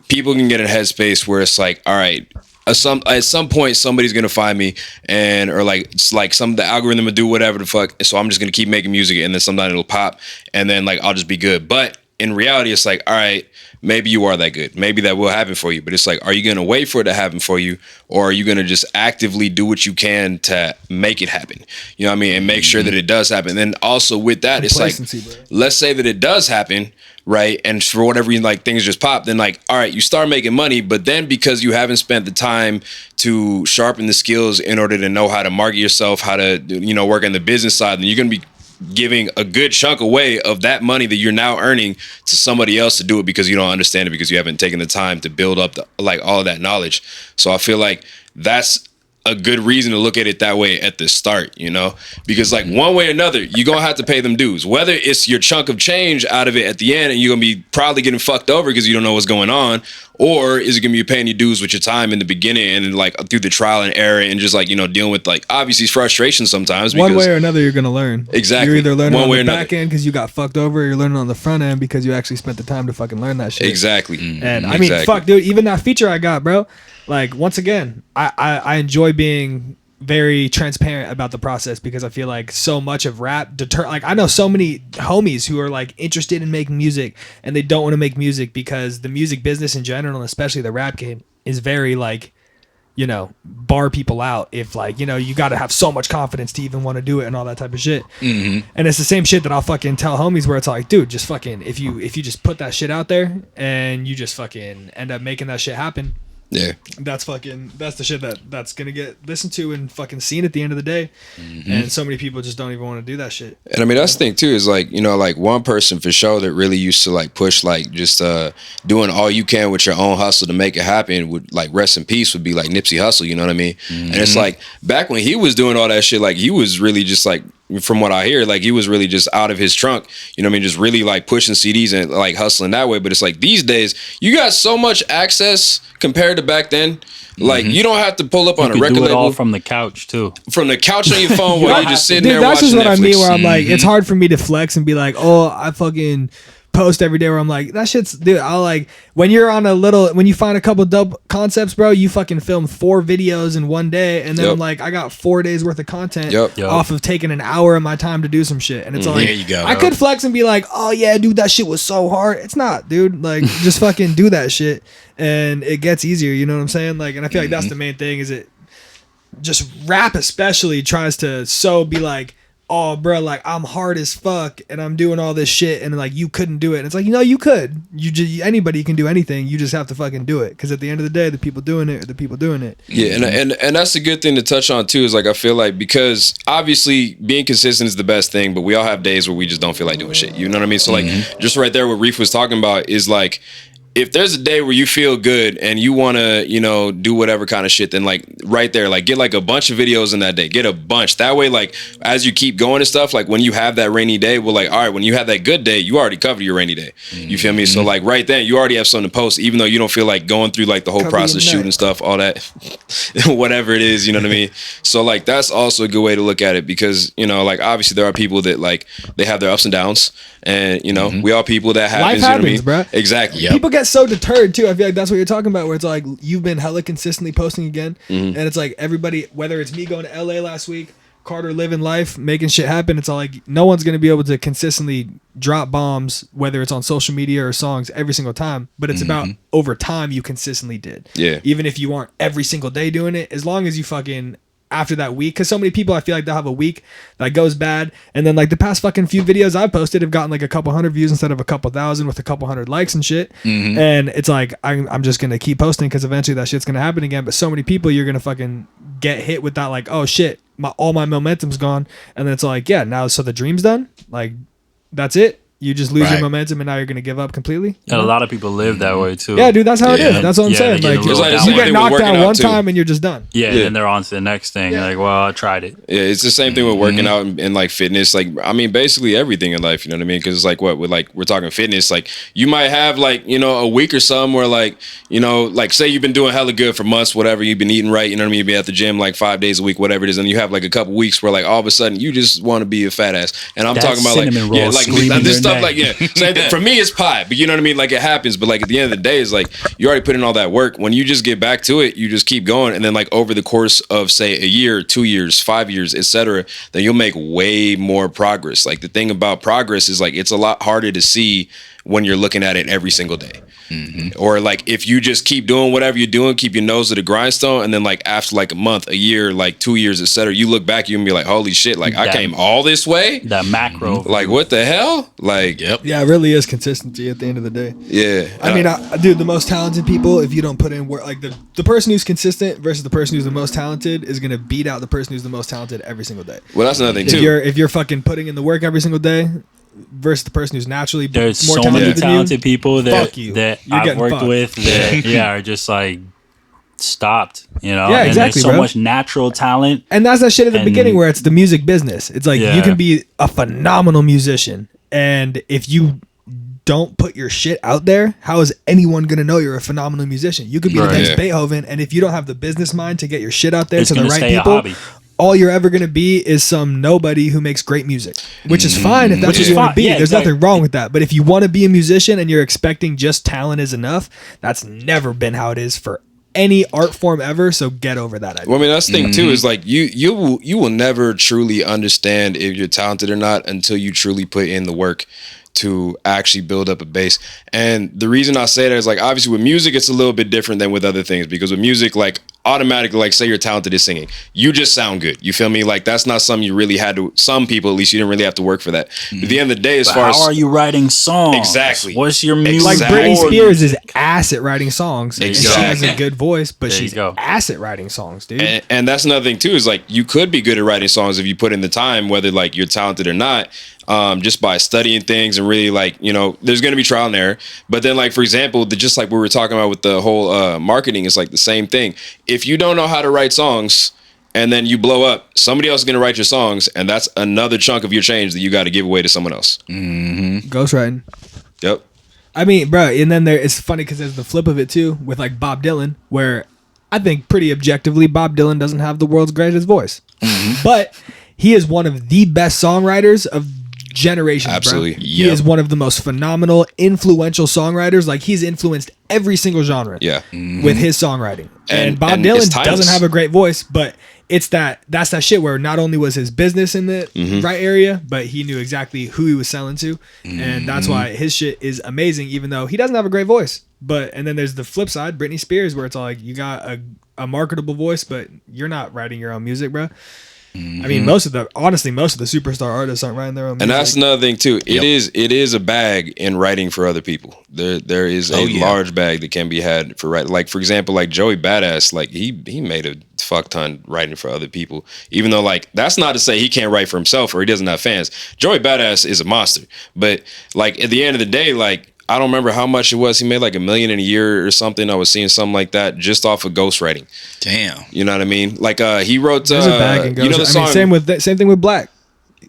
Speaker 3: people can get in a headspace where it's like, all right, at some point somebody's gonna find me, and or like it's like the algorithm will do whatever the fuck, so I'm just gonna keep making music, and then sometime it'll pop, and then like I'll just be good. But in reality, it's like, all right, maybe you are that good. Maybe that will happen for you. But it's like, are you going to wait for it to happen for you? Or are you going to just actively do what you can to make it happen? You know what I mean? And make sure that it does happen. And then also with that, it's like,
Speaker 2: Bro.
Speaker 3: let's say that it does happen, right? And for whatever reason, like things just pop. Then like, all right, you start making money. But then because you haven't spent the time to sharpen the skills in order to know how to market yourself, how to, you know, work on the business side, then you're going to be giving a good chunk away of that money that you're now earning to somebody else to do it because you don't understand it, because you haven't taken the time to build up all of that knowledge. So I feel like that's a good reason to look at it that way at the start, you know, because like one way or another, you're going to have to pay them dues, whether it's your chunk of change out of it at the end and you're going to be probably getting fucked over because you don't know what's going on, or is it going to be paying your dues with your time in the beginning and then like through the trial and error and just like, you know, dealing with like obviously frustration sometimes.
Speaker 2: One way or another, you're going to learn.
Speaker 3: Exactly.
Speaker 2: You're either learning
Speaker 3: One
Speaker 2: on
Speaker 3: way
Speaker 2: the
Speaker 3: or
Speaker 2: back
Speaker 3: another.
Speaker 2: end because you got fucked over, or you're learning on the front end because you actually spent the time to fucking learn that shit.
Speaker 3: Exactly.
Speaker 2: And I mean, fuck, dude, even that feature I got, bro, like, once again, I enjoy being very transparent about the process, because I feel like so much of rap like I know so many homies who are like interested in making music and they don't want to make music because the music business in general, and especially the rap game, is very like, you know, bar people out if like, you know, you got to have so much confidence to even want to do it and all that type of shit. And it's the same shit that I'll fucking tell homies, where it's like, dude, just fucking, if you just put that shit out there and you just fucking end up making that shit happen,
Speaker 3: Yeah.
Speaker 2: That's the shit that's gonna get listened to and fucking seen at the end of the day. And so many people just don't even want to do that shit.
Speaker 3: And I mean, that's the thing too, is like, you know, like one person for sure that really used to like push like just doing all you can with your own hustle to make it happen, would like rest in peace, would be like Nipsey Hussle, you know what I mean? And it's like back when he was doing all that shit, like he was really just like, from what I hear, like he was really just out of his trunk, you know what I mean, just really like pushing CDs and like hustling that way. But it's like these days you got so much access compared to back then. Like you don't have to pull up on a record
Speaker 4: do it
Speaker 3: label
Speaker 4: all from the couch too.
Speaker 3: From the couch on your phone while you're just sitting
Speaker 2: Dude,
Speaker 3: there
Speaker 2: that's
Speaker 3: watching
Speaker 2: just what
Speaker 3: Netflix.
Speaker 2: I mean, where I'm like, it's hard for me to flex and be like, oh, I fucking post every day, where I'm like, that shit's, dude, I like, when you're on when you find a couple dope concepts, bro, you fucking film 4 videos in one day, and then I'm like, I got 4 days worth of content off of taking an hour of my time to do some shit. And it's like,
Speaker 1: there you go,
Speaker 2: I could flex and be like, oh yeah, dude, that shit was so hard. It's not, dude. Like, just fucking do that shit and it gets easier, you know what I'm saying? Like, and I feel like that's the main thing, is it just rap especially tries to be like, oh bro, like I'm hard as fuck and I'm doing all this shit, and like you couldn't do it. And it's like, you know, you could. Anybody can do anything. You just have to fucking do it, because at the end of the day, the people doing it are the people doing it.
Speaker 3: Yeah, and that's a good thing to touch on too, is like, I feel like, because obviously being consistent is the best thing, but we all have days where we just don't feel like doing shit, you know what I mean? So like, just right there what Reeph was talking about is like, if there's a day where you feel good and you want to, you know, do whatever kind of shit, then like right there, like get like a bunch of videos in that day, get a bunch. That way, like as you keep going and stuff, like when you have that rainy day, well, like, all right, when you have that good day, you already covered your rainy day. You feel me? So like right then, you already have something to post, even though you don't feel like going through like the whole process, shooting stuff, all that, whatever it is, you know what I mean? So like, that's also a good way to look at it, because, you know, like obviously there are people that like, they have their ups and downs, and, you know, we all people that happens,
Speaker 2: Life
Speaker 3: you know
Speaker 2: happens,
Speaker 3: what I mean?
Speaker 2: bro.
Speaker 3: Exactly.
Speaker 2: People get so deterred too. I feel like that's what you're talking about, where it's like you've been hella consistently posting again, and it's like everybody, whether it's me going to LA last week, Carter living life, making shit happen, it's all like no one's gonna be able to consistently drop bombs, whether it's on social media or songs, every single time. But it's about over time you consistently did.
Speaker 3: Yeah.
Speaker 2: Even if you aren't every single day doing it, as long as you fucking, after that week, because so many people, I feel like they'll have a week that goes bad, and then like the past fucking few videos I've posted have gotten like a couple hundred views instead of a couple thousand, with a couple hundred likes and shit. And it's like, I'm just gonna keep posting, because eventually that shit's gonna happen again. But so many people, you're gonna fucking get hit with that, like, oh shit, all my momentum's gone, and then it's like, yeah, now so the dream's done, like that's it. You just lose your momentum, and now you're gonna give up completely.
Speaker 4: And a lot of people live that way too.
Speaker 2: Yeah, dude, that's how it is. That's what I'm saying.
Speaker 4: they
Speaker 2: Like,
Speaker 4: get a little
Speaker 3: down.
Speaker 2: you get knocked
Speaker 3: Working
Speaker 2: down
Speaker 3: out
Speaker 2: one
Speaker 3: too.
Speaker 2: time and you're just done.
Speaker 4: Yeah, and then they're on to the next thing. Like, well, I tried it.
Speaker 3: Yeah, it's the same thing with working out and like fitness. Like, I mean, basically everything in life, you know what I mean? Because it's like, what, with like, we're talking fitness, like you might have like, you know, a week or something where like, you know, like say you've been doing hella good for months, whatever, you've been eating right, you know what I mean? You've been at the gym like 5 days a week, whatever it is. And you have like a couple weeks where like all of a sudden you just want to be a fat ass. And I'm talking about like, yeah, like this stuff, like, yeah. Same thing. For me, it's pie, but you know what I mean? Like it happens, but like at the end of the day, it's like you already put in all that work. When you just get back to it, you just keep going. And then like over the course of say a year, 2 years, 5 years, etc., then you'll make way more progress. Like the thing about progress is like, it's a lot harder to see when you're looking at it every single day. Or like if you just keep doing whatever you're doing, keep your nose to the grindstone, and then like after like a month, a year, like 2 years, etc., you look back, you can be like, holy shit, like I came all this way.
Speaker 4: That macro.
Speaker 3: Like what the hell? Like,
Speaker 2: Yeah, it really is consistency at the end of the day.
Speaker 3: Yeah.
Speaker 2: I mean, dude, the most talented people, if you don't put in work, like the person who's consistent versus the person who's the most talented is gonna beat out the person who's the most talented every single day.
Speaker 3: Well, that's another thing too.
Speaker 2: If you're fucking putting in the work every single day versus the person who's naturally
Speaker 4: There's
Speaker 2: more
Speaker 4: so
Speaker 2: talented
Speaker 4: many
Speaker 2: than
Speaker 4: talented
Speaker 2: you,
Speaker 4: people
Speaker 2: fuck you.
Speaker 4: that
Speaker 2: You're
Speaker 4: I've
Speaker 2: getting
Speaker 4: worked
Speaker 2: fucked.
Speaker 4: with that are just like stopped, you know?
Speaker 2: Yeah,
Speaker 4: and
Speaker 2: exactly,
Speaker 4: there's so
Speaker 2: bro.
Speaker 4: much natural talent.
Speaker 2: And that's that shit at the
Speaker 4: And-
Speaker 2: beginning where it's the music business. It's like
Speaker 4: Yeah.
Speaker 2: you can be a phenomenal musician, and if you don't put your shit out there, how is anyone gonna know you're a phenomenal musician? You could be the
Speaker 4: Right.
Speaker 2: next
Speaker 3: Yeah.
Speaker 2: Beethoven, and if you don't have the business mind to get your shit out there
Speaker 4: It's
Speaker 2: to the
Speaker 4: gonna
Speaker 2: right
Speaker 4: stay a
Speaker 2: people,
Speaker 4: hobby.
Speaker 2: all you're ever gonna be is some nobody who makes great music, which is fine if that's
Speaker 4: Which
Speaker 2: what
Speaker 4: is
Speaker 2: you want to
Speaker 4: fine.
Speaker 2: be.
Speaker 4: Yeah,
Speaker 2: There's
Speaker 4: exactly.
Speaker 2: nothing wrong with that. But if you want to be a musician and you're expecting just talent is enough, that's never been how it is for any art form ever. So get over that idea.
Speaker 3: Well, I mean, that's the thing too, is like you will never truly understand if you're talented or not until you truly put in the work to actually build up a base. And the reason I say that is like, obviously with music, it's a little bit different than with other things, because with music, like automatically, like, say you're talented at singing, you just sound good. You feel me? Like, that's not something you really had to. Some people, at least, you didn't really have to work for that. But at the end of the day, as far as
Speaker 4: how are you writing songs?
Speaker 3: Exactly.
Speaker 4: What's your music?
Speaker 2: Like
Speaker 3: Exactly.
Speaker 2: Britney Spears is ass at writing songs. And she
Speaker 3: Exactly.
Speaker 2: has a good voice, but
Speaker 4: There you
Speaker 2: she's
Speaker 4: go.
Speaker 2: ass at writing songs, dude.
Speaker 3: And that's another thing too, is like you could be good at writing songs if you put in the time, whether like you're talented or not, just by studying things and really like, you know, there's going to be trial and error. But then, like, for example, just like we were talking about with the whole marketing, is like the same thing. If you don't know how to write songs and then you blow up, somebody else is going to write your songs, and that's another chunk of your change that you got to give away to someone else.
Speaker 2: Ghostwriting.
Speaker 3: Yep.
Speaker 2: I mean, bro, and then it's funny because there's the flip of it too with like Bob Dylan, where I think pretty objectively Bob Dylan doesn't have the world's greatest voice, but he is one of the best songwriters of generations.
Speaker 3: Absolutely.
Speaker 2: Bro. He
Speaker 3: Yep.
Speaker 2: is one of the most phenomenal, influential songwriters. Like, he's influenced every single genre.
Speaker 3: Yeah.
Speaker 2: With his songwriting, and Bob
Speaker 3: and
Speaker 2: Dylan
Speaker 3: it's timeless.
Speaker 2: doesn't have a great voice, but that's that shit where not only was his business in the right area, but he knew exactly who he was selling to, and that's why his shit is amazing, even though he doesn't have a great voice. But and then there's the flip side, Britney Spears, where it's all like you got a marketable voice, but you're not writing your own music, bro. I mean, most of the superstar artists aren't writing their own music.
Speaker 3: And that's another thing too. It is a bag in writing for other people. There is a large bag that can be had for writing. Like, for example, like Joey Badass, like he made a fuck ton writing for other people. Even though, like, that's not to say he can't write for himself or he doesn't have fans. Joey Badass is a monster. But like at the end of the day, like, I don't remember how much it was. He made like $1 million in a year or something. I was seeing something like that just off of ghostwriting.
Speaker 1: Damn.
Speaker 3: You know what I mean? Like he wrote
Speaker 2: There's a bag in
Speaker 3: you know the song.
Speaker 2: I mean, same thing with Black.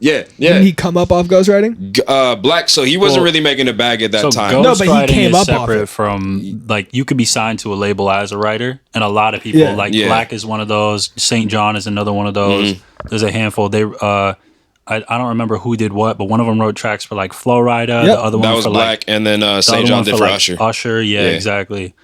Speaker 3: Yeah.
Speaker 2: Didn't he come up off ghostwriting?
Speaker 3: Black, so he wasn't
Speaker 4: Well,
Speaker 3: really making a bag at that
Speaker 4: So
Speaker 3: time.
Speaker 2: No, but he
Speaker 4: ghostwriting
Speaker 2: came
Speaker 4: is
Speaker 2: up off
Speaker 4: separate
Speaker 2: it.
Speaker 4: from, like, you could be signed to a label as a writer, and a lot of people,
Speaker 2: Yeah.
Speaker 4: like
Speaker 3: Yeah.
Speaker 4: Black is one of those, St. John is another one of those. There's a handful. They I don't remember who did what, but one of them wrote tracks for like Flo Rida,
Speaker 2: Yep.
Speaker 4: the other one
Speaker 3: That was
Speaker 4: for
Speaker 3: Black,
Speaker 4: like
Speaker 3: and then
Speaker 4: the
Speaker 3: St.
Speaker 4: other
Speaker 3: John
Speaker 4: one
Speaker 3: did for
Speaker 4: like,
Speaker 3: Usher.
Speaker 4: Usher, yeah,
Speaker 3: Yeah.
Speaker 4: exactly.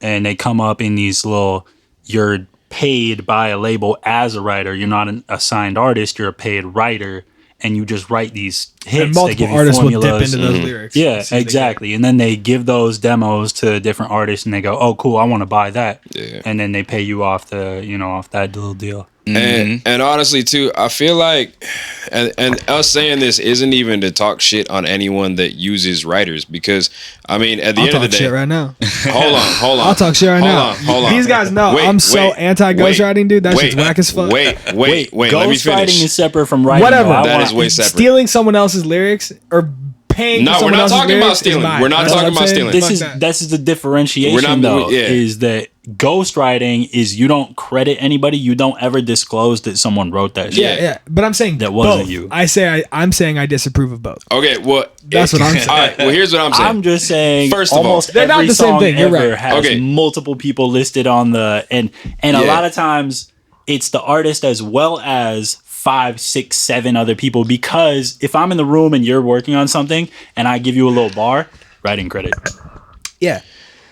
Speaker 4: And they come up in these little, you're paid by a label as a writer. You're not a signed artist. You're a paid writer, and you just write these hits.
Speaker 2: And
Speaker 4: They
Speaker 2: multiple
Speaker 4: give you
Speaker 2: artists will
Speaker 4: formulas.
Speaker 2: dip into those lyrics.
Speaker 4: Yeah,
Speaker 2: See if they
Speaker 4: exactly. And then they give those demos to different artists, and they go, "Oh, cool, I want to buy that."
Speaker 3: Yeah.
Speaker 4: And then they pay you off off that little deal.
Speaker 3: And honestly too, I feel like and us saying this isn't even to talk shit on anyone that uses writers, because I mean at the
Speaker 2: I'll
Speaker 3: end of the
Speaker 2: talk
Speaker 3: day,
Speaker 2: shit right now.
Speaker 3: hold on.
Speaker 2: I'll talk shit right now.
Speaker 3: Hold on.
Speaker 2: These guys know I'm so anti-ghostwriting, dude. That shit's whack as fuck.
Speaker 3: Wait. Let me
Speaker 4: Ghostwriting
Speaker 3: finish.
Speaker 4: is separate from writing.
Speaker 2: Whatever.
Speaker 4: though.
Speaker 3: That is way separate.
Speaker 2: Stealing someone else's lyrics or paying
Speaker 3: No,
Speaker 2: for
Speaker 3: we're
Speaker 2: someone
Speaker 3: not
Speaker 2: else's
Speaker 3: talking about
Speaker 2: lyrics is
Speaker 3: stealing.
Speaker 2: mine.
Speaker 3: We're not
Speaker 2: That's
Speaker 3: talking
Speaker 2: what I'm
Speaker 3: about
Speaker 2: saying.
Speaker 3: stealing.
Speaker 2: Fuck that.
Speaker 4: This is the differentiation though,
Speaker 3: yeah.
Speaker 4: is that ghostwriting is you don't credit anybody, you don't ever disclose that someone wrote that shit.
Speaker 2: Yeah, but I'm saying
Speaker 4: That wasn't
Speaker 2: both.
Speaker 4: you.
Speaker 2: I'm saying I disapprove of both.
Speaker 3: Okay, well
Speaker 2: That's what I'm saying.
Speaker 3: All right, well here's what I'm saying.
Speaker 4: I'm just saying,
Speaker 3: First of all,
Speaker 4: almost
Speaker 2: they're not
Speaker 4: every
Speaker 2: the same
Speaker 4: song
Speaker 2: thing. You're
Speaker 4: ever
Speaker 2: right.
Speaker 4: has
Speaker 3: Okay.
Speaker 4: multiple people listed on the and a
Speaker 3: Yeah.
Speaker 4: lot of times it's the artist as well as 5, 6, 7 other people, because if I'm in the room and you're working on something and I give you a little bar, writing credit.
Speaker 2: Yeah.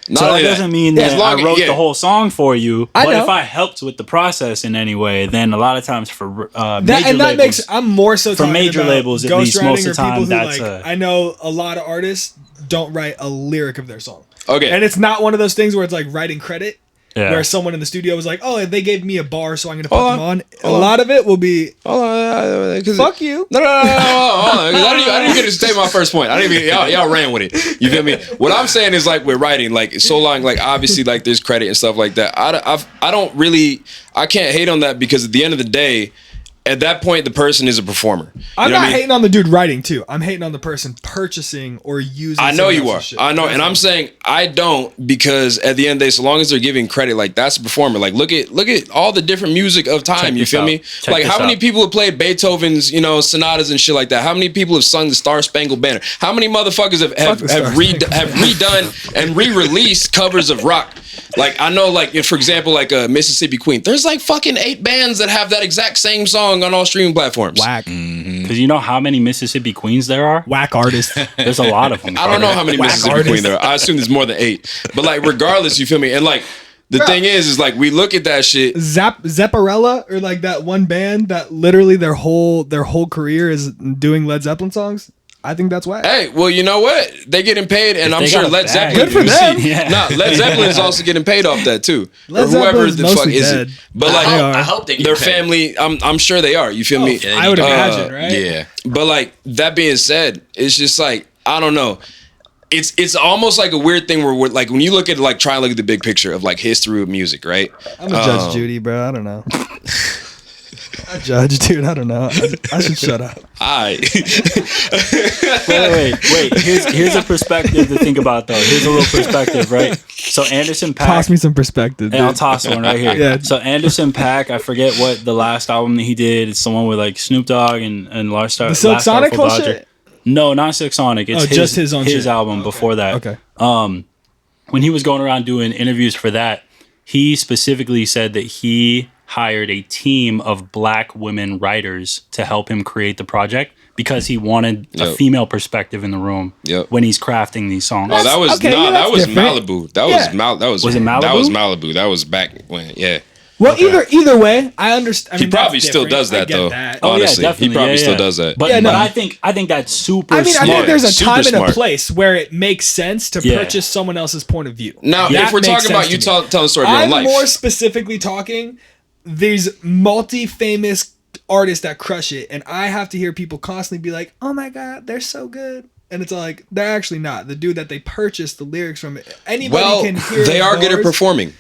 Speaker 3: Not
Speaker 4: So that
Speaker 3: only
Speaker 4: doesn't mean
Speaker 3: As
Speaker 4: that
Speaker 3: long-
Speaker 4: I wrote
Speaker 3: yeah.
Speaker 4: the whole song for you.
Speaker 2: I
Speaker 4: But
Speaker 2: know.
Speaker 4: if I helped with the process in any way, then a lot of times for major
Speaker 2: That
Speaker 4: labels,
Speaker 2: makes I'm more so
Speaker 4: For
Speaker 2: talking
Speaker 4: major
Speaker 2: about
Speaker 4: labels, at least,
Speaker 2: ghostwriting
Speaker 4: most of
Speaker 2: or
Speaker 4: the time,
Speaker 2: people who
Speaker 4: that's
Speaker 2: like I know a lot of artists don't write a lyric of their song.
Speaker 3: Okay.
Speaker 2: And it's not one of those things where it's like writing credit.
Speaker 4: Yeah.
Speaker 2: Where someone in the studio was like, "Oh, they gave me a bar, so I'm going to put
Speaker 3: Hold
Speaker 2: them
Speaker 3: on.
Speaker 2: on." A lot of it will be,
Speaker 3: Hold on, 'cause
Speaker 2: "Fuck you."
Speaker 3: No, hold on. 'Cause I didn't even get to say my first point. I didn't even, y'all ran with it. You feel me? What I'm saying is like we're writing, like so long, like obviously like there's credit and stuff like that. I don't really, I can't hate on that, because at the end of the day, at that point, the person is a performer.
Speaker 2: I'm
Speaker 3: You know
Speaker 2: not
Speaker 3: what I mean?
Speaker 2: hating on the dude writing too. I'm hating on the person purchasing or using.
Speaker 3: I know
Speaker 2: someone
Speaker 3: you are.
Speaker 2: else's shit.
Speaker 3: I know,
Speaker 2: That's
Speaker 3: and
Speaker 2: all.
Speaker 3: I'm saying I don't, because at the end of the day, so long as they're giving credit, like that's a performer. Like look at all the different music of time.
Speaker 4: Check
Speaker 3: You
Speaker 4: this
Speaker 3: feel
Speaker 4: out.
Speaker 3: me?
Speaker 4: Check
Speaker 3: Like
Speaker 4: this
Speaker 3: how many
Speaker 4: out.
Speaker 3: people have played Beethoven's, sonatas and shit like that? How many people have sung the Star Spangled Banner? How many motherfuckers have
Speaker 2: the Star Spangled
Speaker 3: redone and re-released covers of rock? Like I know, like if, for example, like Mississippi Queen, there's like fucking 8 bands that have that exact same song on all streaming platforms.
Speaker 2: whack,
Speaker 4: Because you know how many Mississippi Queens there are?
Speaker 2: whack artist.
Speaker 4: There's a lot of them.
Speaker 3: I don't know how many
Speaker 2: Whack
Speaker 3: Mississippi
Speaker 2: artists.
Speaker 3: Queen there are. I assume there's more than 8. But like regardless, you feel me? And like the thing is like we look at that shit.
Speaker 2: Zepparella, or like that one band that literally their whole career is doing Led Zeppelin songs. I think that's whack.
Speaker 3: Hey, well, you know what? They getting paid, and
Speaker 4: If
Speaker 3: I'm
Speaker 4: they
Speaker 3: sure
Speaker 4: got a
Speaker 3: Led
Speaker 4: bag,
Speaker 3: Zeppelin.
Speaker 2: Good for them.
Speaker 4: Yeah.
Speaker 3: No, Led Zeppelin is also getting paid off that too.
Speaker 2: Led
Speaker 3: Or whoever
Speaker 2: Zeppelin's
Speaker 3: the fuck
Speaker 2: mostly
Speaker 3: is
Speaker 2: dead.
Speaker 3: it? But
Speaker 2: They
Speaker 3: like,
Speaker 2: are.
Speaker 1: I hope they get
Speaker 3: their
Speaker 1: paid.
Speaker 3: family, I'm sure they are. You feel me?
Speaker 1: Yeah,
Speaker 2: I would
Speaker 1: Uh,
Speaker 2: imagine, right?
Speaker 1: Yeah.
Speaker 3: But like that being said, it's just like I don't know. It's almost like a weird thing where like when you look at like try and look at the big picture of like history of music, right?
Speaker 2: I'm a Judge Judy, bro. I don't know. A judge, dude. I don't know. I should shut up.
Speaker 3: I
Speaker 4: Wait. Here's a perspective to think about, though. Here's a little perspective, right? So Anderson .Paak.
Speaker 2: Toss me some perspective.
Speaker 4: Hey, I'll
Speaker 2: Dude.
Speaker 4: toss one right here.
Speaker 2: Yeah.
Speaker 4: So Anderson .Paak, I forget what the last album that he did. It's someone with like Snoop Dogg and Large Star.
Speaker 2: The Silk
Speaker 4: Last
Speaker 2: Sonic
Speaker 4: Artful
Speaker 2: whole
Speaker 4: Dodger.
Speaker 2: shit?
Speaker 4: No, not Silk Sonic. It's
Speaker 2: just his own shit.
Speaker 4: album before that.
Speaker 2: Okay.
Speaker 4: When he was going around doing interviews for that, he specifically said that he hired a team of black women writers to help him create the project because he wanted a
Speaker 3: Yep.
Speaker 4: female perspective in the room
Speaker 3: Yep.
Speaker 4: when he's crafting these songs.
Speaker 3: Oh, that was
Speaker 2: Okay, yeah,
Speaker 3: that
Speaker 2: that's
Speaker 3: was
Speaker 2: different.
Speaker 3: Malibu. That
Speaker 2: Yeah.
Speaker 3: was
Speaker 4: Was it Malibu?
Speaker 3: That was Malibu. That was back when. Yeah.
Speaker 2: Well, either way, I understand.
Speaker 3: He probably still does that though.
Speaker 4: Oh,
Speaker 3: Honestly,
Speaker 4: yeah,
Speaker 3: he
Speaker 4: definitely.
Speaker 3: probably
Speaker 4: Yeah,
Speaker 3: still
Speaker 4: yeah.
Speaker 3: does that.
Speaker 4: But,
Speaker 2: Yeah, no.
Speaker 4: but I think that's super
Speaker 2: I mean, I
Speaker 4: smart.
Speaker 2: think there's a
Speaker 3: Super
Speaker 2: time and a
Speaker 3: smart.
Speaker 2: place where it makes sense to
Speaker 4: Yeah.
Speaker 2: purchase someone else's point of view.
Speaker 3: Now,
Speaker 2: That
Speaker 3: if we're
Speaker 2: makes
Speaker 3: talking about
Speaker 2: sense
Speaker 3: you
Speaker 2: to me.
Speaker 3: telling the story of your own
Speaker 2: I'm
Speaker 3: life,
Speaker 2: more specifically talking these multi-famous artists that crush it, and I have to hear people constantly be like, "Oh my god, they're so good," and it's like they're actually not. The dude that they purchased the lyrics from, anybody
Speaker 3: well,
Speaker 2: can hear.
Speaker 3: they are good at
Speaker 2: bars.
Speaker 3: performing.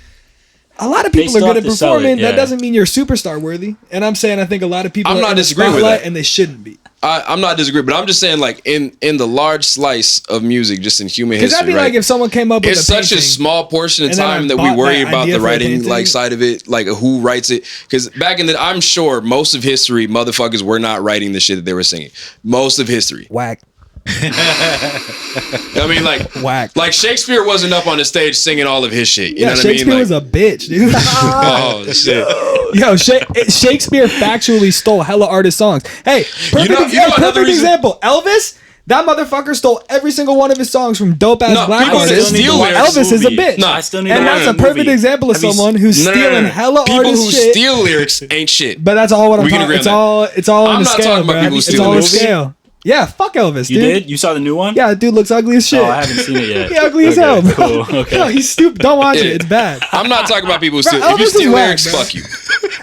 Speaker 2: A lot of
Speaker 4: They
Speaker 2: people are
Speaker 4: still
Speaker 2: good at
Speaker 4: have to sell it,
Speaker 2: performing. That
Speaker 4: yeah.
Speaker 2: doesn't mean you're superstar worthy. And I'm saying I think a lot of people
Speaker 3: I'm
Speaker 2: are
Speaker 3: not
Speaker 2: in the
Speaker 3: disagreeing with
Speaker 2: spotlight
Speaker 3: that.
Speaker 2: and they shouldn't be.
Speaker 3: I'm not disagreeing, but I'm just saying, like in the large slice of music, just in human
Speaker 2: Because
Speaker 3: history,
Speaker 2: that'd be
Speaker 3: right?
Speaker 2: like if someone came up with
Speaker 3: It's
Speaker 2: a
Speaker 3: such a
Speaker 2: painting,
Speaker 3: small portion of
Speaker 2: and then I
Speaker 3: time that we
Speaker 2: bought
Speaker 3: worry
Speaker 2: that
Speaker 3: about
Speaker 2: idea
Speaker 3: the
Speaker 2: for a
Speaker 3: writing
Speaker 2: painting.
Speaker 3: like side of it, like who writes it. Because back in the, I'm sure most of history, motherfuckers were not writing the shit that they were singing. Most of history.
Speaker 2: whack.
Speaker 3: I mean,
Speaker 2: Whack.
Speaker 3: like Shakespeare wasn't up on the stage singing all of his shit. You
Speaker 2: Yeah,
Speaker 3: know what
Speaker 2: Shakespeare
Speaker 3: I mean?
Speaker 2: was a bitch, dude.
Speaker 3: Oh shit!
Speaker 2: Yo, Shakespeare factually stole hella artist songs. Hey, perfect,
Speaker 3: know another
Speaker 2: perfect
Speaker 3: reason-
Speaker 2: example. Elvis, that motherfucker stole every single one of his songs from dope ass
Speaker 3: No,
Speaker 2: black
Speaker 3: people
Speaker 2: artists.
Speaker 3: still steal lyrics.
Speaker 2: Elvis is a
Speaker 4: Movie.
Speaker 2: bitch.
Speaker 3: No,
Speaker 4: I still need
Speaker 2: And
Speaker 4: to
Speaker 2: that's
Speaker 4: watch
Speaker 2: a
Speaker 4: the
Speaker 2: perfect
Speaker 4: movie.
Speaker 2: example of
Speaker 4: Have you
Speaker 2: someone who's
Speaker 3: No.
Speaker 2: stealing hella
Speaker 3: People
Speaker 2: artist
Speaker 3: who
Speaker 2: shit.
Speaker 3: steal lyrics ain't shit.
Speaker 2: But that's all what I'm
Speaker 3: We can
Speaker 2: talking.
Speaker 3: agree on
Speaker 2: It's all
Speaker 3: I'm
Speaker 2: on the
Speaker 3: not
Speaker 2: scale,
Speaker 3: talking about
Speaker 2: bro.
Speaker 3: people who
Speaker 2: It's
Speaker 3: steal
Speaker 2: all on the
Speaker 3: lyrics.
Speaker 2: scale. Yeah, fuck Elvis,
Speaker 4: You
Speaker 2: dude.
Speaker 4: did? You saw the new one?
Speaker 2: Yeah, the dude looks ugly as shit.
Speaker 4: Oh, I haven't seen it yet.
Speaker 2: He ugly as hell,
Speaker 4: Okay,
Speaker 2: bro.
Speaker 4: cool, okay.
Speaker 2: No, he's stupid. Don't watch it.
Speaker 3: Yeah.
Speaker 2: It's bad.
Speaker 3: I'm not talking about people who
Speaker 2: Bro,
Speaker 3: steal. If you
Speaker 2: Elvis is
Speaker 3: steal
Speaker 2: whack,
Speaker 3: lyrics,
Speaker 2: bro.
Speaker 3: fuck you.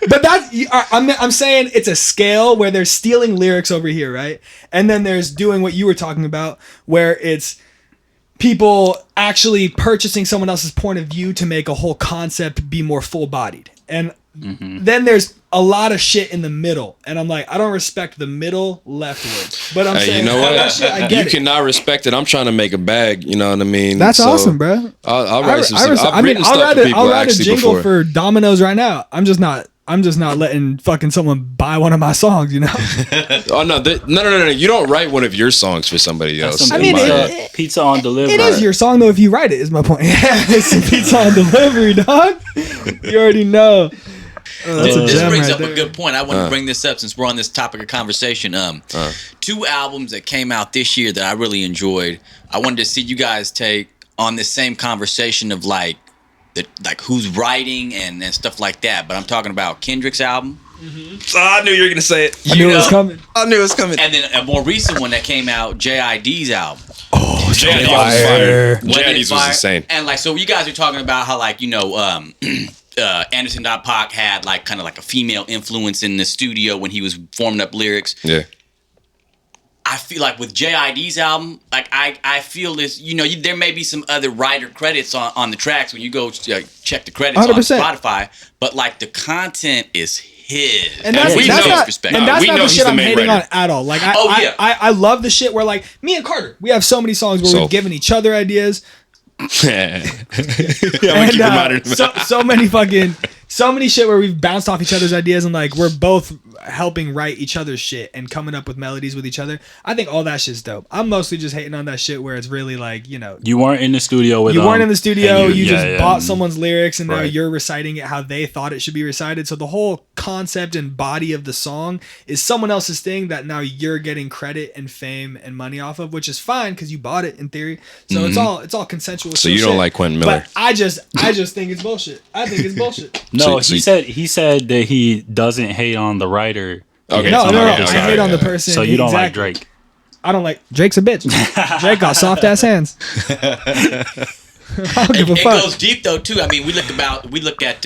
Speaker 2: But I'm saying it's a scale where they're stealing lyrics over here, right? And then there's doing what you were talking about, where it's people actually purchasing someone else's point of view to make a whole concept be more full-bodied. And then there's a lot of shit in the middle, and I'm like, I don't respect the middle leftward. But I'm
Speaker 3: Hey,
Speaker 2: saying,
Speaker 3: you know what?
Speaker 2: that shit, I
Speaker 3: You
Speaker 2: get it.
Speaker 3: cannot respect it. I'm trying to make a bag. You know what I mean?
Speaker 2: That's
Speaker 3: So,
Speaker 2: awesome, bro.
Speaker 3: I'll write some.
Speaker 2: I'll
Speaker 3: I've written stuff for people
Speaker 2: I'll write a
Speaker 3: actually
Speaker 2: jingle
Speaker 3: before.
Speaker 2: for Domino's right now. I'm just not letting fucking someone buy one of my songs, you know?
Speaker 3: Oh no, no! You don't write one of your songs for somebody
Speaker 4: That's
Speaker 3: else.
Speaker 4: some
Speaker 2: I mean,
Speaker 4: pizza, pizza on delivery.
Speaker 2: It is your song though if you write it, is my point. It's a pizza on delivery, dog. You already know. That's a
Speaker 1: This
Speaker 2: gem
Speaker 1: brings
Speaker 2: right
Speaker 1: up
Speaker 2: there.
Speaker 1: a good point. I want to bring this up since we're on this topic of conversation. Two albums that came out this year that I really enjoyed. I wanted to see you guys take on this same conversation of like who's writing and stuff like that. But I'm talking about Kendrick's album.
Speaker 3: I knew you were gonna say it.
Speaker 2: I knew it was coming.
Speaker 3: I knew it was coming.
Speaker 1: And then a more recent one that came out, JID's album.
Speaker 3: JID's
Speaker 2: fire.
Speaker 3: was fire. JID's was insane.
Speaker 1: And like, so you guys are talking about how like, Anderson .Paak had like kind of like a female influence in the studio when he was forming up lyrics.
Speaker 3: Yeah.
Speaker 1: I feel like with JID's album, like I feel this, there may be some other writer credits on the tracks when you go check the credits
Speaker 2: 100%.
Speaker 1: on Spotify, but like the content is his.
Speaker 2: And that's,
Speaker 3: we
Speaker 2: that's
Speaker 3: know-
Speaker 2: not,
Speaker 1: perspective.
Speaker 2: and that's
Speaker 3: we
Speaker 2: not
Speaker 3: know
Speaker 2: the
Speaker 3: he's
Speaker 2: shit
Speaker 3: the
Speaker 2: I'm
Speaker 3: main
Speaker 2: hating
Speaker 3: writer.
Speaker 2: on at all. Like
Speaker 1: yeah.
Speaker 2: I love the shit where like me and Carter, we have so many songs where
Speaker 3: So-
Speaker 2: we've given each other ideas.
Speaker 3: I'm gonna
Speaker 2: And
Speaker 3: keep reminding him.
Speaker 2: so many shit where we've bounced off each other's ideas and like we're both helping write each other's shit and coming up with melodies with each other. I think all that shit's dope. I'm mostly just hating on that shit where it's really like,
Speaker 4: You weren't in the studio with
Speaker 2: you
Speaker 4: them.
Speaker 2: weren't in the studio,
Speaker 4: and
Speaker 2: you just
Speaker 4: yeah.
Speaker 2: bought someone's lyrics and now
Speaker 3: Right.
Speaker 2: you're reciting it how they thought it should be recited. So the whole concept and body of the song is someone else's thing that now you're getting credit and fame and money off of, which is fine because you bought it in theory. So it's all consensual.
Speaker 3: So you don't like Quentin Miller?
Speaker 2: But I just think it's bullshit. I think it's bullshit.
Speaker 4: No,
Speaker 3: So-
Speaker 4: he said that he doesn't hate on the writer.
Speaker 3: Okay.
Speaker 2: No,
Speaker 3: okay,
Speaker 2: I
Speaker 3: okay,
Speaker 2: hate on the
Speaker 3: okay.
Speaker 2: person.
Speaker 4: So you don't like
Speaker 2: Exactly.
Speaker 4: Drake.
Speaker 2: I don't like Drake's a bitch. Drake got soft ass hands. I don't give a fuck.
Speaker 1: It goes deep though too. I mean, we look at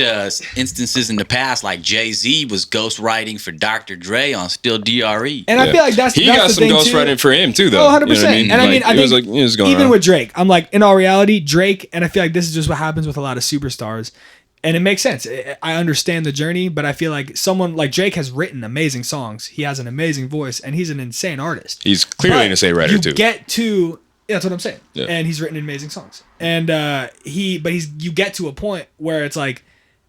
Speaker 1: instances in the past like Jay-Z was ghostwriting for Dr. Dre on Still DRE.
Speaker 2: And I feel like
Speaker 3: he got some ghostwriting for him too, though.
Speaker 2: Oh, 100%. And I mean, I think even with Drake, I'm like, in all reality, Drake, and I feel like this is just what happens with a lot of superstars. And it makes sense. I understand the journey, but I feel like someone like Drake has written amazing songs. He has an amazing voice, and he's an insane artist.
Speaker 3: He's clearly an insane writer too.
Speaker 2: That's what I'm saying. Yeah. And he's written amazing songs. And you get to a point where it's like,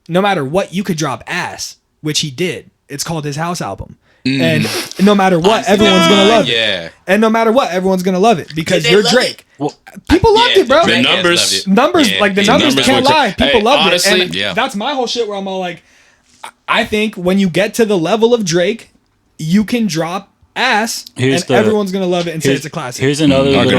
Speaker 2: no matter what, you could drop ass, which he did. It's called his house album. And no matter what, everyone's gonna love it. And no matter what, everyone's gonna love it because you're Drake. Well, people loved it, bro.
Speaker 3: The numbers,
Speaker 2: like the numbers can't lie. People loved it. And
Speaker 3: yeah.
Speaker 2: That's my whole shit where I'm all like, I think when you get to the level of Drake, you can drop ass everyone's gonna love it and say it's a classic.
Speaker 4: Here's another little.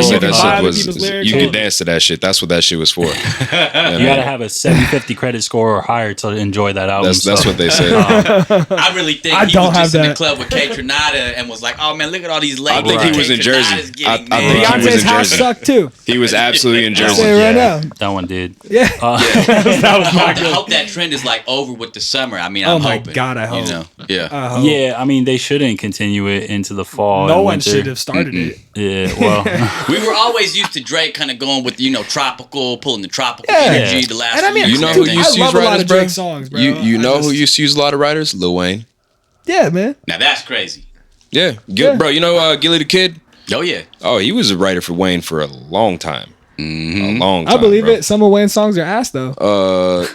Speaker 3: You can dance to that shit. That's what that shit was for.
Speaker 4: You gotta have a 750 credit score or higher to enjoy that album.
Speaker 3: That's what they said.
Speaker 1: I really think he was just in the club with K Tronada and was like, "Oh man, look at all these labels."
Speaker 3: I think he was in Jersey. I think he was
Speaker 2: Beyonce's
Speaker 3: in
Speaker 2: house
Speaker 3: Jersey.
Speaker 2: sucked too.
Speaker 3: He was absolutely in Jersey.
Speaker 2: Right now.
Speaker 4: That one did.
Speaker 2: Yeah.
Speaker 1: That was not good. I hope that trend is like over with the summer. I mean, I'm hoping.
Speaker 2: Oh my god, I hope.
Speaker 1: You know? Yeah.
Speaker 4: Yeah. I mean, they shouldn't continue it into the fall.
Speaker 2: No one should have started it.
Speaker 4: Yeah, well,
Speaker 1: we were always used to Drake kind of going with tropical, pulling the tropical energy. The last,
Speaker 2: and I mean,
Speaker 3: you know who used to use writers, bro?
Speaker 2: Songs, bro.
Speaker 3: You know who used to use a lot of writers? Lil Wayne.
Speaker 2: Yeah, man.
Speaker 1: Now that's crazy.
Speaker 3: Yeah, bro. You know Gilly the Kid?
Speaker 1: Oh yeah.
Speaker 3: Oh, he was a writer for Wayne for a long time. A long time.
Speaker 2: I believe it. Some of Wayne's songs are ass though.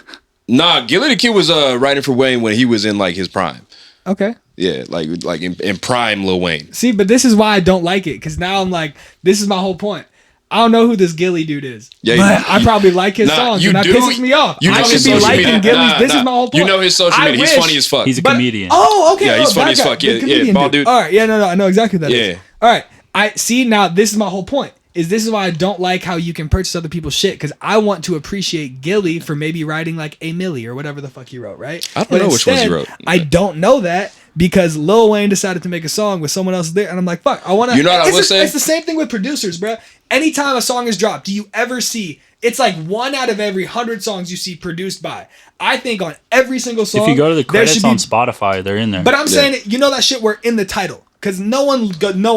Speaker 3: Nah, Gilly the Kid was writing for Wayne when he was in like his prime.
Speaker 2: Okay.
Speaker 3: Yeah, like in prime Lil Wayne.
Speaker 2: See, but this is why I don't like it, because now I'm like, this is my whole point. I don't know who this Gilly dude is. Yeah, but I probably like his songs, and that pisses me off.
Speaker 3: I
Speaker 2: should be liking Gilly's. This is my whole point.
Speaker 3: You know his social media. He's funny as fuck.
Speaker 4: He's a comedian.
Speaker 2: Oh, okay.
Speaker 3: Yeah, he's funny as fuck. Yeah, bald dude.
Speaker 2: All right, no, I know exactly who that is.
Speaker 3: Yeah.
Speaker 2: All right, I see now. This is my whole point. This is why I don't like how you can purchase other people's shit, because I want to appreciate Gilly for maybe writing like A Milli or whatever the fuck he wrote, right?
Speaker 3: I don't know which ones he wrote.
Speaker 2: I don't know that because Lil Wayne decided to make a song with someone else there, and I'm like, fuck, I want to.
Speaker 3: You know what I will say?
Speaker 2: It's the same thing with producers, bro. Anytime a song is dropped, do you ever see? It's like 1 out of every 100 songs you see produced by. I think on every single song,
Speaker 4: if you go to the credits on Spotify, they're in there.
Speaker 2: But I'm saying, you know that shit were in the title, because no one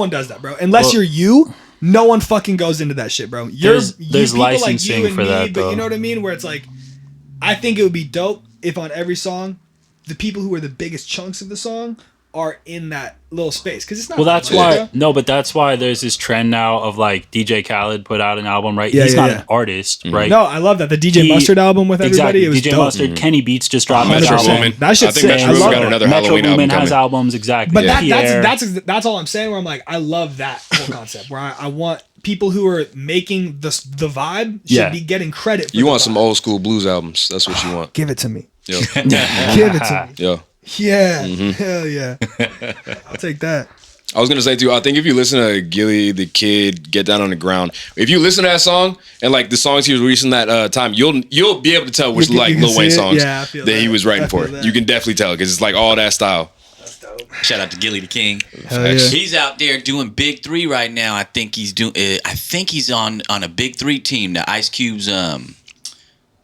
Speaker 2: does that, bro. Unless you're you. No one fucking goes into that shit, bro.
Speaker 4: There's licensing like for that,
Speaker 2: but
Speaker 4: though.
Speaker 2: You know what I mean? Where it's like, I think it would be dope if on every song, the people who are the biggest chunks of the song are in that little space, because it's not.
Speaker 4: Well, that's why. No, but that's why there's this trend now of like DJ Khaled put out an album, right? He's not an artist, right?
Speaker 2: No, I love that the DJ Mustard album with everybody. It was
Speaker 4: DJ
Speaker 2: dope.
Speaker 4: Mustard, Kenny Beats just dropped his
Speaker 3: Metro
Speaker 4: album.
Speaker 3: Boomin.
Speaker 2: That shit's sick.
Speaker 3: I think Metro got another
Speaker 4: Metro
Speaker 3: Halloween
Speaker 4: Boomin
Speaker 3: album
Speaker 4: has
Speaker 3: coming.
Speaker 4: albums, exactly.
Speaker 2: But that's all I'm saying. Where I'm like, I love that whole concept. Where I want people who are making the vibe should be getting credit. For
Speaker 3: you want some old school blues albums? That's what you want.
Speaker 2: Give it to me.
Speaker 3: Yo.
Speaker 2: Give it to me.
Speaker 3: Yo.
Speaker 2: Yeah, hell yeah. I'll take that.
Speaker 3: I was gonna say too, I think if you listen to Gilly the Kid, Get Down on the Ground, if you listen to that song and like the songs he was releasing that time, you'll be able to tell which like Lil Wayne songs that he was writing for. You can definitely tell because it's like all that style.
Speaker 1: That's dope. Shout out to Gilly the King.
Speaker 2: Yeah.
Speaker 1: He's out there doing Big 3 right now. I think he's on a Big 3 team, the Ice Cube's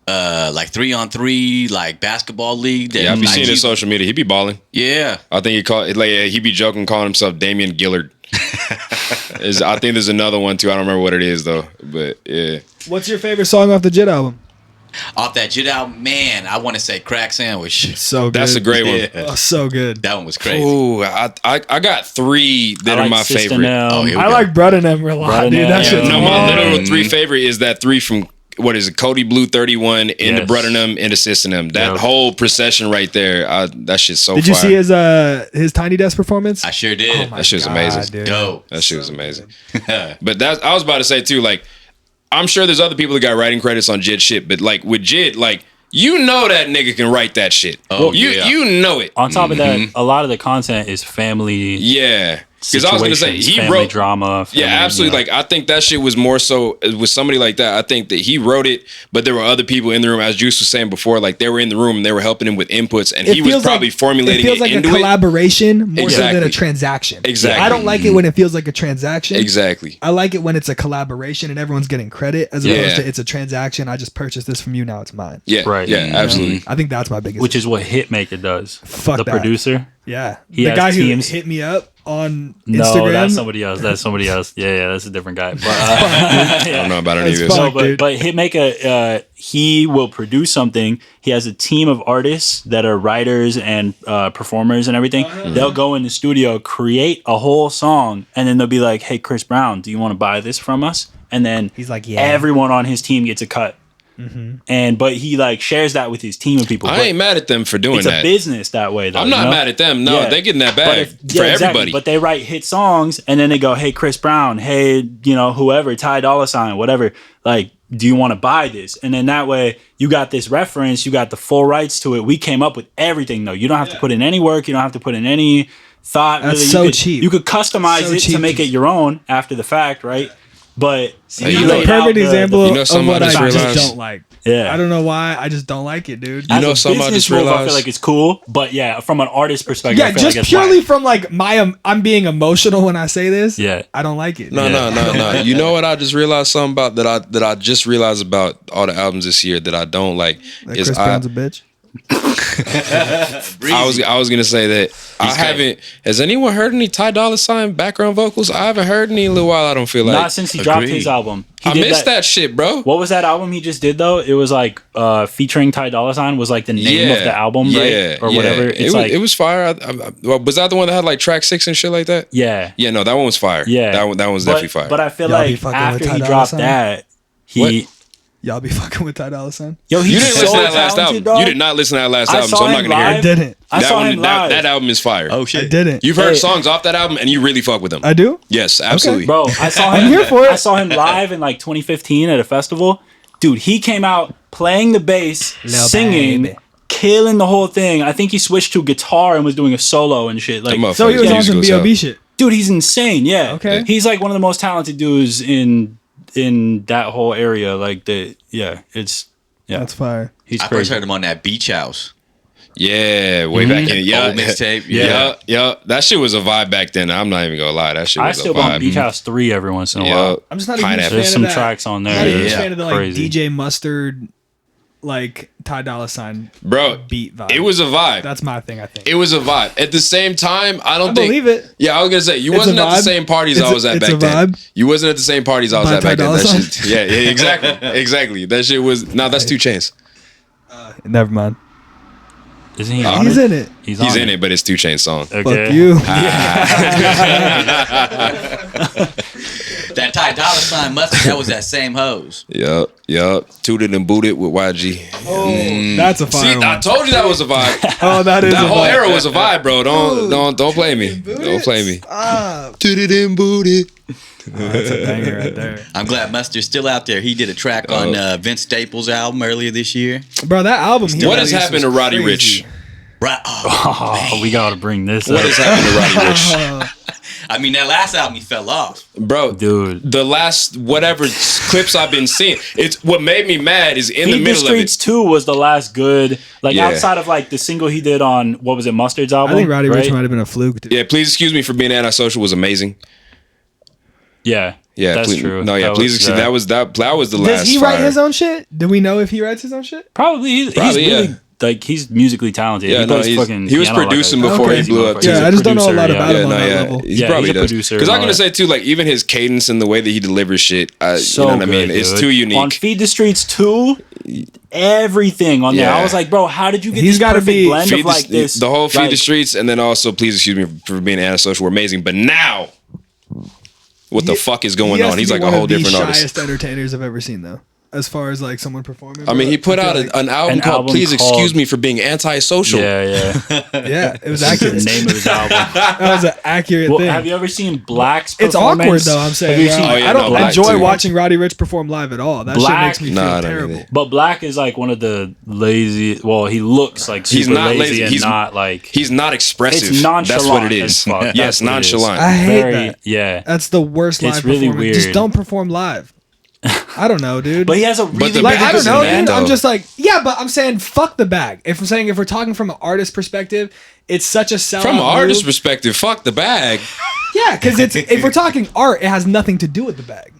Speaker 1: like 3-on-3 like baskbasketball league.
Speaker 3: Yeah, I've been seeing his social media. He be balling.
Speaker 1: Yeah,
Speaker 3: I think he be joking, calling himself Damian Gillard. I think there's another one too. I don't remember what it is though. But yeah. What's
Speaker 2: your favorite song off the JUiCE album?
Speaker 1: Off that JUiCE album, man, I want to say Crack Sandwich.
Speaker 2: So good.
Speaker 3: That's a great one.
Speaker 2: Yeah. Oh, so good.
Speaker 1: That one was crazy.
Speaker 3: Ooh, I got 3 that are my favorite.
Speaker 2: I like Brud and Them a lot, dude. That shit's
Speaker 3: my literal 3 favorite is that 3 from. What is it? Cody Blue 31 into Bruddenham into System. That whole procession right there. That shit's so fire.
Speaker 2: Did you see his Tiny Desk performance?
Speaker 1: I sure did.
Speaker 3: That shit was amazing.
Speaker 2: Dude.
Speaker 1: Dope.
Speaker 3: That shit was amazing. But I was about to say too, like, I'm sure there's other people that got writing credits on JID shit, but like with JID, like, you know that nigga can write that shit. Oh, you know it.
Speaker 4: On top of that, a lot of the content is family.
Speaker 3: Yeah. Because I was gonna say he
Speaker 4: family
Speaker 3: wrote
Speaker 4: drama.
Speaker 3: Yeah, absolutely. Like I think that shit was more so with somebody like that. I think that he wrote it, but there were other people in the room, as JUiCE was saying before. Like they were in the room and they were helping him with inputs, and he was probably formulating it into
Speaker 2: a collaboration more so than a
Speaker 3: Exactly.
Speaker 2: transaction.
Speaker 3: Exactly.
Speaker 2: I don't like it when it feels like a transaction.
Speaker 3: Exactly.
Speaker 2: I like it when it's a collaboration and everyone's getting credit as opposed
Speaker 3: Yeah.
Speaker 2: to it's a transaction. I just purchased this from you, now it's mine.
Speaker 3: Yeah.
Speaker 4: Right.
Speaker 3: Yeah. Absolutely.
Speaker 2: I think that's my biggest.
Speaker 4: which is what Hitmaker does.
Speaker 2: Fuck
Speaker 4: the
Speaker 2: that.
Speaker 4: producer.
Speaker 2: Yeah,
Speaker 4: He
Speaker 2: the
Speaker 4: has
Speaker 2: guy
Speaker 4: teams.
Speaker 2: who hit me up on
Speaker 4: No,
Speaker 2: Instagram.
Speaker 4: that's somebody else. That's somebody else. Yeah, that's a different guy. But,
Speaker 3: I don't know about any of
Speaker 2: That's
Speaker 3: this.
Speaker 2: fine.
Speaker 4: No,
Speaker 2: dude.
Speaker 4: but Hitmaker, he will produce something. He has a team of artists that are writers and performers and everything. They'll go in the studio, create a whole song, and then they'll be like, "Hey, Chris Brown, do you want to buy this from us?" And then
Speaker 2: He's like, "Yeah."
Speaker 4: everyone on his team gets a cut. But he like shares that with his team of people.
Speaker 3: I
Speaker 4: But
Speaker 3: ain't mad at them for doing
Speaker 4: it's
Speaker 3: that.
Speaker 4: a business that way, though.
Speaker 3: I'm not
Speaker 4: you know?
Speaker 3: mad at them. No,
Speaker 4: Yeah.
Speaker 3: they getting that
Speaker 4: But
Speaker 3: bag
Speaker 4: if-
Speaker 3: for
Speaker 4: yeah, exactly.
Speaker 3: everybody.
Speaker 4: But they write hit songs and then they go, "Hey, Chris Brown, hey, whoever, Ty Dolla $ign, whatever, like, do you want to buy this?" And then that way you got this reference, you got the full rights to it. We came up with everything though. You don't have to put in any work, you don't have to put in any thought.
Speaker 2: That's
Speaker 4: really.
Speaker 2: so
Speaker 4: you could,
Speaker 2: cheap.
Speaker 4: You could customize
Speaker 2: So
Speaker 4: it
Speaker 2: cheap.
Speaker 4: to make it your own after the fact, right? But
Speaker 3: Hey,
Speaker 2: That's
Speaker 3: you
Speaker 2: a
Speaker 3: know-
Speaker 2: perfect example
Speaker 3: You know
Speaker 2: of
Speaker 3: something
Speaker 2: what
Speaker 3: I
Speaker 2: I
Speaker 3: just
Speaker 2: just
Speaker 3: realized?
Speaker 2: don't like.
Speaker 4: Yeah.
Speaker 2: I don't know why. I just don't like it, dude.
Speaker 3: You know
Speaker 4: As a
Speaker 3: something I
Speaker 4: business
Speaker 3: just
Speaker 4: move, I
Speaker 3: realized?
Speaker 4: feel like it's cool, but yeah, from an artist perspective,
Speaker 2: Yeah,
Speaker 4: I feel
Speaker 2: just
Speaker 4: like it's
Speaker 2: purely
Speaker 4: whack.
Speaker 2: from like I'm being emotional when I say this.
Speaker 4: Yeah.
Speaker 2: I don't like it.
Speaker 3: No, no. You know what I just realized something about that I just realized about all the albums this year that I don't like
Speaker 2: That
Speaker 3: is
Speaker 2: Chris Brown's a bitch.
Speaker 3: I was gonna say that I haven't. Has anyone heard any Ty Dolla $ign background vocals? I haven't heard any in a little while. I don't feel like.
Speaker 4: Not since he dropped his album. He
Speaker 3: I
Speaker 4: did
Speaker 3: missed that shit, bro.
Speaker 4: What was that album he just did though? It was like featuring Ty Dolla $ign was like the name of the album, right? Or whatever. It's
Speaker 3: it was fire. Was that the one that had like track 6 and shit like that?
Speaker 4: yeah.
Speaker 3: Yeah, no, that one was fire.
Speaker 4: Yeah.
Speaker 3: that one was definitely fire.
Speaker 4: But I feel
Speaker 2: Y'all be
Speaker 4: like
Speaker 2: fucking with
Speaker 4: after
Speaker 2: Ty
Speaker 4: he
Speaker 2: Dolla
Speaker 4: dropped
Speaker 2: $ign?
Speaker 4: that, he
Speaker 3: What?
Speaker 2: Y'all be fucking with Ty Dolla $ign?
Speaker 4: yo, he's
Speaker 3: you didn't
Speaker 4: so
Speaker 3: listen to that last
Speaker 4: talented,
Speaker 3: album.
Speaker 4: dog.
Speaker 3: You did not listen to that last
Speaker 4: I
Speaker 3: album,
Speaker 4: saw
Speaker 3: so I'm not
Speaker 4: him
Speaker 3: gonna hear
Speaker 2: I
Speaker 3: it.
Speaker 4: live.
Speaker 2: didn't.
Speaker 4: I
Speaker 3: That
Speaker 4: saw
Speaker 3: one,
Speaker 4: him live.
Speaker 3: that album is fire.
Speaker 1: Oh
Speaker 2: I
Speaker 1: shit!
Speaker 2: didn't.
Speaker 3: You've heard
Speaker 4: Hey.
Speaker 3: songs off that album, and you really fuck with them.
Speaker 2: I do?
Speaker 3: Yes, absolutely.
Speaker 4: Bro, I saw him.
Speaker 2: I'm here for it.
Speaker 4: I saw him live in like 2015 at a festival. Dude, he came out playing the bass,
Speaker 2: Lil
Speaker 4: singing,
Speaker 2: baby.
Speaker 4: killing the whole thing. I think he switched to guitar and was doing a solo and shit. Like,
Speaker 3: That motherfucker
Speaker 2: So he was on some
Speaker 3: musical as
Speaker 2: B.O.B. shit.
Speaker 4: dude, he's insane. Yeah.
Speaker 2: Okay.
Speaker 4: He's like one of the most talented dudes in that whole area. Like
Speaker 2: That's fire.
Speaker 4: he's
Speaker 1: I first
Speaker 4: crazy.
Speaker 1: heard him on that Beach House.
Speaker 3: Yeah, way back in yeah,
Speaker 1: Old mixtape.
Speaker 3: yeah. That shit was a vibe back then. I'm not even gonna lie. That shit
Speaker 4: I
Speaker 3: was
Speaker 4: still
Speaker 3: a
Speaker 4: bump
Speaker 3: vibe.
Speaker 4: Beach House 3 every once in a
Speaker 3: Yeah.
Speaker 4: while.
Speaker 2: I'm just not a huge
Speaker 3: Pineapple.
Speaker 2: fan
Speaker 4: There's
Speaker 2: of
Speaker 4: some
Speaker 2: that.
Speaker 4: tracks on
Speaker 2: I'm not a
Speaker 4: there.
Speaker 2: huge
Speaker 1: Yeah.
Speaker 2: fan of the like
Speaker 4: Crazy.
Speaker 2: DJ Mustard, like Ty Dolla $ign
Speaker 3: Bro,
Speaker 2: beat vibe.
Speaker 3: it was a vibe.
Speaker 2: That's my thing, I think.
Speaker 3: It was a vibe. At the same time, I don't
Speaker 2: I
Speaker 3: think.
Speaker 2: believe it.
Speaker 3: Yeah, I was gonna say you
Speaker 2: It's
Speaker 3: wasn't
Speaker 2: a
Speaker 3: at the
Speaker 2: vibe.
Speaker 3: same parties
Speaker 2: It's
Speaker 3: I
Speaker 2: a-
Speaker 3: was at
Speaker 2: it's
Speaker 3: back
Speaker 2: a
Speaker 3: then.
Speaker 2: vibe.
Speaker 3: You wasn't at the same parties I was
Speaker 2: By
Speaker 3: at back
Speaker 2: Ty
Speaker 3: then. That
Speaker 2: Dolla
Speaker 3: shit, yeah, exactly. That shit was. No, that's 2 Chainz.
Speaker 2: Never mind.
Speaker 4: Isn't he on
Speaker 2: He's
Speaker 4: it?
Speaker 2: in it.
Speaker 3: He's
Speaker 4: on
Speaker 3: in it, but it's 2 Chainz song.
Speaker 4: Okay.
Speaker 2: Fuck you.
Speaker 1: That Ty Dolla $ign mustard. That was that same hose.
Speaker 3: Yup. Tooted and booted with YG.
Speaker 2: That's a fire
Speaker 3: See,
Speaker 2: one.
Speaker 3: I told you that was a vibe.
Speaker 2: Oh, that is
Speaker 3: That
Speaker 2: a
Speaker 3: whole
Speaker 2: vibe.
Speaker 3: era was a vibe, bro. Don't play me. Don't play me. Tooted and booted.
Speaker 2: That's a banger right there.
Speaker 1: I'm glad Mustard's still out there. He did a track on Vince Staples' album earlier this year.
Speaker 2: Bro, that album. he
Speaker 3: What has
Speaker 2: released
Speaker 3: happened
Speaker 2: was
Speaker 3: to Roddy
Speaker 2: crazy.
Speaker 3: Rich?
Speaker 1: Right. Oh,
Speaker 4: Oh, we gotta bring this
Speaker 3: What
Speaker 4: up.
Speaker 3: has happened to Roddy Rich?
Speaker 1: I mean, that last album he fell off.
Speaker 3: Bro,
Speaker 4: Dude.
Speaker 3: the last whatever clips I've been seeing, it's what made me mad is in the
Speaker 4: Feed the
Speaker 3: middle of
Speaker 4: Streets
Speaker 3: it.
Speaker 4: 2 was the last good, like
Speaker 3: Yeah.
Speaker 4: outside of like the single he did on, what was it, Mustard's album?
Speaker 2: I think Roddy Rich
Speaker 4: right?
Speaker 2: might have been a fluke, dude.
Speaker 3: Yeah, please excuse me for being antisocial was amazing.
Speaker 4: Yeah.
Speaker 3: Yeah,
Speaker 4: That's
Speaker 3: please,
Speaker 4: true.
Speaker 3: No, yeah, please excuse. That was the last.
Speaker 2: Does he write his own shit? Do we know if he writes his own shit?
Speaker 4: Probably, he's
Speaker 3: Probably,
Speaker 4: really,
Speaker 3: yeah.
Speaker 4: like, he's musically talented.
Speaker 3: Yeah,
Speaker 4: he
Speaker 3: no,
Speaker 4: plays fucking
Speaker 3: he was
Speaker 4: piano
Speaker 3: producing
Speaker 4: like a
Speaker 3: before he
Speaker 4: crazy
Speaker 3: blew up,
Speaker 4: motherfucker.
Speaker 3: too.
Speaker 2: Yeah,
Speaker 4: He's a
Speaker 2: I just don't know a
Speaker 4: producer,
Speaker 2: lot
Speaker 4: yeah.
Speaker 2: about
Speaker 3: Yeah,
Speaker 2: him
Speaker 3: no,
Speaker 2: on that
Speaker 3: yeah.
Speaker 2: level.
Speaker 3: He
Speaker 4: Yeah,
Speaker 3: probably
Speaker 4: he's a
Speaker 3: does.
Speaker 4: producer
Speaker 3: Because
Speaker 4: and
Speaker 3: I'm
Speaker 4: all
Speaker 3: gonna
Speaker 4: that.
Speaker 3: say too, like even his cadence and the way that he delivers shit,
Speaker 4: So
Speaker 3: you know what I
Speaker 4: good,
Speaker 3: mean? It's
Speaker 4: dude.
Speaker 3: too unique.
Speaker 4: On Feed the Streets 2, everything on there.
Speaker 3: Yeah.
Speaker 4: I was like, bro, how did you get
Speaker 2: He's
Speaker 4: this
Speaker 2: gotta
Speaker 4: perfect
Speaker 2: be-
Speaker 4: blend
Speaker 3: Feed
Speaker 4: of like this?
Speaker 3: the whole Feed
Speaker 4: like,
Speaker 3: the Streets, and then also please excuse me for being antisocial were amazing. But now, what the fuck is going on? He's like a whole different
Speaker 2: One of the
Speaker 3: artist.
Speaker 2: shyest entertainers I've ever seen, though. as far as like someone performing.
Speaker 5: I mean, he put out an album called "Please Excuse Me for Being Antisocial."
Speaker 4: Yeah.
Speaker 2: Yeah, it was accurate.
Speaker 4: The name of his album.
Speaker 2: That was an accurate thing.
Speaker 4: Have you ever seen Black's
Speaker 2: It's
Speaker 4: performance?
Speaker 2: awkward though. I'm saying,
Speaker 4: Have you
Speaker 2: bro.
Speaker 4: seen-
Speaker 5: Oh, yeah,
Speaker 2: I don't
Speaker 5: no,
Speaker 2: enjoy
Speaker 5: Black too.
Speaker 2: watching Roddy Ricch perform live at all. That shit
Speaker 4: Black-
Speaker 2: makes me feel
Speaker 5: Nah,
Speaker 2: terrible.
Speaker 4: But Black is like one of the lazy. Well, he looks like super
Speaker 5: He's not
Speaker 4: lazy
Speaker 5: lazy.
Speaker 4: and
Speaker 5: He's
Speaker 4: not like.
Speaker 5: He's not expressive.
Speaker 4: It's nonchalant.
Speaker 5: That's what it is.
Speaker 4: as fuck.
Speaker 5: Yes,
Speaker 4: That's what it is.
Speaker 5: nonchalant.
Speaker 2: I hate
Speaker 4: Very-
Speaker 2: that.
Speaker 4: Yeah.
Speaker 2: That's the worst live
Speaker 4: It's really
Speaker 2: performance. Just
Speaker 4: weird.
Speaker 2: don't perform live. I don't know, dude.
Speaker 4: But he has a really
Speaker 5: the
Speaker 2: like
Speaker 5: biggest
Speaker 2: I don't know,
Speaker 5: demand,
Speaker 2: dude. I'm
Speaker 5: though.
Speaker 2: just like, yeah, but I'm saying fuck the bag. If we're talking from an artist perspective, it's such a sellout.
Speaker 5: From an artist
Speaker 2: move.
Speaker 5: perspective, fuck the bag.
Speaker 2: Yeah, because if we're talking art, it has nothing to do with the bag.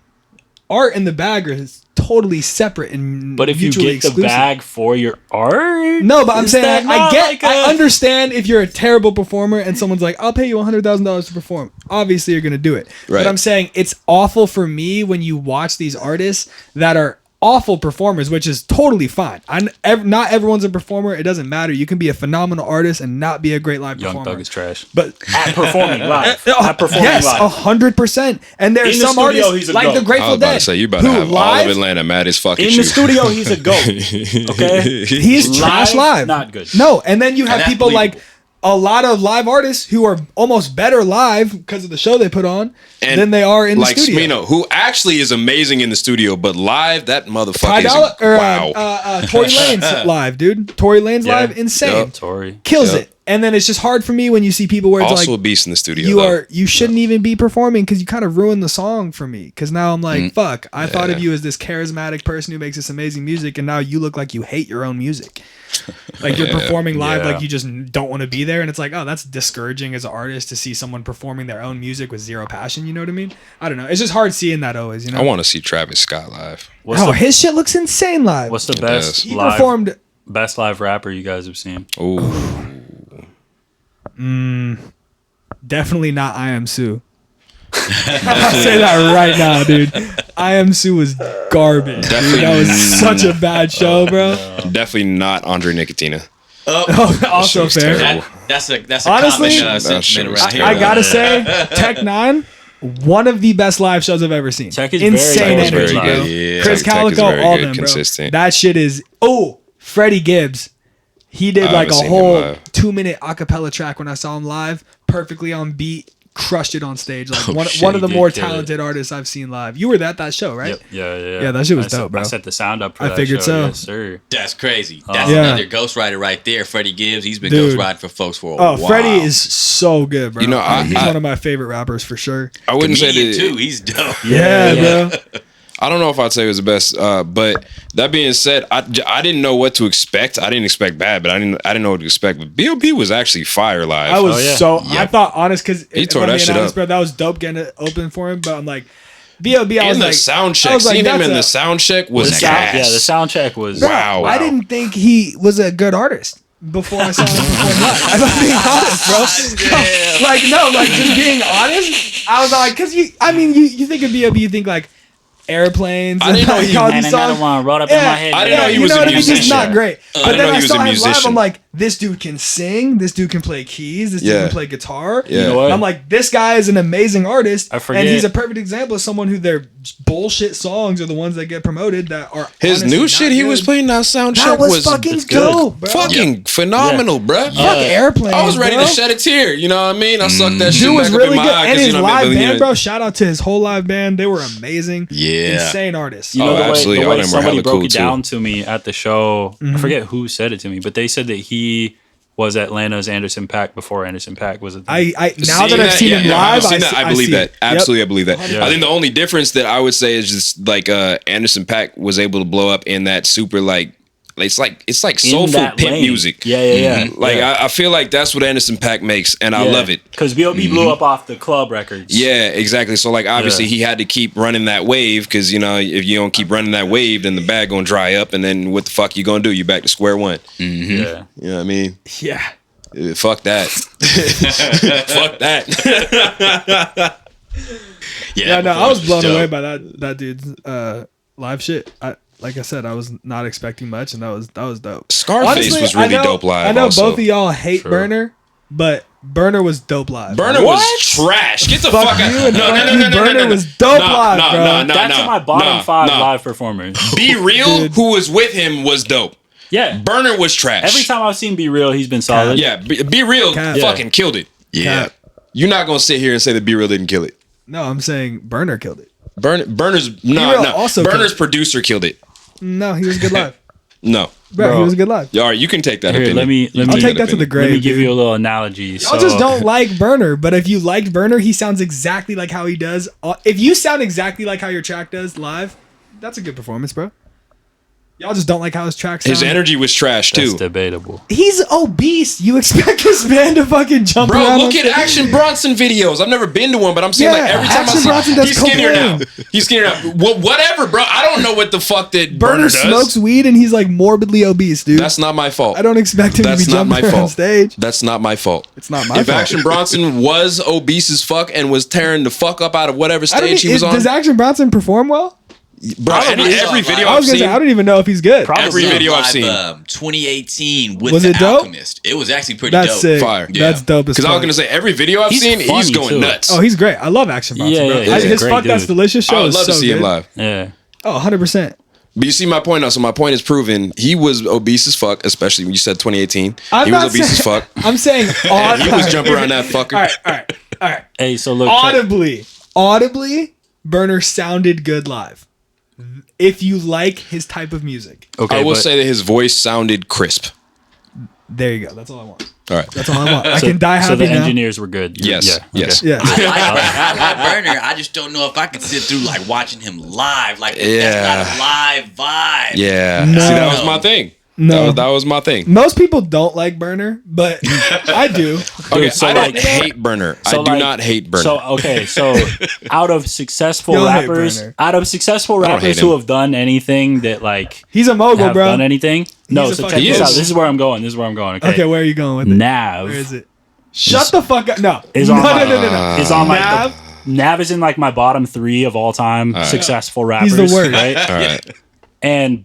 Speaker 2: Art and the bag are totally separate and
Speaker 4: But if you
Speaker 2: mutually
Speaker 4: get the
Speaker 2: exclusive.
Speaker 4: bag for your art,
Speaker 2: No, but I'm
Speaker 4: is
Speaker 2: saying
Speaker 4: that
Speaker 2: I
Speaker 4: not
Speaker 2: get.
Speaker 4: like
Speaker 2: I
Speaker 4: a-
Speaker 2: understand if you're a terrible performer and someone's like, "I'll pay you $100,000 to perform." Obviously, you're gonna do it.
Speaker 5: Right.
Speaker 2: But I'm saying it's awful for me when you watch these artists that are awful performers, which is totally fine. Not everyone's a performer. It doesn't matter. You can be a phenomenal artist and not be a great live
Speaker 4: Young
Speaker 2: performer.
Speaker 4: Thug is trash.
Speaker 2: But
Speaker 4: At performing live. At performing
Speaker 2: yes,
Speaker 4: live.
Speaker 2: 100%. And there's
Speaker 4: In the
Speaker 2: some
Speaker 4: studio,
Speaker 2: artists
Speaker 4: he's a
Speaker 2: like
Speaker 4: goat.
Speaker 2: the
Speaker 5: I
Speaker 2: Grateful
Speaker 5: was about
Speaker 2: Dead
Speaker 5: to say you about to
Speaker 2: who
Speaker 5: have all of Atlanta mad as fuck at
Speaker 4: In
Speaker 5: you.
Speaker 4: the studio, he's a goat. Okay?
Speaker 2: He's trash live.
Speaker 4: Not good.
Speaker 2: No, and then you have
Speaker 1: that's
Speaker 2: people like
Speaker 1: believable.
Speaker 2: a lot of live artists who are almost better live because of the show they put on
Speaker 5: And
Speaker 2: than they are in
Speaker 5: like
Speaker 2: the studio.
Speaker 5: Smino, who actually is amazing in the studio, but live, that
Speaker 2: Ty
Speaker 5: motherfucker is
Speaker 2: Dolla or
Speaker 5: wow.
Speaker 2: Tory Lanez live, dude. Tory Lanez
Speaker 4: Yeah.
Speaker 2: live, insane,
Speaker 5: Yup.
Speaker 4: Tory.
Speaker 2: kills
Speaker 5: Yup.
Speaker 2: it. And then it's just hard for me when you see people where it's
Speaker 5: Also a
Speaker 2: like
Speaker 5: beast in the studio.
Speaker 2: you shouldn't even be performing because you kind of ruined the song for me. Because now I'm like, fuck, I thought of you as this charismatic person who makes this amazing music, and now you look like you hate your own music. Like you're performing live,
Speaker 4: Yeah.
Speaker 2: like you just don't want to be there, and it's like, oh, that's discouraging as an artist to see someone performing their own music with zero passion. You know what I mean? I don't know. It's just hard seeing that always. You know?
Speaker 5: I want to see Travis Scott live.
Speaker 2: His shit looks insane live.
Speaker 4: What's the
Speaker 5: It
Speaker 4: best
Speaker 5: does.
Speaker 2: He
Speaker 4: live
Speaker 2: performed.
Speaker 4: best live rapper you guys have seen?
Speaker 5: Ooh.
Speaker 2: Definitely not I Am Sue. I'll say that right now, dude. I Am Sue was garbage. Dude. That was such a bad show, bro.
Speaker 5: Definitely not Andre Nicotina.
Speaker 2: Also
Speaker 5: was
Speaker 2: fair.
Speaker 5: terrible.
Speaker 1: That's a
Speaker 2: Honestly,
Speaker 1: common
Speaker 5: that shit
Speaker 1: sentiment
Speaker 5: was
Speaker 1: around here.
Speaker 2: I gotta say, Tech Nine, one of the best live shows I've ever seen.
Speaker 4: Tech is very
Speaker 2: Insane
Speaker 4: good.
Speaker 2: energy,
Speaker 4: Tech is
Speaker 2: bro.
Speaker 4: very
Speaker 5: good.
Speaker 2: Chris
Speaker 5: Tech is
Speaker 2: Calico,
Speaker 5: very
Speaker 2: all
Speaker 5: good,
Speaker 2: them, bro.
Speaker 5: consistent.
Speaker 2: That shit is. Oh, Freddie Gibbs. He did
Speaker 5: I
Speaker 2: like a
Speaker 5: haven't seen
Speaker 2: whole
Speaker 5: him live.
Speaker 2: 2-minute acapella track when I saw him live, perfectly on beat, crushed it on stage. Like
Speaker 4: Oh,
Speaker 2: one
Speaker 4: shit,
Speaker 2: of the
Speaker 4: he
Speaker 2: more
Speaker 4: did kill it.
Speaker 2: talented artists I've seen live. You were at that show, right?
Speaker 4: Yep. Yeah.
Speaker 2: Yeah, that shit was
Speaker 4: I set-
Speaker 2: dope, bro.
Speaker 4: I set the sound up for
Speaker 2: I
Speaker 4: that
Speaker 2: figured
Speaker 4: show.
Speaker 2: so.
Speaker 4: Yes, sir.
Speaker 1: That's crazy. That's
Speaker 2: Yeah.
Speaker 1: another ghostwriter right there. Freddie Gibbs. He's been
Speaker 2: Dude.
Speaker 1: ghostwriting for folks for a
Speaker 2: Oh,
Speaker 1: while.
Speaker 2: Freddie is so good, bro.
Speaker 5: You know,
Speaker 2: He's
Speaker 5: I-
Speaker 2: one of my favorite rappers for sure.
Speaker 5: I wouldn't say
Speaker 1: Comedian,
Speaker 5: that.
Speaker 1: too. He's dope.
Speaker 2: Yeah,
Speaker 4: Yeah.
Speaker 2: bro.
Speaker 5: I don't know if I'd say it was the best, but that being said, I didn't know what to expect. I didn't expect bad, but I didn't know what to expect. But B.O.B. was actually fire live.
Speaker 2: I was
Speaker 4: Oh, yeah.
Speaker 2: I thought honest because
Speaker 5: He tore that shit up.
Speaker 2: bro, that was dope getting it open for him. But I'm like, B.O.B. I was
Speaker 5: in the
Speaker 2: like,
Speaker 5: sound
Speaker 2: I
Speaker 5: check,
Speaker 2: was like,
Speaker 5: seeing him
Speaker 2: that's
Speaker 5: in
Speaker 2: a-
Speaker 5: the sound check was
Speaker 4: The sound,
Speaker 5: gas.
Speaker 4: yeah, the sound check was
Speaker 2: Bro,
Speaker 5: Wow.
Speaker 2: I didn't think he was a good artist before I saw him perform live. I'm being honest, bro. Like no, like just being honest. I was like, because you think of B.O.B. you think like airplanes.
Speaker 5: I didn't know
Speaker 2: and,
Speaker 5: he-
Speaker 2: all
Speaker 4: And
Speaker 2: these
Speaker 4: another
Speaker 2: songs.
Speaker 4: one wrote up in my head.
Speaker 5: I didn't know he
Speaker 2: you
Speaker 5: was
Speaker 2: know
Speaker 5: a
Speaker 2: what I mean? Just
Speaker 5: musician.
Speaker 2: not great.
Speaker 5: I
Speaker 2: But
Speaker 5: didn't
Speaker 2: then
Speaker 5: know
Speaker 2: I
Speaker 5: he was
Speaker 2: saw
Speaker 5: a
Speaker 2: him live.
Speaker 5: musician.
Speaker 2: I'm like, this dude can sing. This dude can play keys. This dude
Speaker 5: Yeah.
Speaker 2: can play guitar.
Speaker 5: Yeah. You
Speaker 4: know what?
Speaker 2: I'm like, this guy is an amazing artist.
Speaker 4: I forget-
Speaker 2: And he's a perfect example of someone who their bullshit songs are the ones that get promoted that are
Speaker 5: His
Speaker 2: honestly
Speaker 5: new
Speaker 2: not
Speaker 5: shit he
Speaker 2: good.
Speaker 5: was playing that sound check
Speaker 2: That was fucking
Speaker 4: it's good.
Speaker 2: dope, bro.
Speaker 5: fucking phenomenal, bruh.
Speaker 2: Fuck airplanes.
Speaker 5: I was ready
Speaker 2: bro.
Speaker 5: to shed a tear. You know what I mean? I sucked that shit
Speaker 2: Dude was
Speaker 5: back up
Speaker 2: really
Speaker 5: in
Speaker 2: good,
Speaker 5: my eye
Speaker 2: and
Speaker 5: 'cause,
Speaker 2: his
Speaker 5: you know what I
Speaker 2: live
Speaker 5: mean?
Speaker 2: band, bro. Shout out to his whole live band; they were amazing.
Speaker 1: Yeah.
Speaker 2: Insane artists.
Speaker 4: You know
Speaker 5: Oh,
Speaker 4: the
Speaker 5: absolutely.
Speaker 4: way,
Speaker 5: All
Speaker 4: the way
Speaker 5: them were
Speaker 4: somebody
Speaker 5: hella
Speaker 4: broke
Speaker 5: cool,
Speaker 4: it
Speaker 5: too.
Speaker 4: down to me at the show. I forget who said it to me, but they said that he was Atlanta's Anderson .Paak before Anderson .Paak was a thing.
Speaker 2: I now that I've seen him
Speaker 5: yeah,
Speaker 2: live,
Speaker 5: I've seen that. I believe
Speaker 2: see
Speaker 5: that.
Speaker 2: it.
Speaker 5: Absolutely,
Speaker 2: Yep.
Speaker 5: I believe that.
Speaker 4: Yeah.
Speaker 5: I think the only difference that I would say is just like Anderson .Paak was able to blow up in that super like it's like
Speaker 4: In
Speaker 5: soulful
Speaker 4: that
Speaker 5: pimp
Speaker 4: lane.
Speaker 5: music.
Speaker 4: Yeah.
Speaker 5: Like
Speaker 4: yeah.
Speaker 5: I feel like that's what Anderson .Paak makes, and I love it.
Speaker 4: Because B.O.B. blew up off the club records.
Speaker 5: Yeah, exactly. So like obviously
Speaker 4: Yeah.
Speaker 5: he had to keep running that wave because you know if you don't keep running that wave, then the bag gonna dry up, and then what the fuck you gonna do? You back to square one.
Speaker 4: Yeah.
Speaker 5: You know what I mean?
Speaker 2: Yeah.
Speaker 5: Fuck that. Fuck that.
Speaker 2: Yeah, no, I was blown
Speaker 1: dope.
Speaker 2: away by that dude's live shit. Like I said, I was not expecting much, and that was dope.
Speaker 5: Scarface
Speaker 2: Honestly,
Speaker 5: was really
Speaker 2: I know,
Speaker 5: dope live.
Speaker 2: I know
Speaker 5: also.
Speaker 2: both of y'all hate
Speaker 4: True.
Speaker 2: Burner, but Burner was dope live.
Speaker 5: Burner was trash. Get the fuck
Speaker 2: you
Speaker 5: out.
Speaker 2: and fuck you, Burner was dope live, bro.
Speaker 4: That's in my bottom 5 live performers.
Speaker 5: Be Real, who was with him, was dope.
Speaker 4: Yeah.
Speaker 5: Burner was trash.
Speaker 4: Every time I've seen Be Real, he's been solid.
Speaker 5: Yeah, Be Real fucking killed it.
Speaker 1: Yeah.
Speaker 5: You're not gonna sit here and say that Be Real didn't kill it.
Speaker 2: No, I'm saying Burner killed it.
Speaker 5: Burner's
Speaker 2: also
Speaker 5: Burner's producer killed it.
Speaker 2: No, he was good live.
Speaker 5: No.
Speaker 2: Bro, he was good live.
Speaker 5: All right, you can take that
Speaker 4: Here,
Speaker 5: opinion.
Speaker 2: I'll take that to the grave.
Speaker 4: Let me give
Speaker 2: dude.
Speaker 4: you a little analogy.
Speaker 2: Y'all just don't like Burner, but if you liked Burner, he sounds exactly like how he does. If you sound exactly like how your track does live, that's a good performance, bro. Y'all just don't like how his track sounds.
Speaker 5: His energy was trash too.
Speaker 4: That's debatable.
Speaker 2: He's obese. You expect this man to fucking jump
Speaker 5: Bro,
Speaker 2: around?
Speaker 5: look at Action Bronson videos. I've never been to one, but I'm seeing like every time
Speaker 2: Action
Speaker 5: I see
Speaker 2: Bronson does
Speaker 5: he's skinnier now.
Speaker 2: cocaine.
Speaker 5: He's skinnier now. Whatever, bro. I don't know what the fuck that Burner does.
Speaker 2: smokes weed and he's like morbidly obese, dude.
Speaker 5: That's not my fault.
Speaker 2: I don't expect him
Speaker 5: That's
Speaker 2: to be
Speaker 5: not
Speaker 2: jumping
Speaker 5: my
Speaker 2: around
Speaker 5: fault.
Speaker 2: stage.
Speaker 5: That's not my fault.
Speaker 2: It's not my
Speaker 5: If
Speaker 2: fault.
Speaker 5: Action Bronson was obese as fuck and was tearing the fuck up out of whatever stage he was on,
Speaker 2: Does Action Bronson perform well?
Speaker 5: bro, every video
Speaker 2: I
Speaker 5: I've
Speaker 2: was gonna
Speaker 5: seen,
Speaker 2: say I don't even know if he's good.
Speaker 5: every video I've seen,
Speaker 1: 2018 with
Speaker 2: Was
Speaker 1: The
Speaker 2: it dope?
Speaker 1: Alchemist. It was actually pretty
Speaker 2: That's
Speaker 1: dope.
Speaker 2: sick.
Speaker 5: Fire.
Speaker 2: That's dope as
Speaker 5: because I was
Speaker 2: fuck.
Speaker 5: gonna say every video I've
Speaker 4: He's
Speaker 5: seen, he's
Speaker 4: funny,
Speaker 5: going
Speaker 4: too.
Speaker 5: nuts.
Speaker 2: Oh, he's great. I love Action Bronson,
Speaker 4: Yeah,
Speaker 2: bro.
Speaker 4: yeah, he's a
Speaker 2: His
Speaker 4: great
Speaker 2: Fuck That's
Speaker 4: dude.
Speaker 2: Delicious show
Speaker 5: I would
Speaker 2: is
Speaker 5: love
Speaker 2: so
Speaker 5: to see
Speaker 2: good.
Speaker 5: him live.
Speaker 4: Yeah.
Speaker 2: Oh, 100%.
Speaker 5: But you see my point now. So my point is proven. He was obese as fuck, especially when you said 2018.
Speaker 2: I'm
Speaker 5: He was
Speaker 2: not
Speaker 5: obese as fuck.
Speaker 2: I'm saying
Speaker 5: And he was jumping around that fucker.
Speaker 2: All right.
Speaker 4: Hey, so look.
Speaker 2: Audibly, Burner sounded good live. If you like his type of music.
Speaker 4: Okay,
Speaker 5: I will
Speaker 4: but-
Speaker 5: say that his voice sounded crisp.
Speaker 2: There you go. That's all I want.
Speaker 5: All right.
Speaker 2: That's all I want. I can die happy
Speaker 4: So the
Speaker 2: now.
Speaker 4: engineers were good.
Speaker 5: Yes.
Speaker 4: Yeah.
Speaker 5: Yes.
Speaker 2: Yeah.
Speaker 1: I like Burner. I just don't know if I could sit through like watching him live. Like that's not a live vibe.
Speaker 5: Yeah.
Speaker 2: No.
Speaker 5: See, that was my thing.
Speaker 2: No.
Speaker 5: That was my thing.
Speaker 2: Most people don't like Burner, but I do.
Speaker 5: Okay,
Speaker 4: so
Speaker 5: I don't
Speaker 4: like-
Speaker 5: hate Burner.
Speaker 4: So
Speaker 5: I do
Speaker 4: like-
Speaker 5: not hate Burner.
Speaker 4: So out of successful
Speaker 2: Y'all hate
Speaker 4: rappers,
Speaker 2: Burner.
Speaker 5: don't hate
Speaker 4: who
Speaker 5: him.
Speaker 4: have done anything that like
Speaker 2: He's a mogul,
Speaker 4: have
Speaker 2: bro.
Speaker 4: done anything. No,
Speaker 2: a
Speaker 4: so
Speaker 2: fucking-
Speaker 4: check
Speaker 5: He
Speaker 4: this out.
Speaker 5: is.
Speaker 4: This is where I'm going. Okay.
Speaker 2: Okay, where are you going with it?
Speaker 4: Nav
Speaker 2: Where is it? Shut the fuck up. No.
Speaker 4: is
Speaker 2: no,
Speaker 4: on my,
Speaker 2: no.
Speaker 4: is on my
Speaker 2: Nav?
Speaker 4: Nav is in like my bottom 3 of all time successful rappers.
Speaker 2: He's the worst.
Speaker 4: Right?
Speaker 5: All right.
Speaker 4: And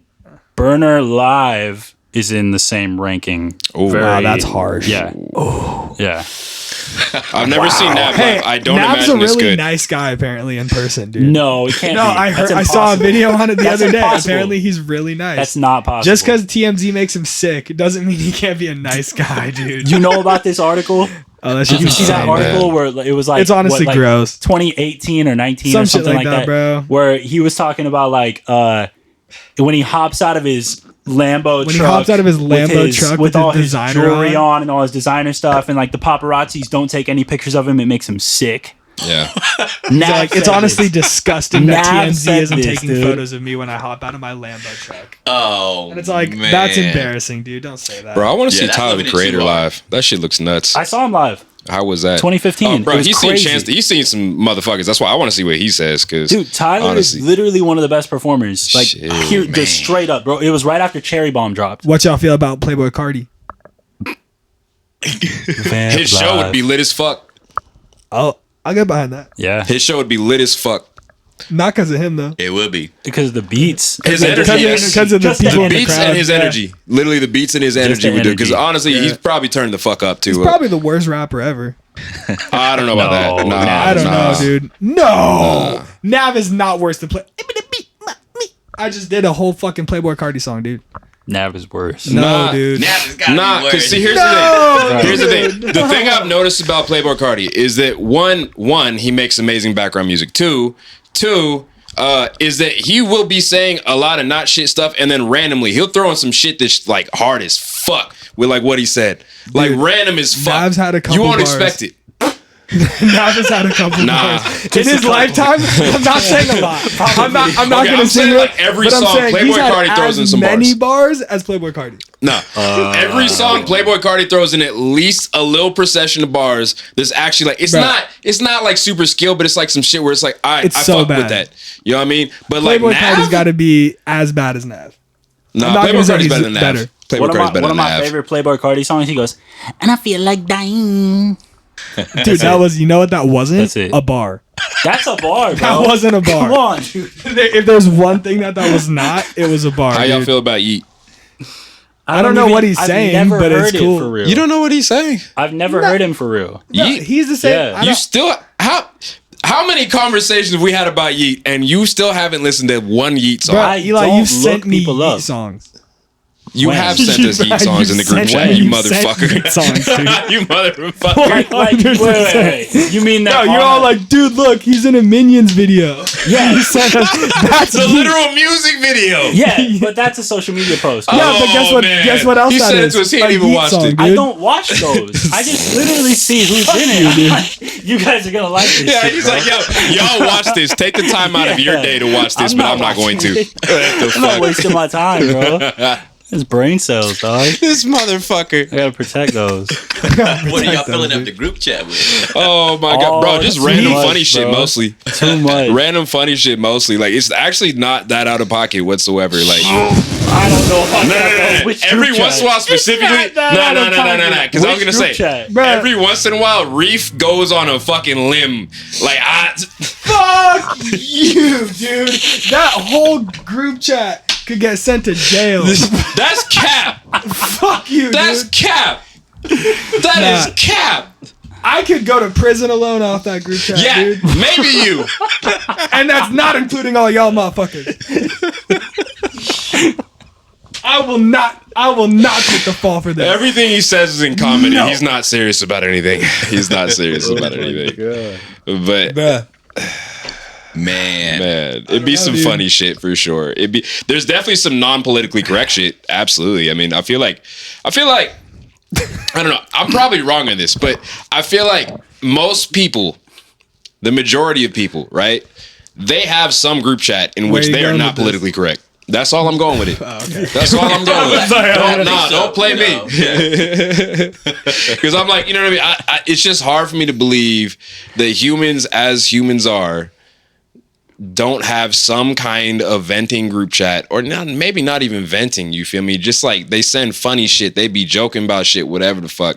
Speaker 4: Burner live is in the same ranking.
Speaker 5: Ooh.
Speaker 2: Wow, that's harsh.
Speaker 4: Yeah. Yeah.
Speaker 5: I've never seen Nav
Speaker 2: Hey,
Speaker 5: live. I don't
Speaker 2: Nav's
Speaker 5: imagine
Speaker 2: a
Speaker 5: it's
Speaker 2: really
Speaker 5: good.
Speaker 2: nice guy apparently in person, dude.
Speaker 4: No, it can't
Speaker 2: No,
Speaker 4: be.
Speaker 2: I heard.
Speaker 4: That's
Speaker 2: I saw a
Speaker 4: impossible.
Speaker 2: video on it the
Speaker 4: That's
Speaker 2: other day.
Speaker 4: impossible.
Speaker 2: Apparently, he's really nice.
Speaker 4: That's not possible.
Speaker 2: Just because TMZ makes him sick, it doesn't mean he can't be a nice guy, dude.
Speaker 4: you know about this article?
Speaker 2: Oh, that shit
Speaker 4: Did you see that
Speaker 2: insane,
Speaker 4: article
Speaker 2: man.
Speaker 4: where it was like
Speaker 2: It's honestly
Speaker 4: what, like
Speaker 2: gross.
Speaker 4: 2018 or 19
Speaker 2: Some
Speaker 4: or
Speaker 2: shit
Speaker 4: something
Speaker 2: like
Speaker 4: like
Speaker 2: that, bro.
Speaker 4: where he was talking about like when he hops out of his Lambo
Speaker 2: When he
Speaker 4: truck,
Speaker 2: hops out of his Lambo truck with
Speaker 4: all
Speaker 2: his
Speaker 4: his
Speaker 2: designer
Speaker 4: jewelry
Speaker 2: on.
Speaker 4: on and all his designer stuff, and like the paparazzis don't take any pictures of him, it makes him sick.
Speaker 5: Yeah.
Speaker 4: Nav
Speaker 2: Like, it's
Speaker 4: said
Speaker 2: honestly
Speaker 4: this.
Speaker 2: disgusting that
Speaker 4: Nav
Speaker 2: TMZ
Speaker 4: said
Speaker 2: isn't
Speaker 4: this,
Speaker 2: taking
Speaker 4: dude.
Speaker 2: photos of me when I hop out of my Lambo truck.
Speaker 1: Oh,
Speaker 2: And it's like,
Speaker 1: man.
Speaker 2: that's embarrassing, dude. Don't say that.
Speaker 5: Bro, I want to
Speaker 1: Yeah,
Speaker 5: see
Speaker 1: that's
Speaker 5: Tyler
Speaker 1: living
Speaker 5: the
Speaker 1: it
Speaker 5: Creator
Speaker 1: too hard.
Speaker 5: live. That shit looks nuts.
Speaker 4: I saw him live,
Speaker 5: How was that?
Speaker 4: 2015.
Speaker 5: Oh, bro,
Speaker 4: It was
Speaker 5: he's
Speaker 4: crazy.
Speaker 5: he's seen some motherfuckers. That's why I want to see what he says. Cause
Speaker 4: Dude, Tyler
Speaker 5: honestly,
Speaker 4: is literally one of the best performers. Like,
Speaker 5: Shit,
Speaker 4: here, just straight up, bro. It was right after Cherry Bomb dropped.
Speaker 2: What y'all feel about Playboy Cardi?
Speaker 5: his show would be lit as fuck.
Speaker 2: Oh, I'll get behind that.
Speaker 4: Yeah,
Speaker 5: His show would be lit as fuck.
Speaker 2: Not because of him, though.
Speaker 1: It would be.
Speaker 4: because of the beats.
Speaker 5: His energy, yes.
Speaker 2: Because of the
Speaker 4: Just the
Speaker 2: people in the
Speaker 5: beats
Speaker 2: crowd.
Speaker 5: and his
Speaker 2: yeah.
Speaker 5: energy. Literally, the beats and his energy
Speaker 4: the
Speaker 5: would do. Because
Speaker 4: energy.
Speaker 5: honestly,
Speaker 2: Yeah.
Speaker 5: he's probably turned the fuck up too.
Speaker 2: He's probably the worst rapper ever.
Speaker 5: I don't know about that.
Speaker 4: No,
Speaker 5: Nah,
Speaker 2: I don't
Speaker 5: nah.
Speaker 2: know, dude. No! Nav is not worse than Play. I just did a whole fucking Playboy Cardi song, dude.
Speaker 4: Nav is worse.
Speaker 2: No,
Speaker 5: Nah.
Speaker 2: dude.
Speaker 1: Now it's gotta
Speaker 5: Nah,
Speaker 1: be
Speaker 5: because
Speaker 1: worse.
Speaker 5: see, here's
Speaker 2: No,
Speaker 5: the thing. Here's the thing.
Speaker 2: dude,
Speaker 5: The thing I've noticed about Playboy Cardi is that one, he makes amazing background music. Two, is that he will be saying a lot of not shit stuff, and then randomly he'll throw in some shit that's like hard as fuck with like what he said, like
Speaker 2: Dude,
Speaker 5: random as fuck.
Speaker 2: Nav's had a couple
Speaker 5: you won't
Speaker 2: bars.
Speaker 5: expect it.
Speaker 2: Nav has had a couple
Speaker 5: Nah.
Speaker 2: bars. In his lifetime, I'm not saying a lot. I'm not
Speaker 5: Okay,
Speaker 2: going
Speaker 5: I'm
Speaker 2: to
Speaker 5: saying,
Speaker 2: say
Speaker 5: like, every song, Playboy Cardi throws in some
Speaker 2: many bars as Playboy Cardi.
Speaker 5: No, every song Playboy Cardi throws in at least a little procession of bars. There's actually like it's not like super skill, but it's like some shit where it's like I
Speaker 2: It's so
Speaker 5: fuck with
Speaker 2: bad.
Speaker 5: that. You know what I mean? But
Speaker 2: Playboy
Speaker 5: like
Speaker 2: Cardi's
Speaker 5: Nav,
Speaker 2: got to be as bad as Nav.
Speaker 5: nah,
Speaker 2: I'm not
Speaker 5: Playboy
Speaker 2: gonna say
Speaker 5: Cardi's
Speaker 2: he's
Speaker 5: better than Nav.
Speaker 2: better.
Speaker 5: Playboy
Speaker 4: One
Speaker 5: Cardi's better
Speaker 4: of
Speaker 5: than
Speaker 4: my
Speaker 5: Nav.
Speaker 4: favorite Playboy Cardi songs, he goes, and I feel like dying.
Speaker 2: Dude, that was, you know what that wasn't?
Speaker 4: That's it.
Speaker 2: A bar.
Speaker 4: That's a bar, bro.
Speaker 2: That wasn't a bar.
Speaker 4: Come on, dude.
Speaker 2: If there's one thing that was not, it was a bar.
Speaker 5: How y'all
Speaker 2: dude.
Speaker 5: feel about Yeet?
Speaker 2: I don't know what he's saying,
Speaker 4: never
Speaker 2: but
Speaker 4: heard
Speaker 2: it's
Speaker 4: it
Speaker 2: cool.
Speaker 4: for real.
Speaker 3: You don't know what he's saying?
Speaker 4: I've never heard him for real.
Speaker 2: No,
Speaker 3: Yeet.
Speaker 2: he's the same.
Speaker 4: Yeah.
Speaker 3: You still how many conversations have we had about Yeet and you still haven't listened to one Yeet song?
Speaker 2: Bro, Eli,
Speaker 4: don't
Speaker 2: you sent
Speaker 4: look
Speaker 2: me
Speaker 4: people
Speaker 2: Yeet
Speaker 4: up.
Speaker 2: songs.
Speaker 3: You
Speaker 4: When?
Speaker 3: have sent us Yeet songs in the group chat, you motherfucker.
Speaker 2: Songs, dude.
Speaker 3: You motherfucker.
Speaker 4: Like, wait. You mean that?
Speaker 2: No, you're all like, dude, look, he's in a Minions video.
Speaker 4: Yeah.
Speaker 2: You sent us. That's
Speaker 3: The
Speaker 2: Yeet.
Speaker 3: literal music video.
Speaker 4: yeah, but that's a social media post.
Speaker 2: Yeah, but guess what?
Speaker 3: man.
Speaker 2: Guess what else
Speaker 3: He
Speaker 2: that
Speaker 3: said it
Speaker 2: is?
Speaker 3: to us, he
Speaker 2: A
Speaker 3: ain't even
Speaker 2: Yeet
Speaker 3: watched
Speaker 2: song,
Speaker 3: it.
Speaker 2: dude.
Speaker 4: I don't watch those. I just literally see who's in it. You guys are gonna like this.
Speaker 3: Yeah,
Speaker 4: shit,
Speaker 3: he's
Speaker 4: bro.
Speaker 3: like, yo, y'all watch this. Take the time out of your
Speaker 4: Yeah.
Speaker 3: day to watch this, but I'm not going to.
Speaker 4: watching
Speaker 3: What the
Speaker 4: I'm not
Speaker 3: fuck?
Speaker 4: wasting my time, bro. It's brain cells, dog.
Speaker 3: This motherfucker.
Speaker 4: I gotta protect those.
Speaker 1: What are y'all filling up the group chat with?
Speaker 3: Oh my god, bro, just
Speaker 4: too
Speaker 3: random
Speaker 4: much,
Speaker 3: funny shit
Speaker 4: bro.
Speaker 3: mostly.
Speaker 4: Too much.
Speaker 3: Random funny shit mostly. Like it's actually not that out of pocket whatsoever. Like
Speaker 4: I don't know if I got those. Which
Speaker 3: every
Speaker 4: group
Speaker 3: once in a
Speaker 4: chat?
Speaker 3: while specifically.
Speaker 4: It's not that out of pocket.
Speaker 3: Because I was
Speaker 4: Which
Speaker 3: gonna
Speaker 4: group
Speaker 3: say
Speaker 4: chat?
Speaker 2: Bruh.
Speaker 3: every once in a while Reeph goes on a fucking limb. Like
Speaker 2: Fuck you, dude. That whole group chat could get sent to jail.
Speaker 3: that's cap.
Speaker 2: Fuck you,
Speaker 3: That's
Speaker 2: dude.
Speaker 3: cap. That is cap.
Speaker 2: I could go to prison alone off that group chat,
Speaker 3: Yeah,
Speaker 2: dude.
Speaker 3: maybe you.
Speaker 2: And that's not including all y'all motherfuckers. I will not take the fall for that.
Speaker 3: Everything he says is in comedy.
Speaker 2: No.
Speaker 3: He's not serious about anything. He's not serious about anything. But
Speaker 2: Bruh.
Speaker 1: Man.
Speaker 3: it'd be
Speaker 2: know,
Speaker 3: some
Speaker 2: dude.
Speaker 3: funny shit for sure. There's definitely some non-politically correct shit. Absolutely. I mean, I feel like I don't know. I'm probably wrong on this, but I feel like most people, the majority of people, right? They have some group chat in which
Speaker 2: you
Speaker 3: they are
Speaker 2: going
Speaker 3: not
Speaker 2: with this?
Speaker 3: politically correct. That's all I'm going with it. That's all I'm going with. Don't play me. Because I'm like, you know what I mean? It's just hard for me to believe that humans, as humans are, don't have some kind of venting group chat, or maybe not even venting, you feel me? Just like they send funny shit, they be joking about shit, whatever the fuck.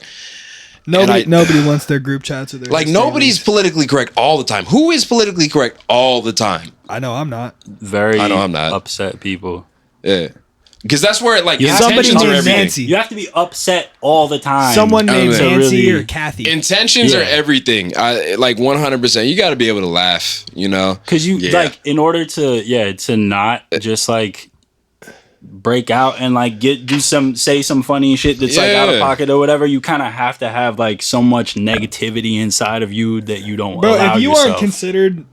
Speaker 2: Nobody wants their group chats or their
Speaker 3: Like nobody's politically correct all the time. Who is politically correct all the time?
Speaker 2: I know I'm not.
Speaker 4: Very
Speaker 3: I know I'm not.
Speaker 4: upset people.
Speaker 3: Yeah. Because that's where like
Speaker 2: Somebody
Speaker 3: intentions are
Speaker 2: named
Speaker 3: everything.
Speaker 2: Nancy.
Speaker 4: You have to be upset all the time.
Speaker 2: Someone named
Speaker 3: mean,
Speaker 2: Nancy
Speaker 4: really-
Speaker 2: or Kathy.
Speaker 3: Intentions are
Speaker 4: Yeah.
Speaker 3: everything. Like 100%. You got to be able to laugh, you know?
Speaker 4: Because you
Speaker 1: Yeah.
Speaker 4: like in order to not just like break out and like say some funny shit that's like out of
Speaker 3: Yeah.
Speaker 4: pocket or whatever, you kind of have to have like so much negativity inside of you that you don't
Speaker 2: Bro,
Speaker 4: allow
Speaker 2: if you
Speaker 4: yourself.
Speaker 2: aren't considered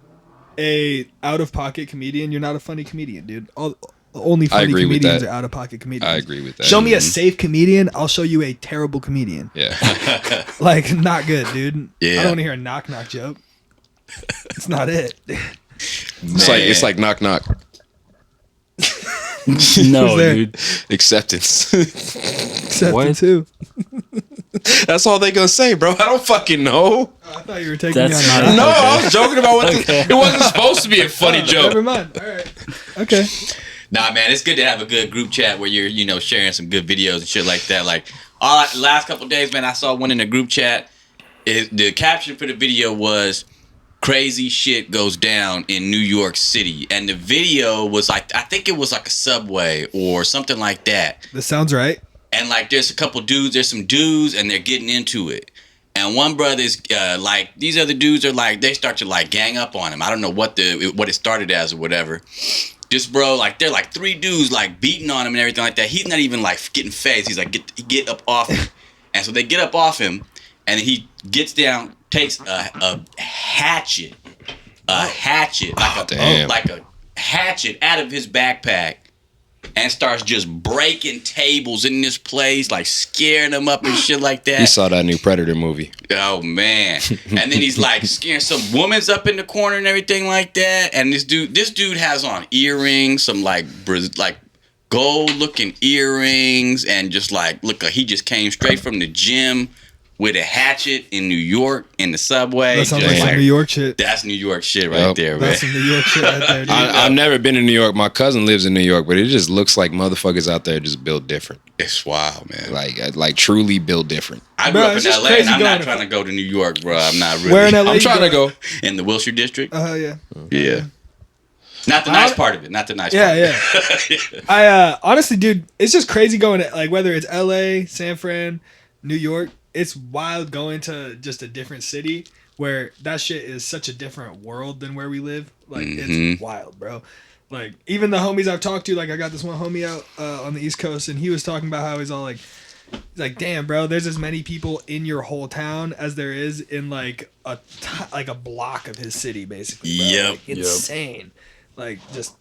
Speaker 2: a out of pocket comedian, you're not a funny comedian, dude. Only funny
Speaker 3: agree with
Speaker 2: comedians
Speaker 3: that.
Speaker 2: are out of pocket comedians.
Speaker 3: I agree with that.
Speaker 2: Show me a safe comedian, I'll show you a terrible comedian.
Speaker 3: Yeah.
Speaker 2: Like, not good, dude.
Speaker 1: Yeah.
Speaker 2: I don't want to hear a knock knock joke. It's not it.
Speaker 3: It's like knock knock.
Speaker 4: no,
Speaker 2: Who's there?
Speaker 4: dude.
Speaker 3: Acceptance.
Speaker 2: Except
Speaker 4: What?
Speaker 2: too.
Speaker 3: That's all they gonna say, bro. I don't fucking know.
Speaker 2: I thought you were taking
Speaker 4: That's
Speaker 2: me on
Speaker 4: not
Speaker 2: a
Speaker 3: No,
Speaker 2: ride.
Speaker 3: I was joking about what it wasn't supposed to be a funny joke.
Speaker 2: Never mind. All right. Okay.
Speaker 1: Nah, man, it's good to have a good group chat where you're, sharing some good videos and shit like that. Like, last couple of days, man, I saw one in the group chat. The caption for the video was "Crazy shit goes down in New York City," and the video was like, I think it was like a subway or something like that.
Speaker 2: This sounds right.
Speaker 1: And like, there's some dudes, and they're getting into it. And one brother's like, these other dudes are like, they start to like gang up on him. I don't know what it started as or whatever. This bro, like, they're like three dudes like beating on him and everything like that. He's not even like getting phased. He's like, get up off him. And so they get up off him, and he gets down, takes a hatchet,
Speaker 3: Damn.
Speaker 1: like a hatchet out of his backpack, and starts just breaking tables in this place, like scaring them up and shit like that.
Speaker 3: You saw that new Predator movie.
Speaker 1: Oh man! And then he's like scaring some woman's up in the corner and everything like that. And this dude has on earrings, some like gold looking earrings, and just like he just came straight from the gym with a hatchet in New York in the subway.
Speaker 2: That sounds
Speaker 1: Just
Speaker 2: like some New York shit.
Speaker 1: That's New York shit right
Speaker 3: Yep.
Speaker 1: there, man.
Speaker 2: That's some New York shit right there, dude.
Speaker 3: I've never been in New York. My cousin lives in New York, but it just looks like motherfuckers out there just built different.
Speaker 1: It's wild, man.
Speaker 3: Like truly built different.
Speaker 1: I grew
Speaker 2: Bro,
Speaker 1: up
Speaker 2: it's
Speaker 1: in
Speaker 2: just
Speaker 1: LA,
Speaker 2: crazy
Speaker 1: and I'm
Speaker 2: going
Speaker 1: not
Speaker 2: to-
Speaker 1: trying to go to New York, bro. I'm not really.
Speaker 2: Where in LA?
Speaker 3: I'm trying to go.
Speaker 1: In the Wilshire district.
Speaker 2: Yeah.
Speaker 1: Yeah. Not the nice part of it. Not the nice
Speaker 2: Yeah,
Speaker 1: part.
Speaker 2: yeah. I honestly, dude, it's just crazy going to, like, whether it's LA, San Fran, New York, it's wild going to just a different city where that shit is such a different world than where we live. Like, it's wild, bro. Like, even the homies I've talked to, like, I got this one homie out on the East Coast, and he was talking about how he's all like, damn, bro, there's as many people in your whole town as there is in, like, a block of his city, basically, bro.
Speaker 1: Yep.
Speaker 2: Like, insane. Like, just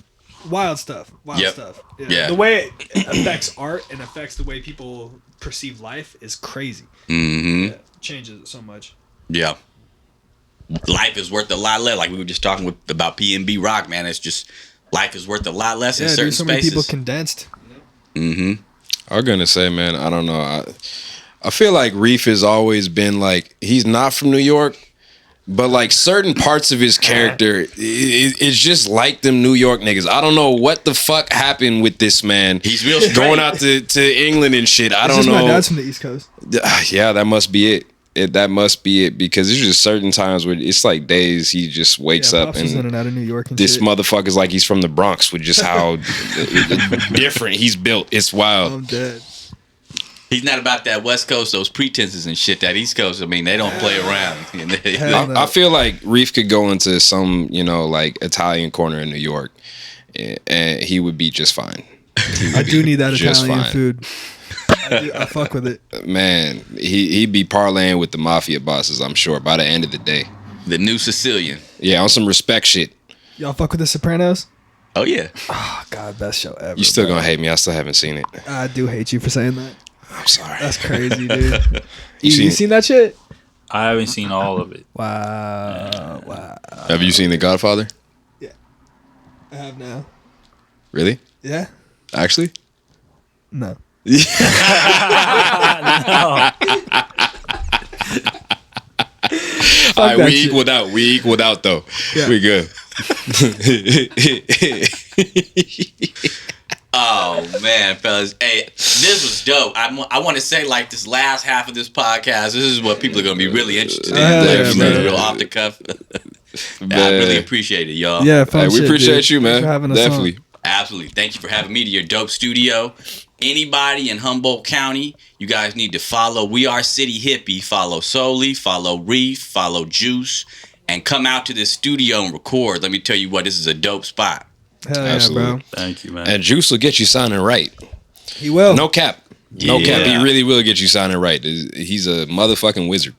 Speaker 2: wild stuff. Stuff.
Speaker 1: Yeah.
Speaker 2: The way it affects art and affects the way people perceive life is crazy.
Speaker 1: Mm-hmm.
Speaker 2: Yeah, it changes it so much.
Speaker 1: Yeah. Life is worth a lot less. Like we were just talking about P&B Rock, man. It's just life is worth a lot less in certain
Speaker 2: so
Speaker 1: spaces.
Speaker 2: many people condensed.
Speaker 1: Mm-hmm.
Speaker 3: I'm gonna say, man, I don't know. I feel like Reeph has always been like, he's not from New York, but like certain parts of his character, it's just like them New York niggas. I don't know what the fuck happened with this man.
Speaker 1: He's real straight.
Speaker 3: Going out to England and shit. I don't know.
Speaker 2: My dad's from the East Coast.
Speaker 3: Yeah, that must be it. That must be it, because there's just certain times where it's like days he just wakes up
Speaker 2: Pops was in and out of New York and
Speaker 3: this
Speaker 2: shit.
Speaker 3: motherfucker's like he's from the Bronx with just how different he's built. It's wild.
Speaker 2: I'm dead.
Speaker 1: He's not about that West Coast, those pretenses and shit. That East Coast, I mean, they don't play around.
Speaker 2: Hell no.
Speaker 3: I feel like Reeph could go into some, like Italian corner in New York, and he would be just fine.
Speaker 2: I do need that
Speaker 3: just
Speaker 2: Italian
Speaker 3: fine.
Speaker 2: food. I fuck with it.
Speaker 3: Man, he'd be parlaying with the mafia bosses, I'm sure, by the end of the day.
Speaker 1: The new Sicilian.
Speaker 3: Yeah, on some respect shit.
Speaker 2: Y'all fuck with The Sopranos?
Speaker 1: Oh, yeah.
Speaker 2: Oh, God, best show ever.
Speaker 3: You still gonna hate me. I still haven't seen it.
Speaker 2: I do hate you for saying that.
Speaker 3: I'm sorry.
Speaker 2: That's crazy, dude.
Speaker 3: You
Speaker 2: you seen that shit?
Speaker 4: I haven't seen all of it.
Speaker 2: Wow.
Speaker 3: Have you seen The Godfather?
Speaker 2: Yeah. I have now.
Speaker 3: Really?
Speaker 2: Yeah?
Speaker 3: Actually?
Speaker 2: No.
Speaker 3: All right,
Speaker 2: that
Speaker 3: we
Speaker 2: shit.
Speaker 3: equaled out though.
Speaker 2: Yeah.
Speaker 3: We good.
Speaker 1: Oh, man, fellas. Hey, this was dope. I want to say, like, this last half of this podcast, this is what people are going to be really interested in.
Speaker 2: Yeah, man.
Speaker 1: Real off the cuff. I really appreciate it, y'all.
Speaker 2: Yeah, fun
Speaker 3: Hey, we
Speaker 2: shit,
Speaker 3: appreciate
Speaker 2: dude.
Speaker 3: you, man.
Speaker 2: Thanks for having us
Speaker 3: Definitely.
Speaker 2: on.
Speaker 1: Absolutely. Thank you for having me to your dope studio. Anybody in Humboldt County, you guys need to follow We Are City Hippie. Follow Soli, follow Reeph, follow JUiCE, and come out to this studio and record. Let me tell you what, this is a dope spot.
Speaker 2: Hell yeah,
Speaker 3: Absolutely.
Speaker 2: bro.
Speaker 4: Thank you, man.
Speaker 3: And JUiCE will get you sounding right.
Speaker 2: He will.
Speaker 3: No cap. No
Speaker 1: Yeah.
Speaker 3: cap. He really will get you sounding right. He's a motherfucking wizard.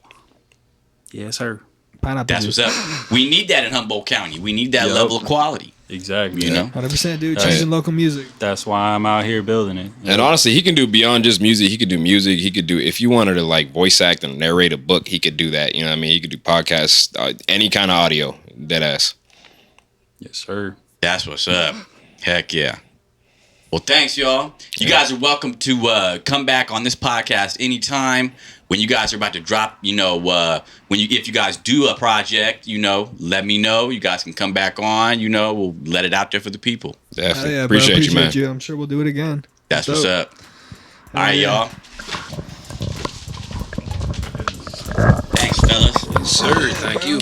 Speaker 4: Yes, sir.
Speaker 2: Pineapple
Speaker 1: That's
Speaker 2: juice.
Speaker 1: what's up. We need that in Humboldt County. We need that
Speaker 4: Yep.
Speaker 1: level of quality.
Speaker 4: Exactly.
Speaker 1: You know?
Speaker 2: 100%, dude.
Speaker 3: Right.
Speaker 2: Choosing local music.
Speaker 4: That's why I'm out here building it.
Speaker 3: And honestly, he can do beyond just music. He could do music. He could do, if you wanted to like voice act and narrate a book, he could do that. You know what I mean? He could do podcasts, any kind of audio. Dead ass.
Speaker 4: Yes, sir.
Speaker 1: That's what's up. Heck yeah. Well, thanks, y'all. You guys are welcome to come back on this podcast anytime when you guys are about to drop, if you guys do a project, let me know. You guys can come back on, we'll let it out there for the people.
Speaker 3: Definitely.
Speaker 2: Hell yeah, bro.
Speaker 3: Appreciate you, man.
Speaker 2: I'm sure we'll do it again.
Speaker 1: That's what's
Speaker 2: dope.
Speaker 1: up. All right,
Speaker 2: yeah.
Speaker 1: y'all. Thanks, fellas.
Speaker 3: Sir, thank you.